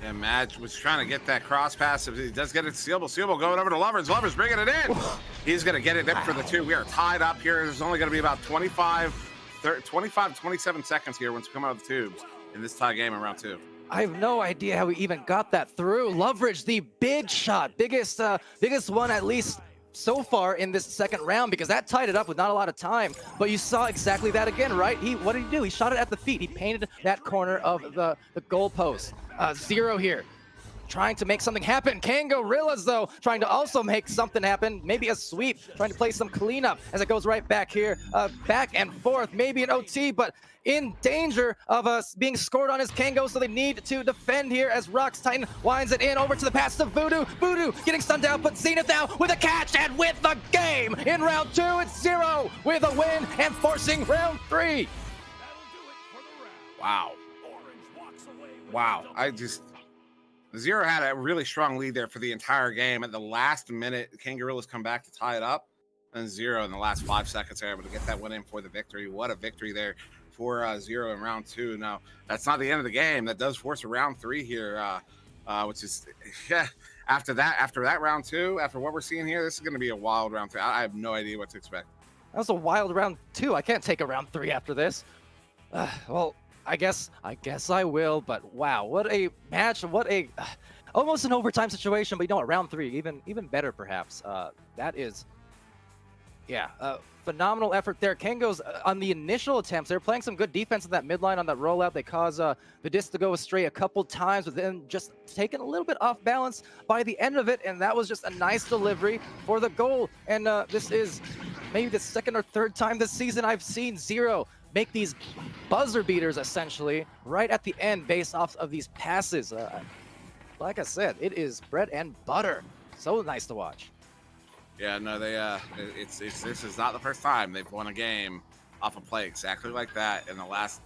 And Madge was trying to get that cross pass. He does get it. Sealable going over to Lovers. Lovers bringing it in. He's going to get it there for the 2. We are tied up here. There's only going to be about 27 seconds here once we come out of the tubes in this tie game in round 2. I have no idea how we even got that through. Loveridge, the big shot, biggest one at least so far in this second round, because that tied it up with not a lot of time. But you saw exactly that again, right? What did he do? He shot it at the feet. He painted that corner of the goal post. Zero here, trying to make something happen. Kangaroos, though, trying to also make something happen. Maybe a sweep, trying to play some cleanup as it goes right back here. Back and forth, maybe an OT, but in danger of being scored on his Kango, so they need to defend here as Rocks Titan winds it in over to the pass to Voodoo. Voodoo getting stunned down, but Zenith now with a catch, and with the game in round 2, it's Zero with a win and forcing round 3. Wow. Zero had a really strong lead there for the entire game. At the last minute, Kangaroos come back to tie it up, and Zero in the last 5 seconds are able to get that one in for the victory. What a victory there for Zero in round 2. Now, that's not the end of the game. That does force a round 3 here, which is, after that round 2, after what we're seeing here, this is going to be a wild round 3. I have no idea what to expect. That was a wild round 2. I can't take a round 3 after this. Well, I guess I will, but wow, what a match. What a almost an overtime situation, but you know what, round 3, even better perhaps. That is Yeah, phenomenal effort there. Kango's on the initial attempts, they're playing some good defense in that mid line on that rollout. They cause the disc to go astray a couple times, but then just taken a little bit off balance by the end of it, and that was just a nice delivery for the goal. And this is maybe the second or third time this season I've seen Zero make these buzzer beaters, essentially, right at the end based off of these passes. Like I said, it is bread and butter. So nice to watch. Yeah, no, this is not the first time they've won a game off a play exactly like that in the last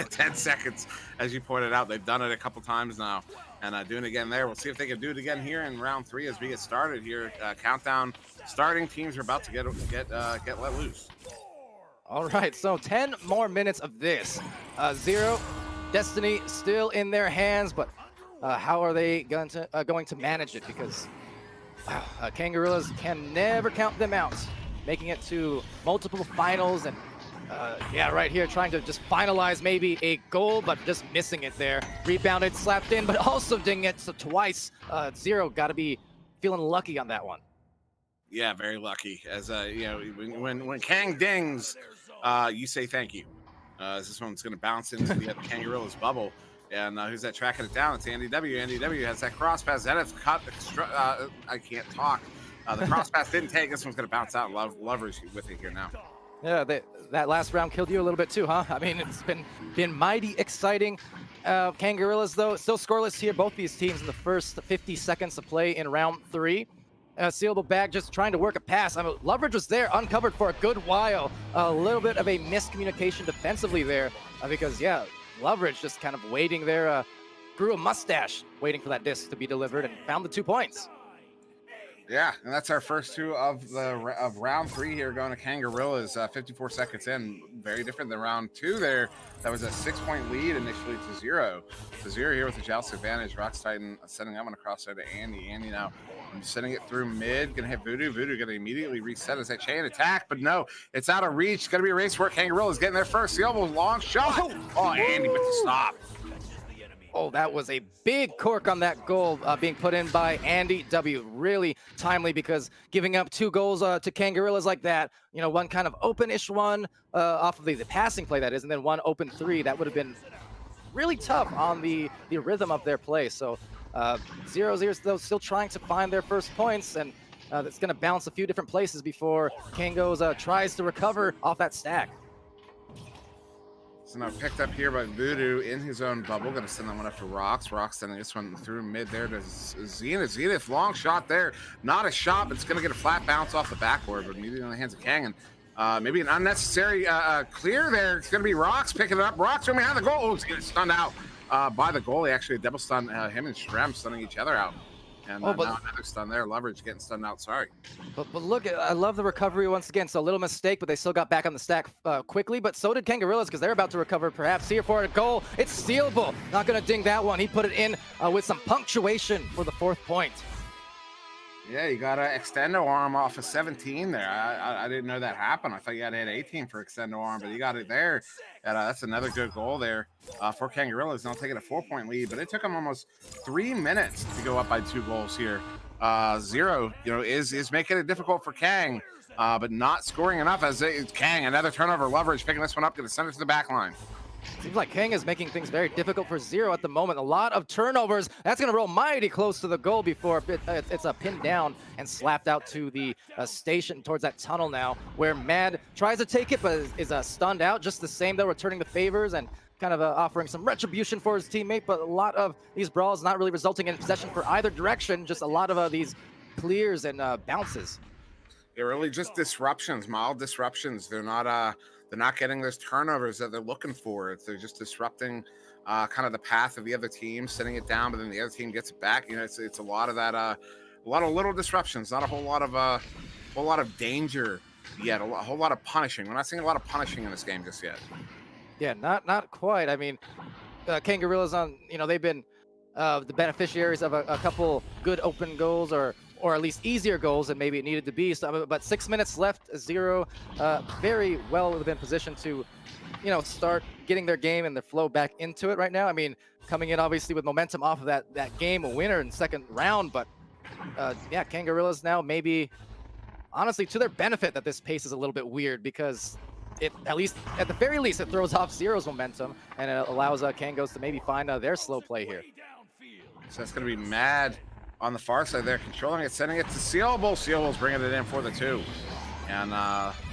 10 seconds. As you pointed out, they've done it a couple times now, and doing it again there. We'll see if they can do it again here in round 3 as we get started here. Countdown starting. Teams are about to get let loose. All right, so 10 more minutes of this. Zero, Destiny still in their hands, but how are they going to manage it? Because Kangaroos can never count them out, making it to multiple finals, and yeah, right here trying to just finalize maybe a goal, but just missing it there. Rebounded, slapped in, but also dinging it so twice. Zero got to be feeling lucky on that one. Yeah, very lucky. As you know, when Kang dings, you say thank you. This one's going to bounce into the Kangaroos bubble. And who's that tracking it down? It's Andy W. Andy W has that cross pass. Zenith cut. I can't talk. The cross pass didn't take. This one's going to bounce out and leverage with it here now. Yeah, that last round killed you a little bit too, huh? I mean, it's been mighty exciting. Kangaroos, though, still scoreless here. Both these teams in the first 50 seconds of play in round 3. Sealable bag just trying to work a pass. I mean, Leverage was there, uncovered for a good while. A little bit of a miscommunication defensively there because, yeah, Leverage just kind of waiting there, grew a mustache waiting for that disc to be delivered and found the 2 points. Yeah, and that's our first 2 of round 3 here going to Kangaroos. 54 seconds in, very different than round 2 there. That was a 6-point lead initially to Zero. So Zero here with the joust advantage. Rocks Titan sending that one across there to Andy. Andy now sending it through mid, gonna hit Voodoo. Voodoo gonna immediately reset as that chain attack, but no, it's out of reach. It's gonna be a race for Kangaroos getting there first. Sealable long shot. Oh, Andy with the stop. Oh, that was a big cork on that goal being put in by Andy W. Really timely, because giving up 2 goals to Kangaroos like that, you know, one kind of open-ish one off of the passing play, that is, and then one open 3, that would have been really tough on the rhythm of their play. So 0-0 though, still trying to find their first points, and it's going to bounce a few different places before Kangaroos tries to recover off that stack. So now picked up here by Voodoo in his own bubble. Going to send that one up to Rocks. Rocks sending this one through mid there to Zenith. Zenith, long shot there. Not a shot, but it's going to get a flat bounce off the backboard, but immediately in the hands of Kang. And maybe an unnecessary clear there. It's going to be Rocks picking it up. Rocks from behind the goal. Oh, he's getting stunned out by the goalie. Actually, a double stun. Him and Shrem stunning each other out. And now another stun there. Leverage getting stunned out. Sorry. But look, I love the recovery once again. So a little mistake, but they still got back on the stack quickly. But so did Kangaroos, because they're about to recover perhaps here for a goal. It's Sealable. Not going to ding that one. He put it in with some punctuation for the 4th point. Yeah, you got an extendo arm off of 17 there. I didn't know that happened. I thought you had to hit 18 for extendo arm, but you got it there. And that's another good goal there for Kangaroos. Now taking a 4-point lead, but it took them almost 3 minutes to go up by 2 goals here. Zero, you know, is making it difficult for Kang, but not scoring enough as Kang, another turnover. Leverage picking this one up, going to send it to the back line. Seems like Kang is making things very difficult for Zero at the moment. A lot of turnovers. That's going to roll mighty close to the goal before it's pinned down and slapped out to the station towards that tunnel now, where Mad tries to take it but is stunned out. Just the same, though, returning the favors and kind of offering some retribution for his teammate. But a lot of these brawls not really resulting in possession for either direction. Just a lot of these clears and bounces. They're really just disruptions, mild disruptions. They're not getting those turnovers that they're looking for. They're just disrupting kind of the path of the other team, sending it down, but then the other team gets it back. You know, it's a lot of that, a lot of little disruptions, not a whole lot of danger yet. A whole lot of punishing. We're not seeing a lot of punishing in this game just yet. Yeah, not quite. I mean, Kangaroos they've been the beneficiaries of a couple good open goals, or at least easier goals than maybe it needed to be. So, but 6 minutes left, Zero very well within position to, start getting their game and their flow back into it right now. I mean, coming in obviously with momentum off of that game, a winner in 2nd round, but yeah, Kangaroos now maybe honestly to their benefit that this pace is a little bit weird, because it, at the very least, it throws off Zero's momentum and it allows Kangaroos to maybe find their slow play here. So that's going to be Mad on the far side there, controlling it, sending it to Sealable. Sealable's bringing it in for the 2. And,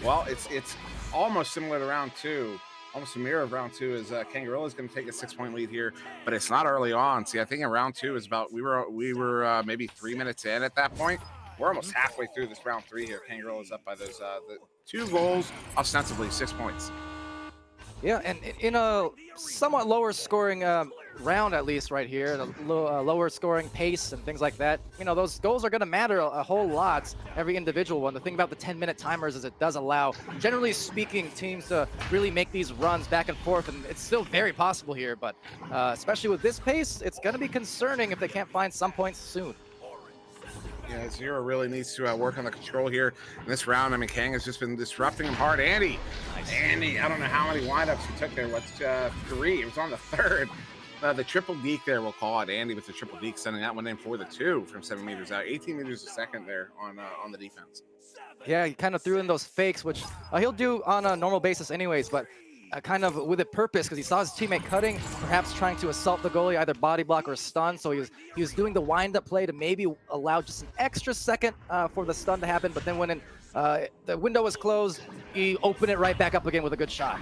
well, it's almost similar to round 2. Almost a mirror of round 2 is Kangaroos is going to take a 6-point lead here, but it's not early on. See, I think in round 2 is about, we were maybe 3 minutes in at that point. We're almost halfway through this round 3 here. Kangaroos is up by those the 2 goals, ostensibly 6 points. Yeah, and in a somewhat lower scoring round, at least right here, a lower scoring pace and things like that, you know, those goals are going to matter a whole lot, every individual one. The thing about the 10-minute timers is it does allow, generally speaking, teams to really make these runs back and forth, and it's still very possible here, but especially with this pace, it's going to be concerning if they can't find some points soon. Yeah, Zero really needs to work on the control here in this round. I mean, Kang has just been disrupting him hard. Andy, Andy, I don't know how many windups he took there. What's 3? It was on the 3rd. The triple deke there, we'll call it. Andy with the triple deke, sending that one in for the 2 from 7 meters out. 18 meters a second there on the defense. Yeah, he kind of threw in those fakes, which he'll do on a normal basis anyways, but kind of with a purpose, because he saw his teammate cutting, perhaps trying to assault the goalie, either body block or stun. So he was doing the wind-up play to maybe allow just an extra second for the stun to happen. But then when the window was closed, he opened it right back up again with a good shot.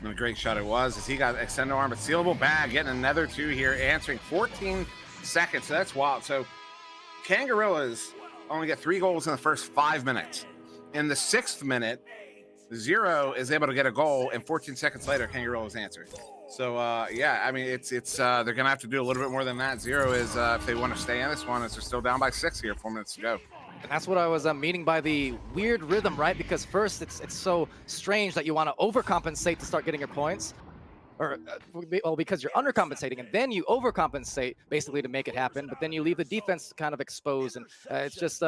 And a great shot it was, as he got extended arm, but Sealable Bag getting another 2 here, answering 14 seconds. So that's wild. So Kangaroos only get 3 goals in the first 5 minutes. In the 6th minute, Zero is able to get a goal, and 14 seconds later, Kangaroos answered. So, yeah, I mean, it's they're going to have to do a little bit more than that. Zero is, if they want to stay in this one, as they're still down by 6 here, 4 minutes to go. And that's what I was meaning by the weird rhythm, right? Because first, it's so strange that you want to overcompensate to start getting your points. Or, well, because you're undercompensating, and then you overcompensate, basically, to make it happen. But then you leave the defense kind of exposed, and it's just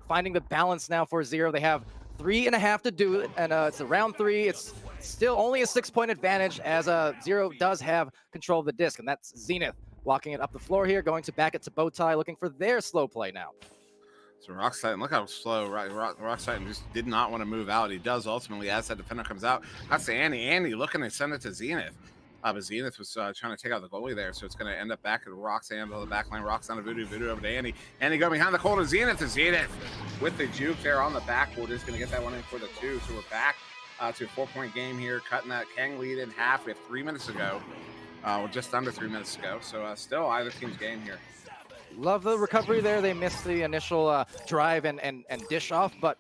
finding the balance now for Zero. They have 3.5 to do it, and it's a round 3. It's still only a 6-point advantage, as Zero does have control of the disc, and that's Zenith walking it up the floor here, going to back it to Bowtie, looking for their slow play now. So Rock's Titan, look how slow Rock's Titan just did not want to move out. He does ultimately as that defender comes out. That's to Andy. Andy looking to send it to Zenith. But Zenith was trying to take out the goalie there, so it's going to end up back at Rock's hand on the back line. Rock's down to Voodoo, Voodoo over to Andy. Andy going behind the goal to Zenith, with the juke there on the backboard is going to get that one in for the 2. So we're back to a 4-point game here, cutting that Kang lead in half. We have 3 minutes to go, just under 3 minutes to go. So still either team's game here. Love the recovery there. They missed the initial drive and dish off, but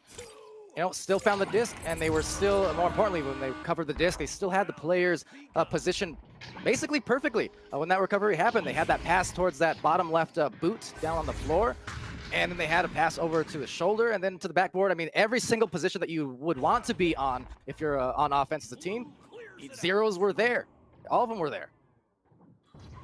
you know, still found the disc, and they were still, more importantly, when they covered the disc, they still had the players positioned basically perfectly. When that recovery happened, they had that pass towards that bottom left boot down on the floor, and then they had a pass over to the shoulder and then to the backboard. I mean, every single position that you would want to be on if you're on offense as a team, Zeros were there. All of them were there.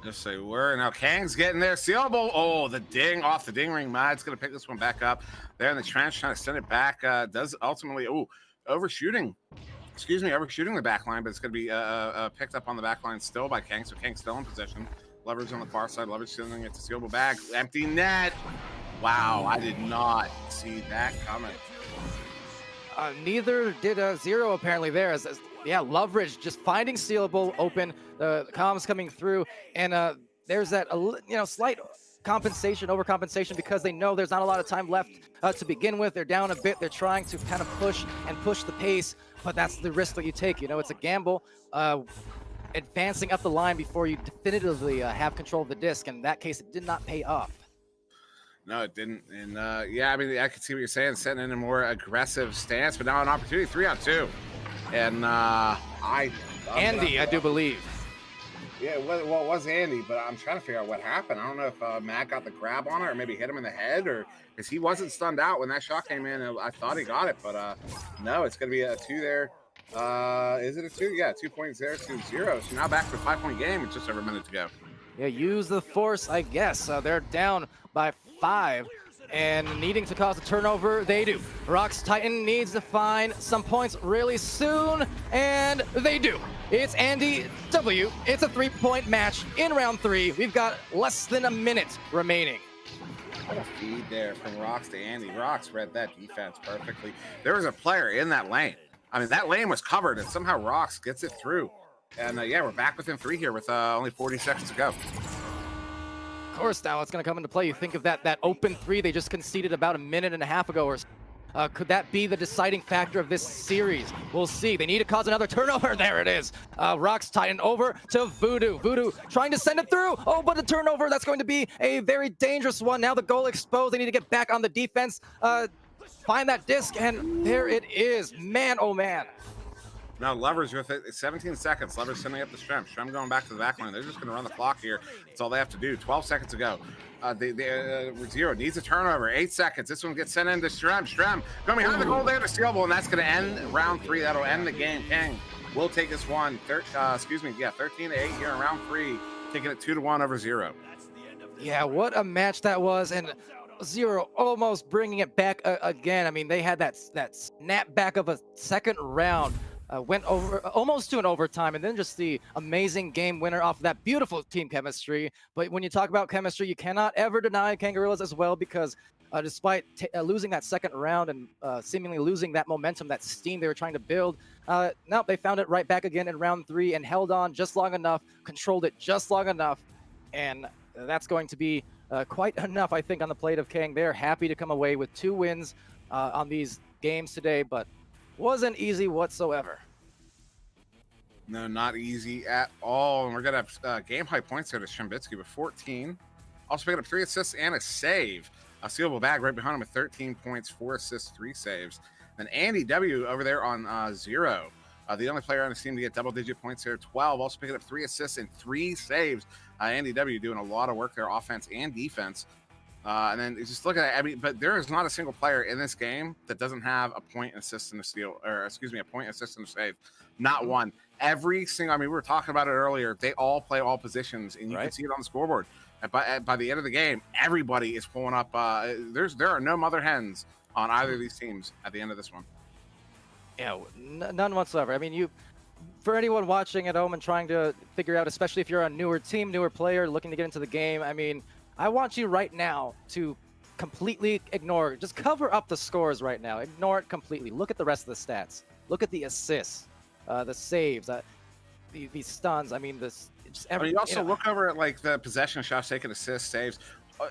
Just say were. Now Kang's getting there. Sealable. Oh, the ding off the ding ring. Mad's going to pick this one back up. There in the trench, trying to send it back. Does ultimately, overshooting. Excuse me, overshooting the back line, but it's going to be picked up on the back line still by Kang. So Kang's still in possession. Leverage on the far side. Leverage sending it to Sealable Bag. Empty net. Wow, I did not see that coming. Neither did Zero apparently there. As yeah, Loveridge just finding Sealable open, the comms coming through, and there's that slight overcompensation because they know there's not a lot of time left to begin with. They're down a bit. They're trying to kind of push the pace, but that's the risk that you take. You know, it's a gamble. Advancing up the line before you definitively have control of the disc. In that case, it did not pay off. No, it didn't. And yeah, I mean, I can see what you're saying, setting in a more aggressive stance, but now an opportunity 3-on-2. And Andy, I do believe. Yeah, well, it was Andy, but I'm trying to figure out what happened. I don't know if Matt got the grab on it or maybe hit him in the head, or because he wasn't stunned out when that shot came in. I thought he got it, but no, it's going to be a 2 there. Is it a 2? Yeah, 2 points there to 0. So now back to a 5-point game with just over a minute to go. Yeah, use the force, I guess. They're down by 5 and needing to cause a turnover. They do. Rock's Titan needs to find some points really soon, and they do. It's Andy W. It's a 3-point match in round 3. We've got less than a minute remaining. What a feed there from Rox to Andy. Rox read that defense perfectly. There was a player in that lane. I mean, that lane was covered, and somehow Rox gets it through. And yeah, we're back within 3 here with only 40 seconds to go. Of course, now it's going to come into play. You think of that open 3 they just conceded about a minute and a half ago or so. Could that be the deciding factor of this series? We'll see. They need to cause another turnover. There it is. Rox tighten over to Voodoo. Voodoo trying to send it through. Oh, but a turnover. That's going to be a very dangerous one. Now the goal exposed. They need to get back on the defense. Find that disc, and there it is. Man, oh man. Now Lovers with it. 17 seconds. Lovers sending up the Strem. Strem going back to the back line. They're just going to run the clock here. That's all they have to do. 12 seconds to go. Zero needs a turnover. 8 seconds. This one gets sent into Strem. Strem going behind the goal there to stealable, and that's going to end round 3. That'll end the game. King will take this one. 13 to 8 here in round 3, taking it 2-1 over Zero. Yeah, what a match that was, and Zero almost bringing it back again. I mean, they had that snap back of a second round. Went over almost to an overtime, and then just the amazing game winner off of that beautiful team chemistry. But when you talk about chemistry, you cannot ever deny Kangaroos as well, because despite losing that second round and seemingly losing that momentum, that steam they were trying to build, no, they found it right back again in round 3 and held on just long enough, controlled it just long enough, and that's going to be quite enough, I think, on the plate of Kang. They're happy to come away with 2 wins on these games today, but wasn't easy whatsoever. No, not easy at all. And we're going to have game high points there to Shembitsky with 14. Also picking up 3 assists and a save. A sealable bag right behind him with 13 points, 4 assists, 3 saves. And Andy W over there on 0. The only player on his team to get double-digit points here, 12. Also picking up 3 assists and 3 saves. Andy W doing a lot of work there, offense and defense. And then just look at it. I mean, but there is not a single player in this game that doesn't have a point assist and a steal, or excuse me, a point assist and a save. Not one. Every single. I mean, we were talking about it earlier. They all play all positions, and you can see it on the scoreboard. And by the end of the game, everybody is pulling up. There are no mother hens on either of these teams at the end of this one. Yeah, none whatsoever. I mean, for anyone watching at home and trying to figure out, especially if you're a newer team, newer player looking to get into the game, I mean, I want you right now to completely ignore, just cover up the scores right now. Ignore it completely. Look at the rest of the stats. Look at the assists, the saves, the stuns. I mean, just everything. You also look over at like the possession shots taken, assists, saves.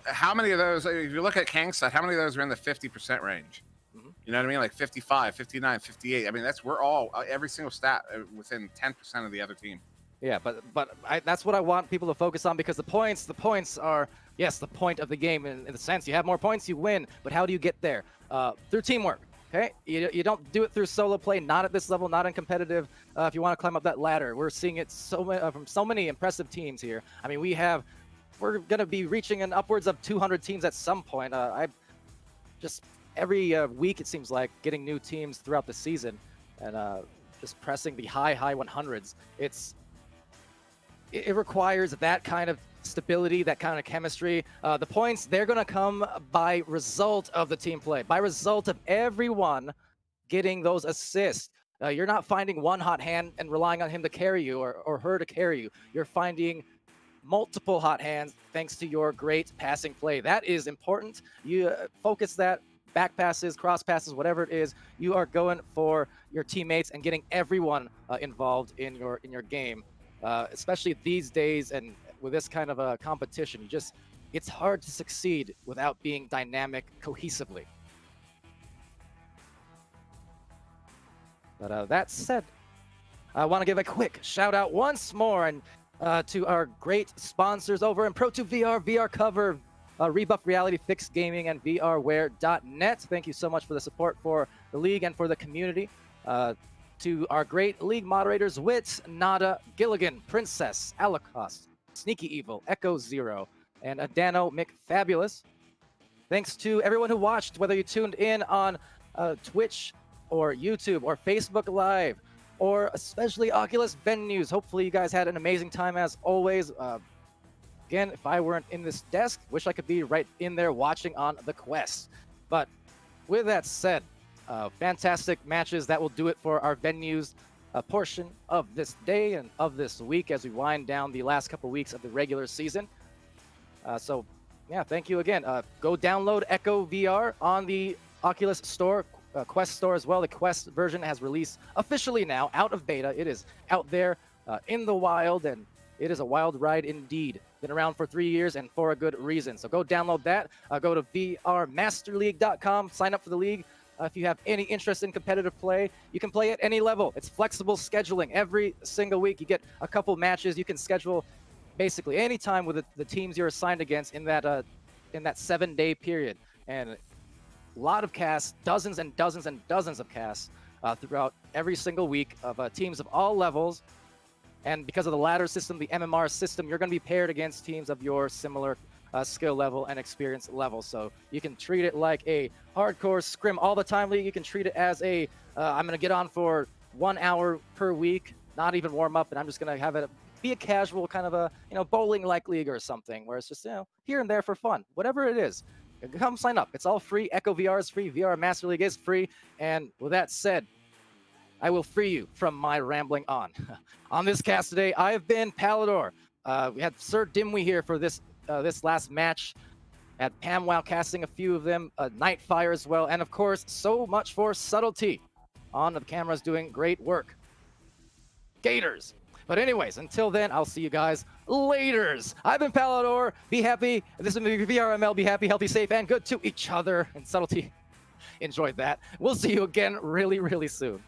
How many of those, if you look at Kang's side, how many of those are in the 50% range? You know what I mean? Like 55, 59, 58. I mean, we're all, every single stat within 10% of the other team. Yeah, but that's what I want people to focus on, because the points are, yes, the point of the game in the sense you have more points, you win. But how do you get there? Through teamwork. Okay, you don't do it through solo play. Not at this level. Not in competitive. If you want to climb up that ladder, we're seeing it from so many impressive teams here. I mean, we're gonna be reaching an upwards of 200 teams at some point. Every week it seems like getting new teams throughout the season, and just pressing the high 100s. It requires that kind of stability, that kind of chemistry. The points, they're going to come by result of the team play, by result of everyone getting those assists. You're not finding one hot hand and relying on him to carry you or her to carry you. You're finding multiple hot hands thanks to your great passing play. That is important. You focus that. Back passes, cross passes, whatever it is, you are going for your teammates and getting everyone involved in your game. Especially these days and with this kind of a competition, it's hard to succeed without being dynamic cohesively. But that said, I want to give a quick shout out once more and to our great sponsors over in Pro2 VR Cover, Rebuff Reality, Fixed Gaming, and VRware.net. Thank you so much for the support for the league and for the community. To our great league moderators, Wit, Nada, Gilligan, Princess, Alacost, Sneaky Evil, Echo Zero, and Adano McFabulous. Thanks to everyone who watched, whether you tuned in on Twitch or YouTube or Facebook Live, or especially Oculus venues. Hopefully you guys had an amazing time as always. Again, if I weren't in this desk, wish I could be right in there watching on the Quest. But with that said, fantastic matches. That will do it for our venues portion of this day and of this week as we wind down the last couple weeks of the regular season. So Yeah, thank you again. Go download Echo VR on the Oculus Store, Quest Store as well. The Quest version has released officially now, out of beta. It is out there in the wild, and it is a wild ride indeed. Been around for 3 years and for a good reason. So go download that. Go to vrmasterleague.com, sign up for the league. If you have any interest in competitive play, you can play at any level. It's flexible scheduling. Every single week you get a couple matches. You can schedule basically any time with the teams you're assigned against in that 7-day period. And a lot of casts, dozens and dozens and dozens of casts throughout every single week of teams of all levels. And because of the ladder system, the MMR system, you're going to be paired against teams of your similar skill level and experience level. So you can treat it like a hardcore scrim all the time league. You can treat it as a I'm going to get on for 1 hour per week, not even warm up, and I'm just going to have it be a casual kind of a bowling-like league or something where it's just here and there for fun. Whatever it is, come sign up. It's all free. Echo VR is free. VR Master League is free. And with that said, I will free you from my rambling on. On this cast today, I have been Palidore. We had SirDimwi here for this last match at PAMWOW, casting a few of them, NightFiree as well, and of course, so much for Subtlety on the cameras doing great work. Gators. But anyways, until then, I'll see you guys laters. I've been Palidore. Be happy. This is VRML. Be happy, healthy, safe, and good to each other. And Subtlety, enjoyed that. We'll see you again really, really soon.